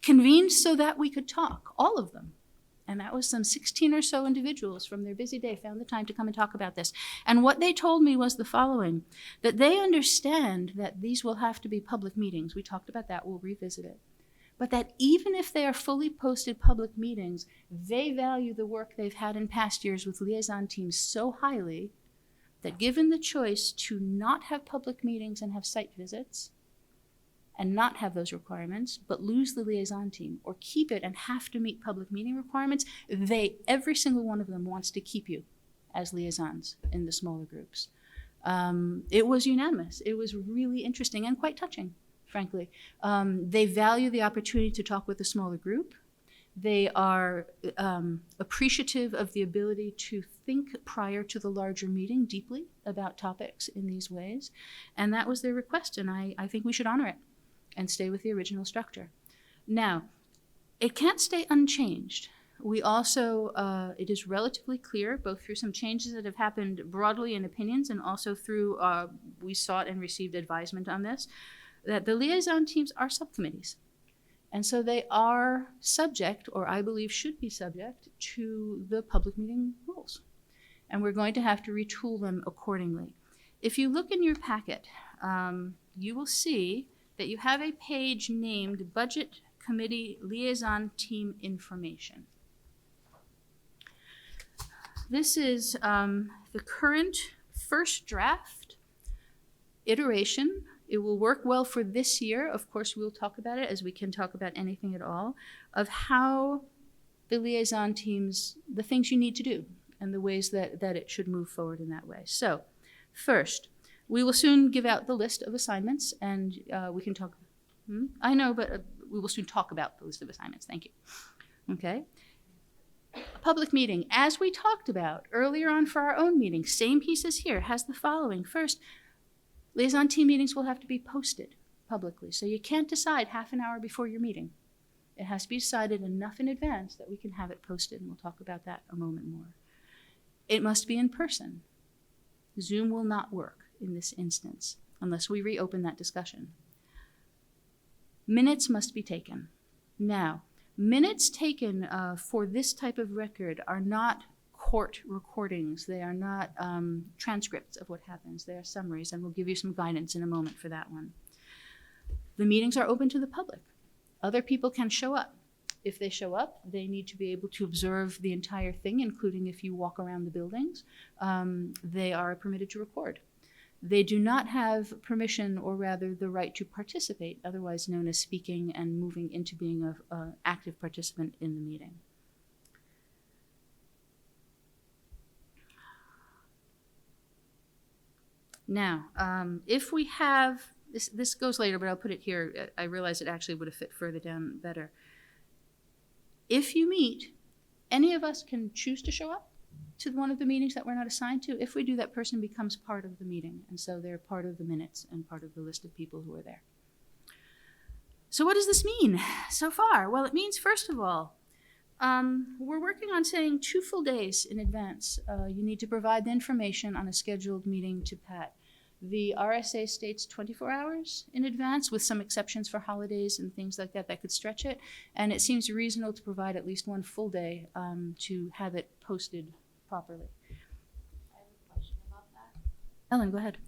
convened so that we could talk, all of them. And that was some 16 or so individuals from their busy day found the time to come and talk about this. And what they told me was the following, that they understand that these will have to be public meetings. We talked about that, we'll revisit it. But that even if they are fully posted public meetings, they value the work they've had in past years with liaison teams so highly that given the choice to not have public meetings and have site visits, and not have those requirements, but lose the liaison team, or keep it and have to meet public meeting requirements, every single one of them wants to keep you as liaisons in the smaller groups. It was unanimous. It was really interesting and quite touching, frankly. They value the opportunity to talk with a smaller group. They are appreciative of the ability to think prior to the larger meeting deeply about topics in these ways. And that was their request, and I think we should honor it and stay with the original structure. Now, it can't stay unchanged. We also, it is relatively clear, both through some changes that have happened broadly in opinions and also through, we sought and received advisement on this, that the liaison teams are subcommittees. And so they are subject, or I believe should be subject, to the public meeting rules. and we're going to have to retool them accordingly. If you look in your packet, you will see that you have a page named Budget Committee Liaison Team Information. This is the current first draft iteration. It will work well for this year. Of course, we'll talk about it as we can talk about anything at all, of how the liaison teams, the things you need to do and the ways that it should move forward in that way. So first, we will soon give out the list of assignments and we can talk, I know, but we will soon talk about the list of assignments. Thank you. Okay. A public meeting, as we talked about earlier on for our own meeting, same pieces here, has the following. First, liaison team meetings will have to be posted publicly. So you can't decide half an hour before your meeting. It has to be decided enough in advance that we can have it posted, and we'll talk about that a moment more. It must be in person. Zoom will not work in this instance unless we reopen that discussion. Minutes must be taken. Now, minutes taken for this type of record are not court recordings. They are not transcripts of what happens. They are summaries, and we'll give you some guidance in a moment for that one. The meetings are open to the public. Other people can show up. If they show up, they need to be able to observe the entire thing, including if you walk around the buildings. They are permitted to record. They do not have permission, or rather the right to participate, otherwise known as speaking and moving into being an active participant in the meeting. Now, if we have, this goes later, but I'll put it here. I realize it actually would have fit further down better. If you meet, any of us can choose to show up to one of the meetings that we're not assigned to. If we do, that person becomes part of the meeting, and so they're part of the minutes and part of the list of people who are there. So what does this mean so far? Well, it means, first of all, we're working on saying 2 full days in advance. You need to provide the information on a scheduled meeting to Pat. The RSA states 24 hours in advance, with some exceptions for holidays and things like that could stretch it. And it seems reasonable to provide at least 1 full day to have it posted properly. I have a question about that. Ellen, go ahead.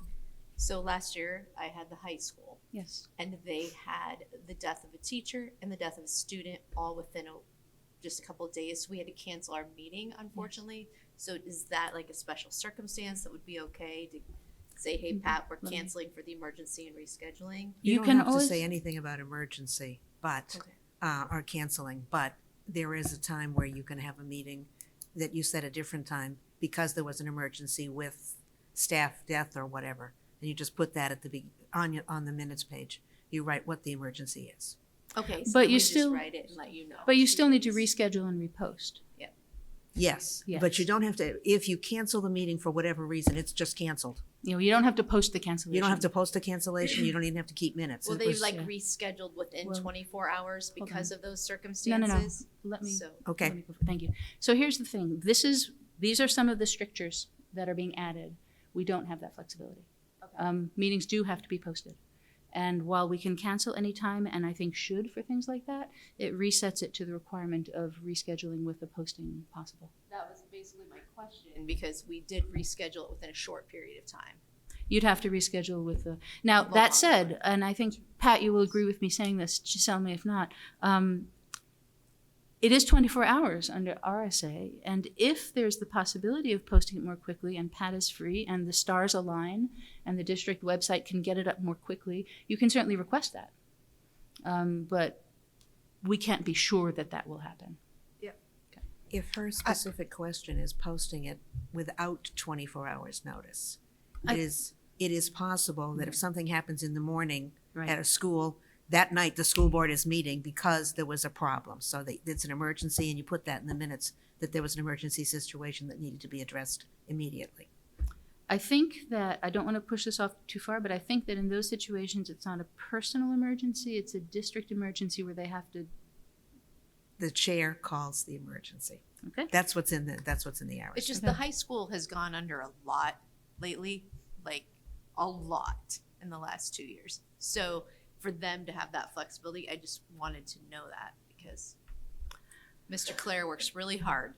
So last year, I had the high school. Yes. And they had the death of a teacher and the death of a student all within just a couple of days. So we had to cancel our meeting, unfortunately. Yes. So is that like a special circumstance that would be okay to say, hey, Pat, we're canceling for the emergency and rescheduling? You don't have to say anything about emergency, but, or canceling, but there is a time where you can have a meeting that you set a different time because there was an emergency with staff death or whatever. And you just put that at the on the minutes page. You write what the emergency is. Okay, so but you we still just write it and let you know. But you still need to reschedule and repost. Yeah. Yes, but you don't have to, if you cancel the meeting for whatever reason, it's just canceled. You don't have to post the cancellation. You don't have to post a cancellation. You don't even have to keep minutes. Well, they've rescheduled within 24 hours because of those No. circumstances. Let me. Okay. Let me go, thank you. So here's the thing. These are some of the strictures that are being added. We don't have that flexibility. Okay. Meetings do have to be posted. And while we can cancel anytime, and I think should for things like that, it resets it to the requirement of rescheduling with the posting possible. That was basically my question, because we did reschedule it within a short period of time. You'd have to reschedule with the, now that said, and I think Pat, you will agree with me saying this, just tell me if not, it is 24 hours under RSA, and if there's the possibility of posting it more quickly and Pat is free and the stars align and the district website can get it up more quickly, you can certainly request that. But we can't be sure that that will happen. If her specific question is posting it without 24 hours notice, it is possible that if something happens in the morning at a school, that night the school board is meeting because there was a problem. So it's an emergency, and you put that in the minutes that there was an emergency situation that needed to be addressed immediately. I think that, I don't want to push this off too far, but I think that in those situations, it's not a personal emergency, it's a district emergency where they have to. The chair calls the emergency. Okay. That's what's in the hours. It's just the high school has gone under a lot lately, like a lot in the last 2 years. So for them to have that flexibility, I just wanted to know that because Mr. Claire works really hard.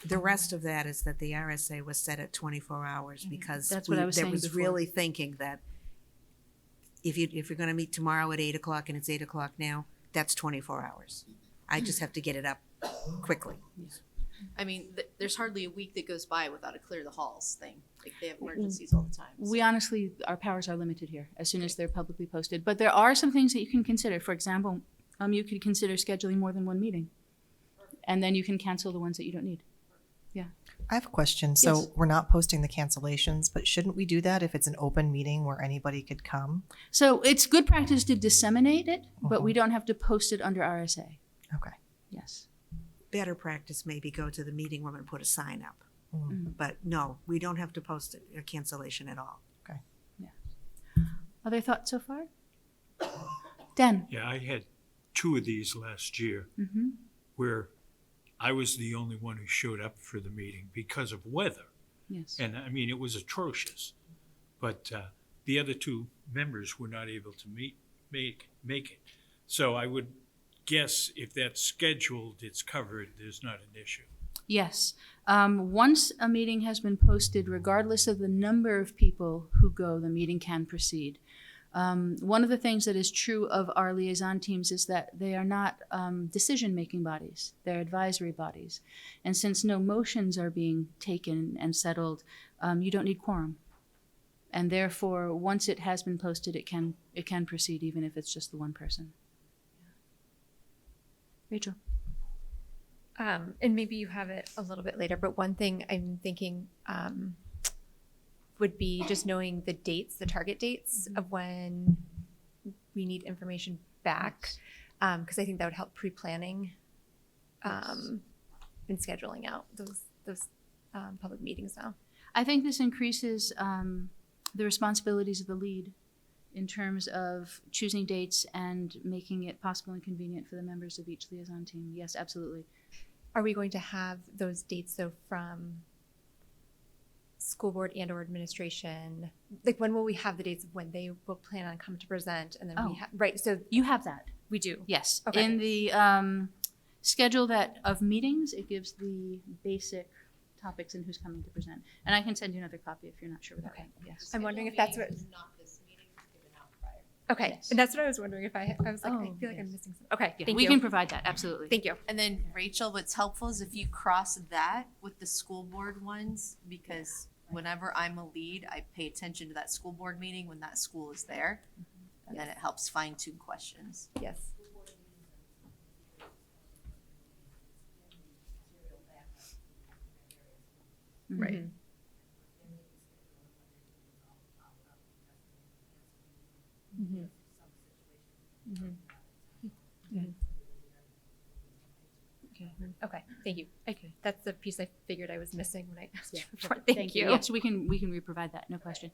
The rest of that is that the RSA was set at 24 hours because That's what I was there saying was before. really thinking that if you're going to meet tomorrow at 8 o'clock and it's 8 o'clock now, that's 24 hours. I just have to get it up quickly. I mean, there's hardly a week that goes by without a clear the halls thing. Like they have emergencies all the time. We honestly, our powers are limited here as soon as they're publicly posted. But there are some things that you can consider. For example, you could consider scheduling more than one meeting. And then you can cancel the ones that you don't need. Yeah. I have a question. So Yes. we're not posting the cancellations, but shouldn't we do that if it's an open meeting where anybody could come? So it's good practice to disseminate it, but we don't have to post it under RSA. Okay. Yes. Better practice maybe go to the meeting room and put a sign up. Mm. But no, we don't have to post it, a cancellation at all. Okay. Other thoughts so far? Dan? Yeah, I had 2 of these last year Mm-hmm. where I was the only one who showed up for the meeting because of weather. Yes. And I mean, it was atrocious. But the other 2 members were not able to make it. So I would guess if that's scheduled, it's covered, there's not an issue. Yes. Once a meeting has been posted, regardless of the number of people who go, the meeting can proceed. One of the things that is true of our liaison teams is that they are not decision-making bodies. They're advisory bodies. And since no motions are being taken and settled, you don't need quorum. And therefore, once it has been posted, it can proceed even if it's just the one person. Rachel? And maybe you have it a little bit later, but one thing I'm thinking would be just knowing the dates, the target dates of when we need information back, because I think that would help pre-planning and scheduling out those public meetings now. I think this increases the responsibilities of the lead in terms of choosing dates and making it possible and convenient for the members of each liaison team. Yes, absolutely. Are we going to have those dates though from school board and or administration? Like when will we have the dates of when they will plan on coming to present and then Oh. we have, right, so You have that. we do. Yes. Okay. In the schedule of meetings, it gives the basic topics and who's coming to present. And I can send you another copy if you're not sure what that means. Yes. I'm wondering if that's what, Not this meeting, given out prior. okay, Yes. and that's what I was wondering if I was like, I Oh, feel like I'm yes. missing something. Okay, Yeah, thank we you. can provide that, absolutely. Thank you. And then Rachel, what's helpful is if you cross that with the school board ones, because whenever I'm a lead, I pay attention to that school board meeting when that school is there. And then it helps fine tune questions. Yes. Right. Mhm. Mhm. Mhm. Okay, thank you. Okay, that's the piece I figured I was missing when I asked you before. Thank you. Yes, we can re-provide that, no question.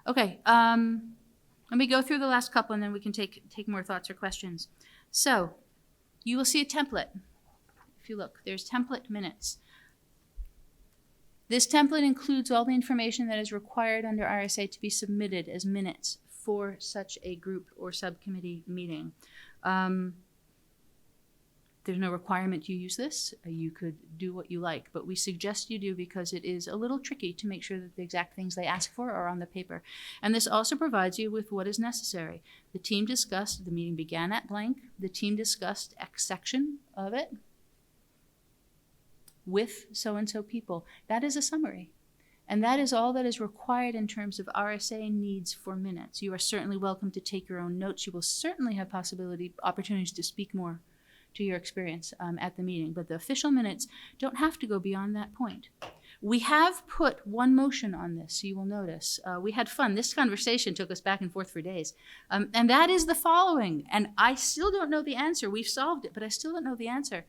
Okay, let me go through the last couple and then we can take more thoughts or questions. So, you will see a template. If you look, there's template minutes. This template includes all the information that is required under RSA to be submitted as minutes for such a group or subcommittee meeting. There's no requirement you use this. You could do what you like, but we suggest you do because it is a little tricky to make sure that the exact things they ask for are on the paper. And this also provides you with what is necessary. The team discussed, the meeting began at blank. The team discussed X section of it with so-and-so people. That is a summary. And that is all that is required in terms of RSA needs for minutes. You are certainly welcome to take your own notes. You will certainly have opportunities to speak more to your experience at the meeting, but the official minutes don't have to go beyond that point. We have put one motion on this, so you will notice. We had fun. This conversation took us back and forth for days. And that is the following, and I still don't know the answer. We've solved it, but I still don't know the answer.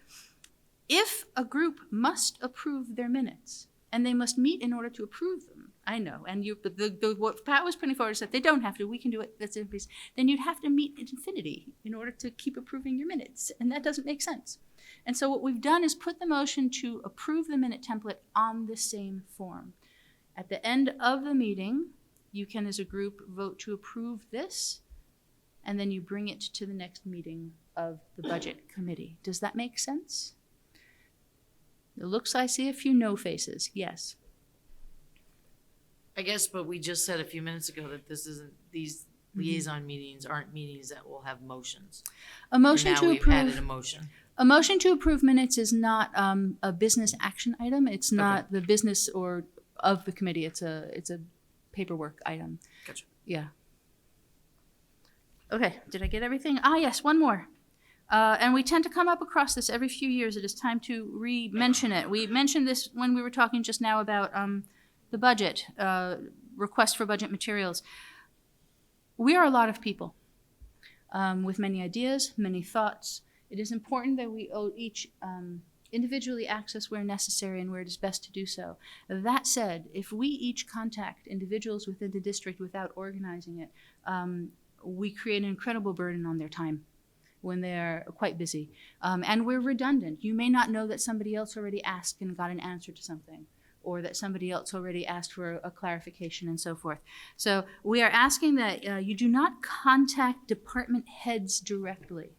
If a group must approve their minutes, and they must meet in order to approve them, I know, and what Pat was putting forward is that they don't have to, we can do it, that's increase. Then you'd have to meet at infinity in order to keep approving your minutes, and that doesn't make sense. And so what we've done is put the motion to approve the minute template on the same form. At the end of the meeting, you can, as a group, vote to approve this, and then you bring it to the next meeting of the budget committee. Does that make sense? It looks, I see a few no faces. Yes. I guess, but we just said a few minutes ago that these liaison meetings aren't meetings that will have motions. A motion And to now we've approve. added a motion. A motion to approve minutes is not a business action item. It's not the business or of the committee. It's a paperwork item. Gotcha. Yeah. Okay, did I get everything? Ah, yes, one more. And we tend to come up across this every few years. It is time to re-mention it. We mentioned this when we were talking just now about the budget, request for budget materials. We are a lot of people with many ideas, many thoughts. It is important that we each individually access where necessary and where it is best to do so. That said, if we each contact individuals within the district without organizing it, we create an incredible burden on their time when they're quite busy. And we're redundant. You may not know that somebody else already asked and got an answer to something, or that somebody else already asked for a clarification and so forth. So we are asking that you do not contact department heads directly.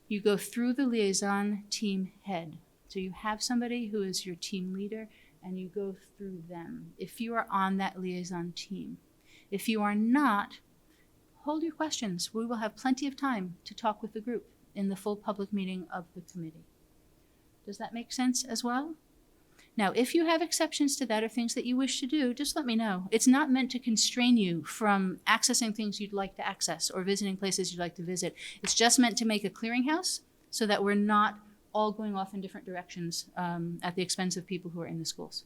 You go through the liaison team head. So you have somebody who is your team leader and you go through them if you are on that liaison team. If you are not, hold your questions. We will have plenty of time to talk with the group in the full public meeting of the committee. Does that make sense as well? Now, if you have exceptions to that or things that you wish to do, just let me know. It's not meant to constrain you from accessing things you'd like to access or visiting places you'd like to visit. It's just meant to make a clearinghouse so that we're not all going off in different directions at the expense of people who are in the schools.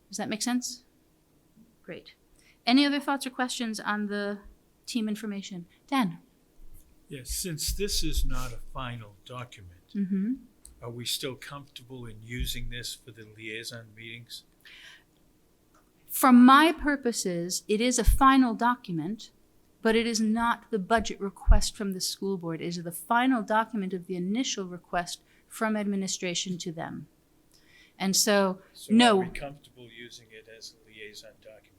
Does that make sense? Great. Any other thoughts or questions on the team information? Dan? Yes, since this is not a final document, Mm-hmm. are we still comfortable in using this for the liaison meetings? For my purposes, it is a final document, but it is not the budget request from the school board. It is the final document of the initial request from administration to them. And so, no, Are we comfortable using it as a liaison document?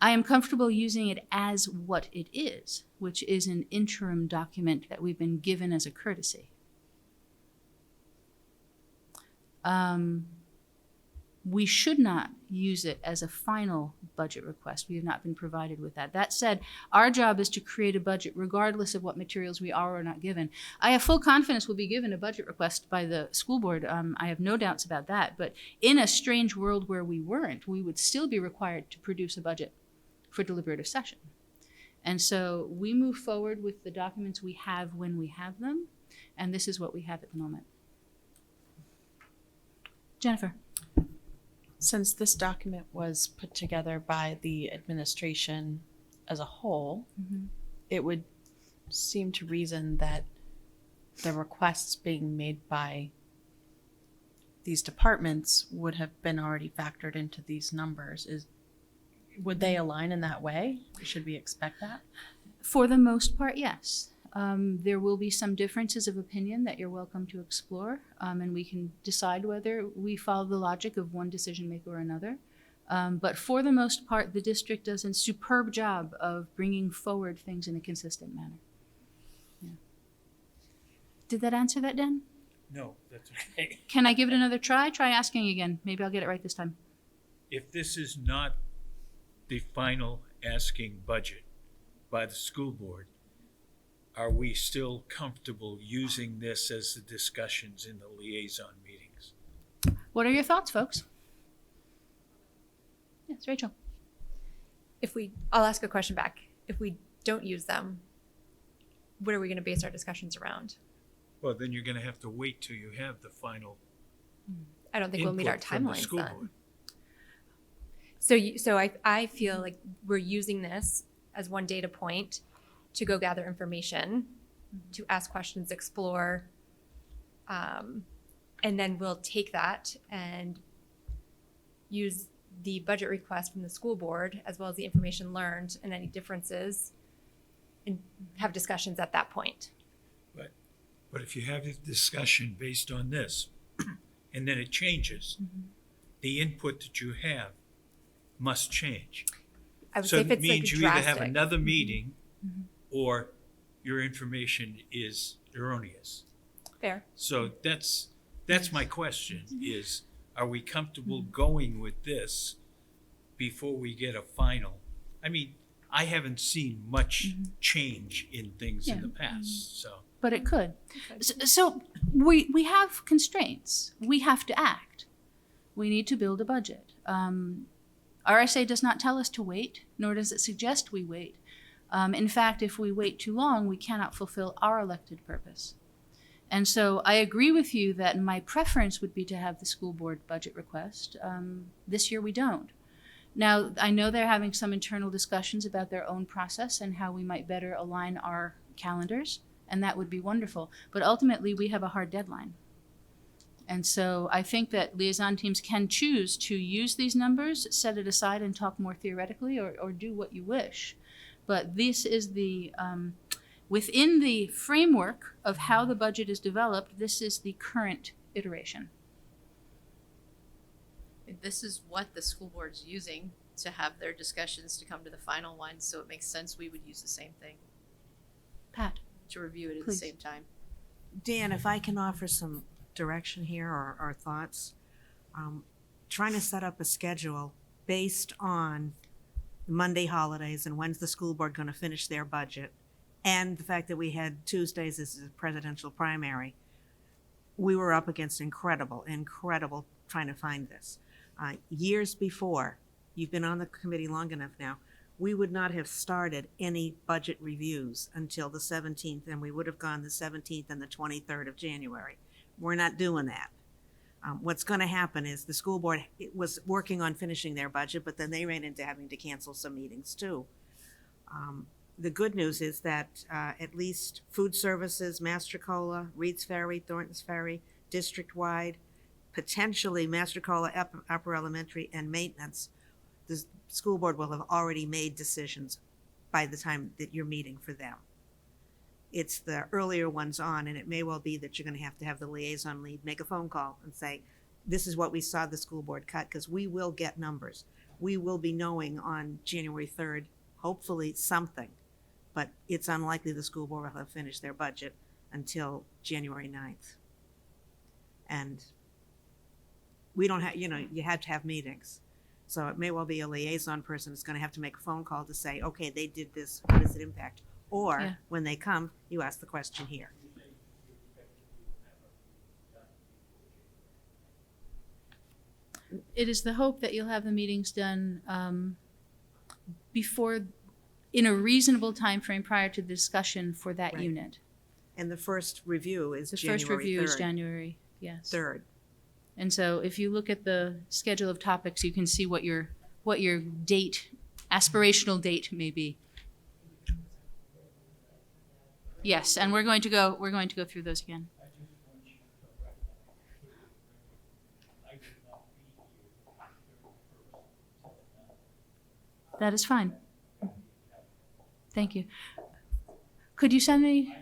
I am comfortable using it as what it is, which is an interim document that we've been given as a courtesy. We should not use it as a final budget request. We have not been provided with that. That said, our job is to create a budget regardless of what materials we are or not given. I have full confidence we'll be given a budget request by the school board. I have no doubts about that. But in a strange world where we weren't, we would still be required to produce a budget for deliberative session. And so we move forward with the documents we have when we have them, and this is what we have at the moment. Jennifer. Since this document was put together by the administration as a whole, it would seem to reason that the requests being made by these departments would have been already factored into these numbers. Would they align in that way? Should we expect that? For the most part, yes. There will be some differences of opinion that you're welcome to explore, and we can decide whether we follow the logic of one decision maker or another. But for the most part, the district does a superb job of bringing forward things in a consistent manner. Yeah. Did that answer that, Dan? No, that's okay. Can I give it another try? Try asking again. Maybe I'll get it right this time. If this is not the final asking budget by the school board, are we still comfortable using this as the discussions in the liaison meetings? What are your thoughts, folks? Yes, Rachel. I'll ask a question back. If we don't use them, what are we going to base our discussions around? Well, then you're going to have to wait till you have the final I don't think we'll meet our input from the timelines school then. board. So I feel like we're using this as one data point to go gather information, to ask questions, explore, and then we'll take that and use the budget request from the school board as well as the information learned and any differences and have discussions at that point. But if you have a discussion based on this, and then it changes, the input that you have must change. I would So say if it it's like means you either have drastic. another meeting or your information is erroneous. Fair. So that's That's my question, is are we comfortable going with this before we get a final? I mean, I haven't seen much change in things in the past, so. But it could. So we have constraints. We have to act. We need to build a budget. RSA does not tell us to wait, nor does it suggest we wait. In fact, if we wait too long, we cannot fulfill our elected purpose. And so I agree with you that my preference would be to have the school board budget request. This year we don't. Now, I know they're having some internal discussions about their own process and how we might better align our calendars, and that would be wonderful. But ultimately, we have a hard deadline. And so I think that liaison teams can choose to use these numbers, set it aside and talk more theoretically, or do what you wish. But this is the, within the framework of how the budget is developed, this is the current iteration. This is what the school board's using to have their discussions to come to the final one, so it makes sense we would use the same thing Pat, to review it at please. the same time. Dan, if I can offer some direction here or thoughts, trying to set up a schedule based on Monday holidays and when's the school board going to finish their budget, and the fact that we had Tuesdays as a presidential primary, we were up against incredible trying to find this. Years before, you've been on the committee long enough now, we would not have started any budget reviews until the 17th, and we would have gone the 17th and the 23rd of January. We're not doing that. What's going to happen is the school board was working on finishing their budget, but then they ran into having to cancel some meetings too. The good news is that at least food services, Mastercola, Reed's Ferry, Thornton's Ferry, district-wide, potentially Mastercola, Upper Elementary, and maintenance, the school board will have already made decisions by the time that you're meeting for them. It's the earlier ones on, and it may well be that you're going to have the liaison lead make a phone call and say, this is what we saw the school board cut, because we will get numbers. We will be knowing on January 3rd, hopefully something, but it's unlikely the school board will have finished their budget until January 9th. And we don't have, you have to have meetings. So it may well be a liaison person that's going to have to make a phone call to say, okay, they did this, what does it impact? Or when they come, you ask the question here. It is the hope that you'll have the meetings done before, in a reasonable time frame prior to the discussion for that Right. unit. And the first review is The January 3rd. first review is January, yes. 3rd. And so if you look at the schedule of topics, you can see what your date, aspirational date may be. Yes, and we're going to go through those again. That is fine. Thank you. Could you send me?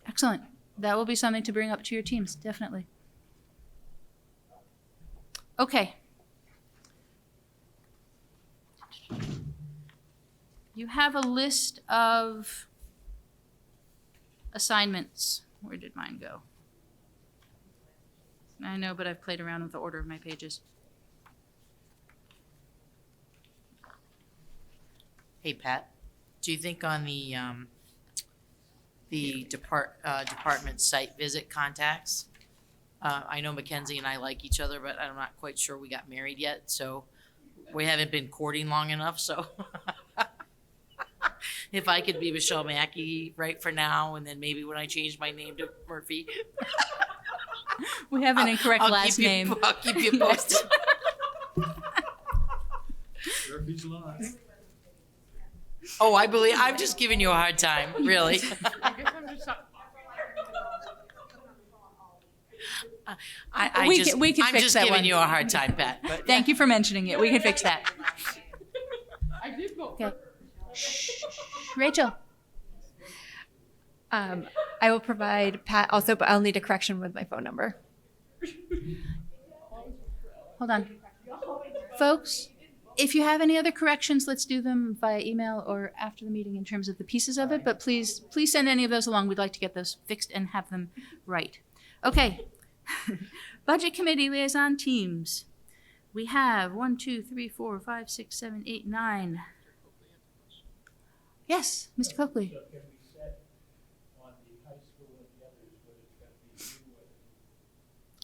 Excellent. That will be something to bring up to your teams, definitely. Okay. You have a list of assignments. Where did mine go? I know, but I've played around with the order of my pages. Hey, Pat, do you think on the department site visit contacts, I know Mackenzie and I like each other, but I'm not quite sure we got married yet, so we haven't been courting long enough, so if I could be Michelle Mackey right for now, and then maybe when I change my name to Murphy. We have an incorrect last name. I'll keep you posted. Murphy's Law. Oh, I'm just giving you a hard time, really. I'm just that giving one. you a hard time, Pat. But Thank you for mentioning it. We can fix that. I did vote. Okay. Rachel. I will provide Pat also, but I'll need a correction with my phone number. Hold on. Folks, If you have any other corrections, let's do them via email or after the meeting in terms of the pieces of it, but please send any of those along. We'd like to get those fixed and have them right. Okay. Budget Committee liaison teams. We have 1, 2, 3, 4, 5, 6, 7, 8, 9. Yes, Mr. Coakley.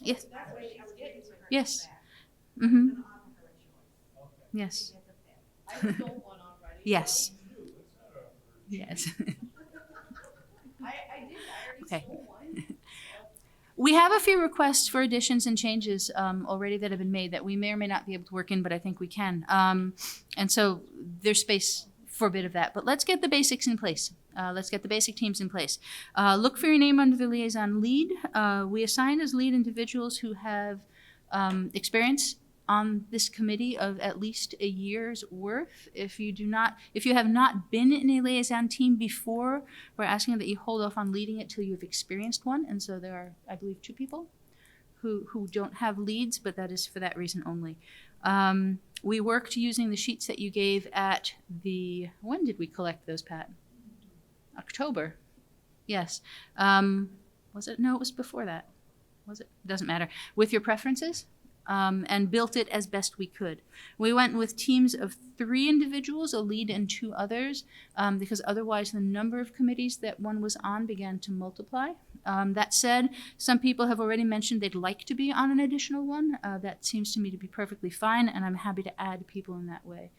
Yes. Yes. Mm-hmm. Yes. Yes. Yes. Okay. We have a few requests for additions and changes already that have been made that we may or may not be able to work in, but I think we can. And so there's space for a bit of that. But let's get the basics in place. Let's get the basic teams in place. Look for your name under the liaison lead. We assign as lead individuals who have experience on this committee of at least a year's worth. If you have not been in a liaison team before, we're asking that you hold off on leading it till you've experienced one. And so there are, I believe, 2 people who don't have leads, but that is for that reason only. We worked using the sheets that you gave at when did we collect those, Pat? October. Yes. Was it? No, it was before that. Was it? Doesn't matter. With your preferences. And built it as best we could. We went with teams of 3 individuals, a lead and 2 others, because otherwise the number of committees that one was on began to multiply. That said, some people have already mentioned they'd like to be on an additional one. That seems to me to be perfectly fine, and I'm happy to add people in that way.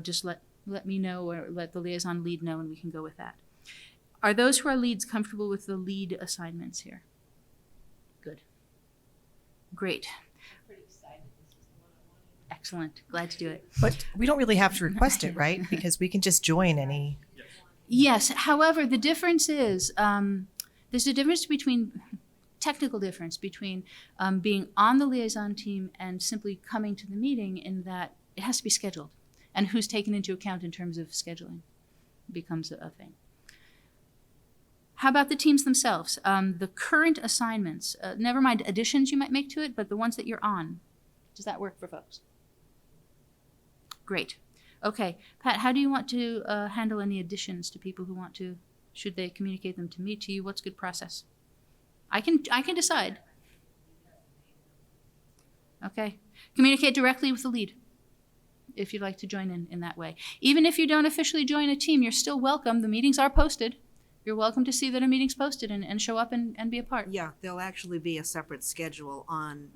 Just let me know or let the liaison lead know, and we can go with that. Are those who are leads comfortable with the lead assignments here? Good. Great. Excellent. Glad to do it. But we don't really have to request it, right? Because we can just join any. Yes. However, the difference is there's a difference technical difference between being on the liaison team and simply coming to the meeting, in that it has to be scheduled. And who's taken into account in terms of scheduling becomes a thing. How about the teams themselves? The current assignments, never mind additions you might make to it, but the ones that you're on. Does that work for folks? Great. Okay. Pat, how do you want to handle any additions to people who want to? Should they communicate them to me, to you? What's good process? I can decide. Okay. Communicate directly with the lead if you'd like to join in that way. Even if you don't officially join a team, you're still welcome. The meetings are posted. You're welcome to see that a meeting's posted and show up and be a part. Yeah, there'll actually be a separate schedule on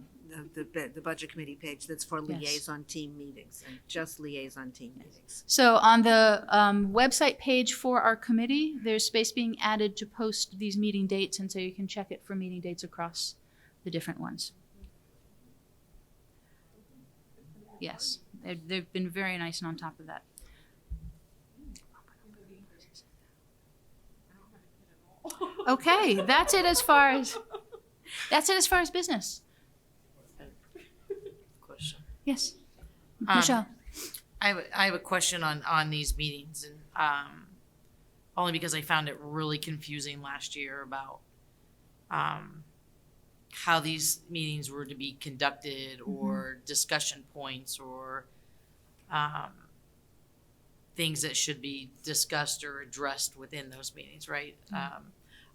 the budget committee page that's for liaison team meetings, and just liaison team meetings. So on the website page for our committee, there's space being added to post these meeting dates, and so you can check it for meeting dates across the different ones. Yes, they've been very nice and on top of that. Okay, that's it as far as business. Question. Yes, Michelle. I have a question on these meetings, and only because I found it really confusing last year about how these meetings were to be conducted, or discussion points, or things that should be discussed or addressed within those meetings, right?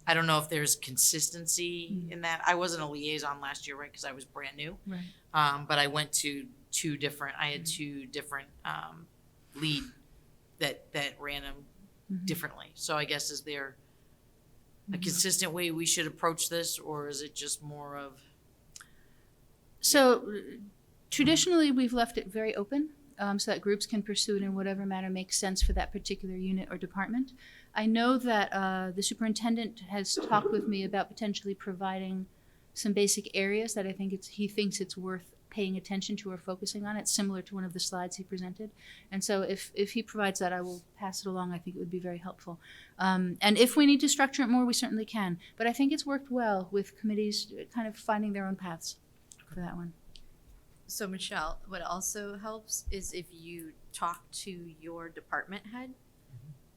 I don't know if there's consistency in that. I wasn't a liaison last year, right, because I was brand new. Right. But I went to I had 2 different lead that ran them differently. So I guess, is there a consistent way we should approach this, or is it just more of? So traditionally, we've left it very open, so that groups can pursue it in whatever manner makes sense for that particular unit or department. I know that the superintendent has talked with me about potentially providing some basic areas that he thinks it's worth paying attention to or focusing on. It's similar to one of the slides he presented. And so if he provides that, I will pass it along. I think it would be very helpful. And if we need to structure it more, we certainly can. But I think it's worked well with committees kind of finding their own paths for that one. So Michelle, what also helps is if you talk to your department head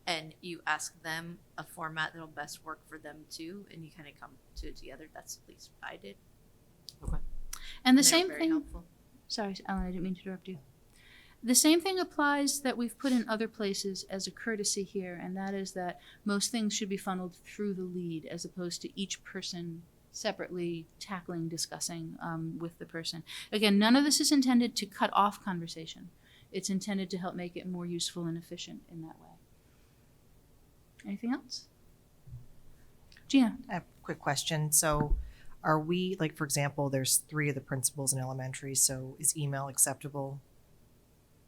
and you ask them a format that'll best work for them too, and you kind of come to it together. That's at least what I did. Okay. And the they're same very thing. helpful. Sorry, Ellen, I didn't mean to interrupt you. The same thing applies that we've put in other places as a courtesy here, and that is that most things should be funneled through the lead as opposed to each person separately tackling, discussing with the person. Again, none of this is intended to cut off conversation. It's intended to help make it more useful and efficient in that way. Anything else? Gina? I have a quick question. So are we, like, for example, there's 3 of the principals in elementary, so is email acceptable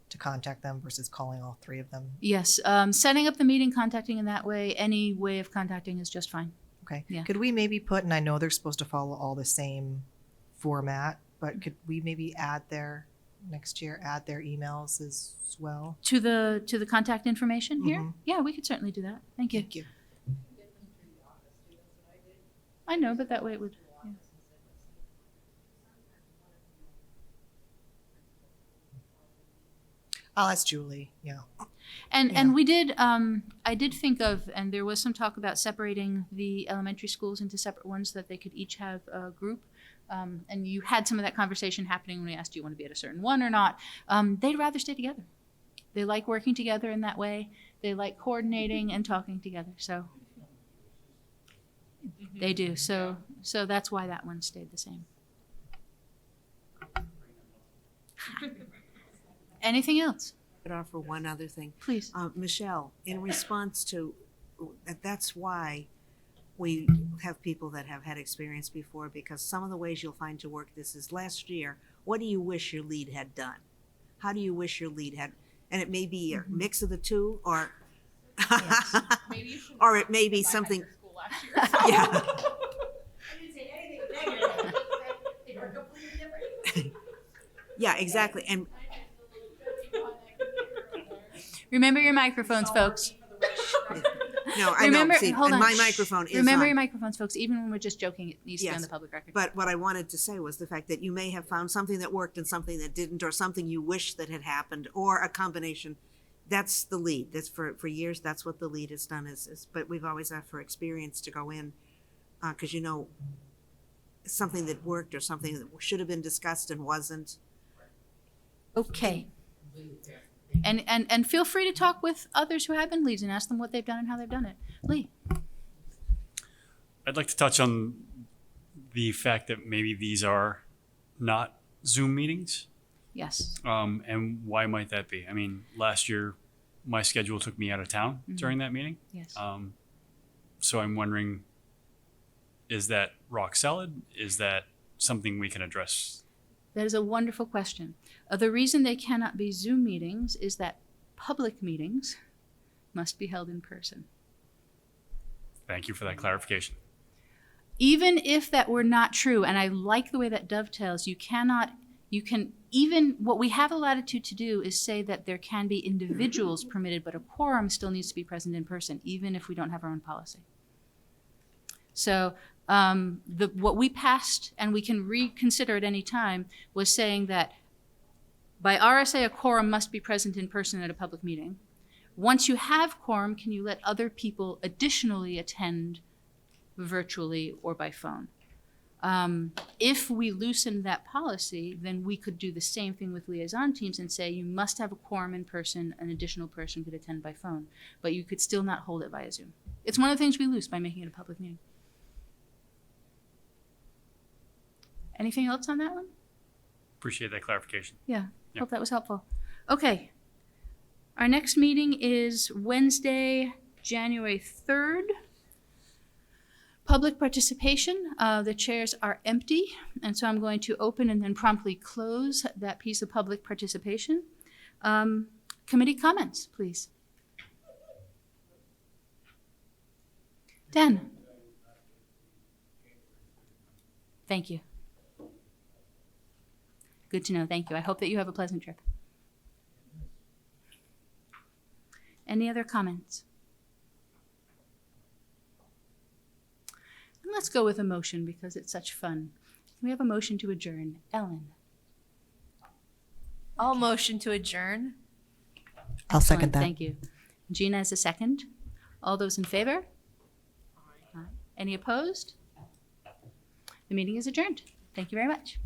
to contact them versus calling all 3 of them? Yes, setting up the meeting, contacting in that way, any way of contacting is just fine. Okay. Yeah. Could we maybe put, and I know they're supposed to follow all the same format, but could we maybe add their, next year, add their emails as well? To the contact information here? Mhm. Yeah, we could certainly do that. Thank you. Thank you. I know, but that way it would. Yeah. I'll ask Julie, yeah. And we did, I did think of, and there was some talk about separating the elementary schools into separate ones that they could each have a group. And you had some of that conversation happening when we asked, do you want to be at a certain one or not? They'd rather stay together. They like working together in that way. They like coordinating and talking together. So they do. So that's why that one stayed the same. Anything else? I'd offer one other thing. Please. Michelle, in response to, that's why we have people that have had experience before, because some of the ways you'll find to work this is last year, what do you wish your lead had done? How do you wish your lead had, and it may be a mix of the two, or or it may be something. Yeah. Yeah, exactly. And remember your microphones, folks. no, I know. See, hold and on. my Shh. microphone is Remember on. your microphones, folks. Even when we're just joking, it needs to be on Yes. the public record. But what I wanted to say was the fact that you may have found something that worked and something that didn't, or something you wish that had happened, or a combination. That's the lead. That's for years. That's what the lead has done. Is but we've always asked for experience to go in, because something that worked or something that should have been discussed and wasn't. Okay. And feel free to talk with others who have been leads and ask them what they've done and how they've done it. Lee. I'd like to touch on the fact that maybe these are not Zoom meetings. Yes. And why might that be? I mean, last year, my schedule took me out of town during that meeting. Yes. So I'm wondering, is that rock solid? Is that something we can address? That is a wonderful question. The reason they cannot be Zoom meetings is that public meetings must be held in person. Thank you for that clarification. Even if that were not true, and I like the way that dovetails, what we have a latitude to do is say that there can be individuals permitted, but a quorum still needs to be present in person, even if we don't have our own policy. So what we passed, and we can reconsider at any time, was saying that by RSA, a quorum must be present in person at a public meeting. Once you have quorum, can you let other people additionally attend virtually or by phone? If we loosened that policy, then we could do the same thing with liaison teams and say you must have a quorum in person, an additional person could attend by phone, but you could still not hold it via Zoom. It's one of the things we lose by making it a public meeting. Anything else on that one? Appreciate that clarification. Yeah, Yeah. hope that was helpful. Okay. Our next meeting is Wednesday, January 3rd. Public participation, the chairs are empty, and so I'm going to open and then promptly close that piece of public participation. Committee comments, please. Dan. Thank you. Good to know, thank you. I hope that you have a pleasant trip. Any other comments? And let's go with a motion because it's such fun. Can we have a motion to adjourn? Ellen. I'll motion to adjourn. I'll second Excellent, that. Thank you. Gina is a second. All those in favor? Aye. Any opposed? The meeting is adjourned. Thank you very much.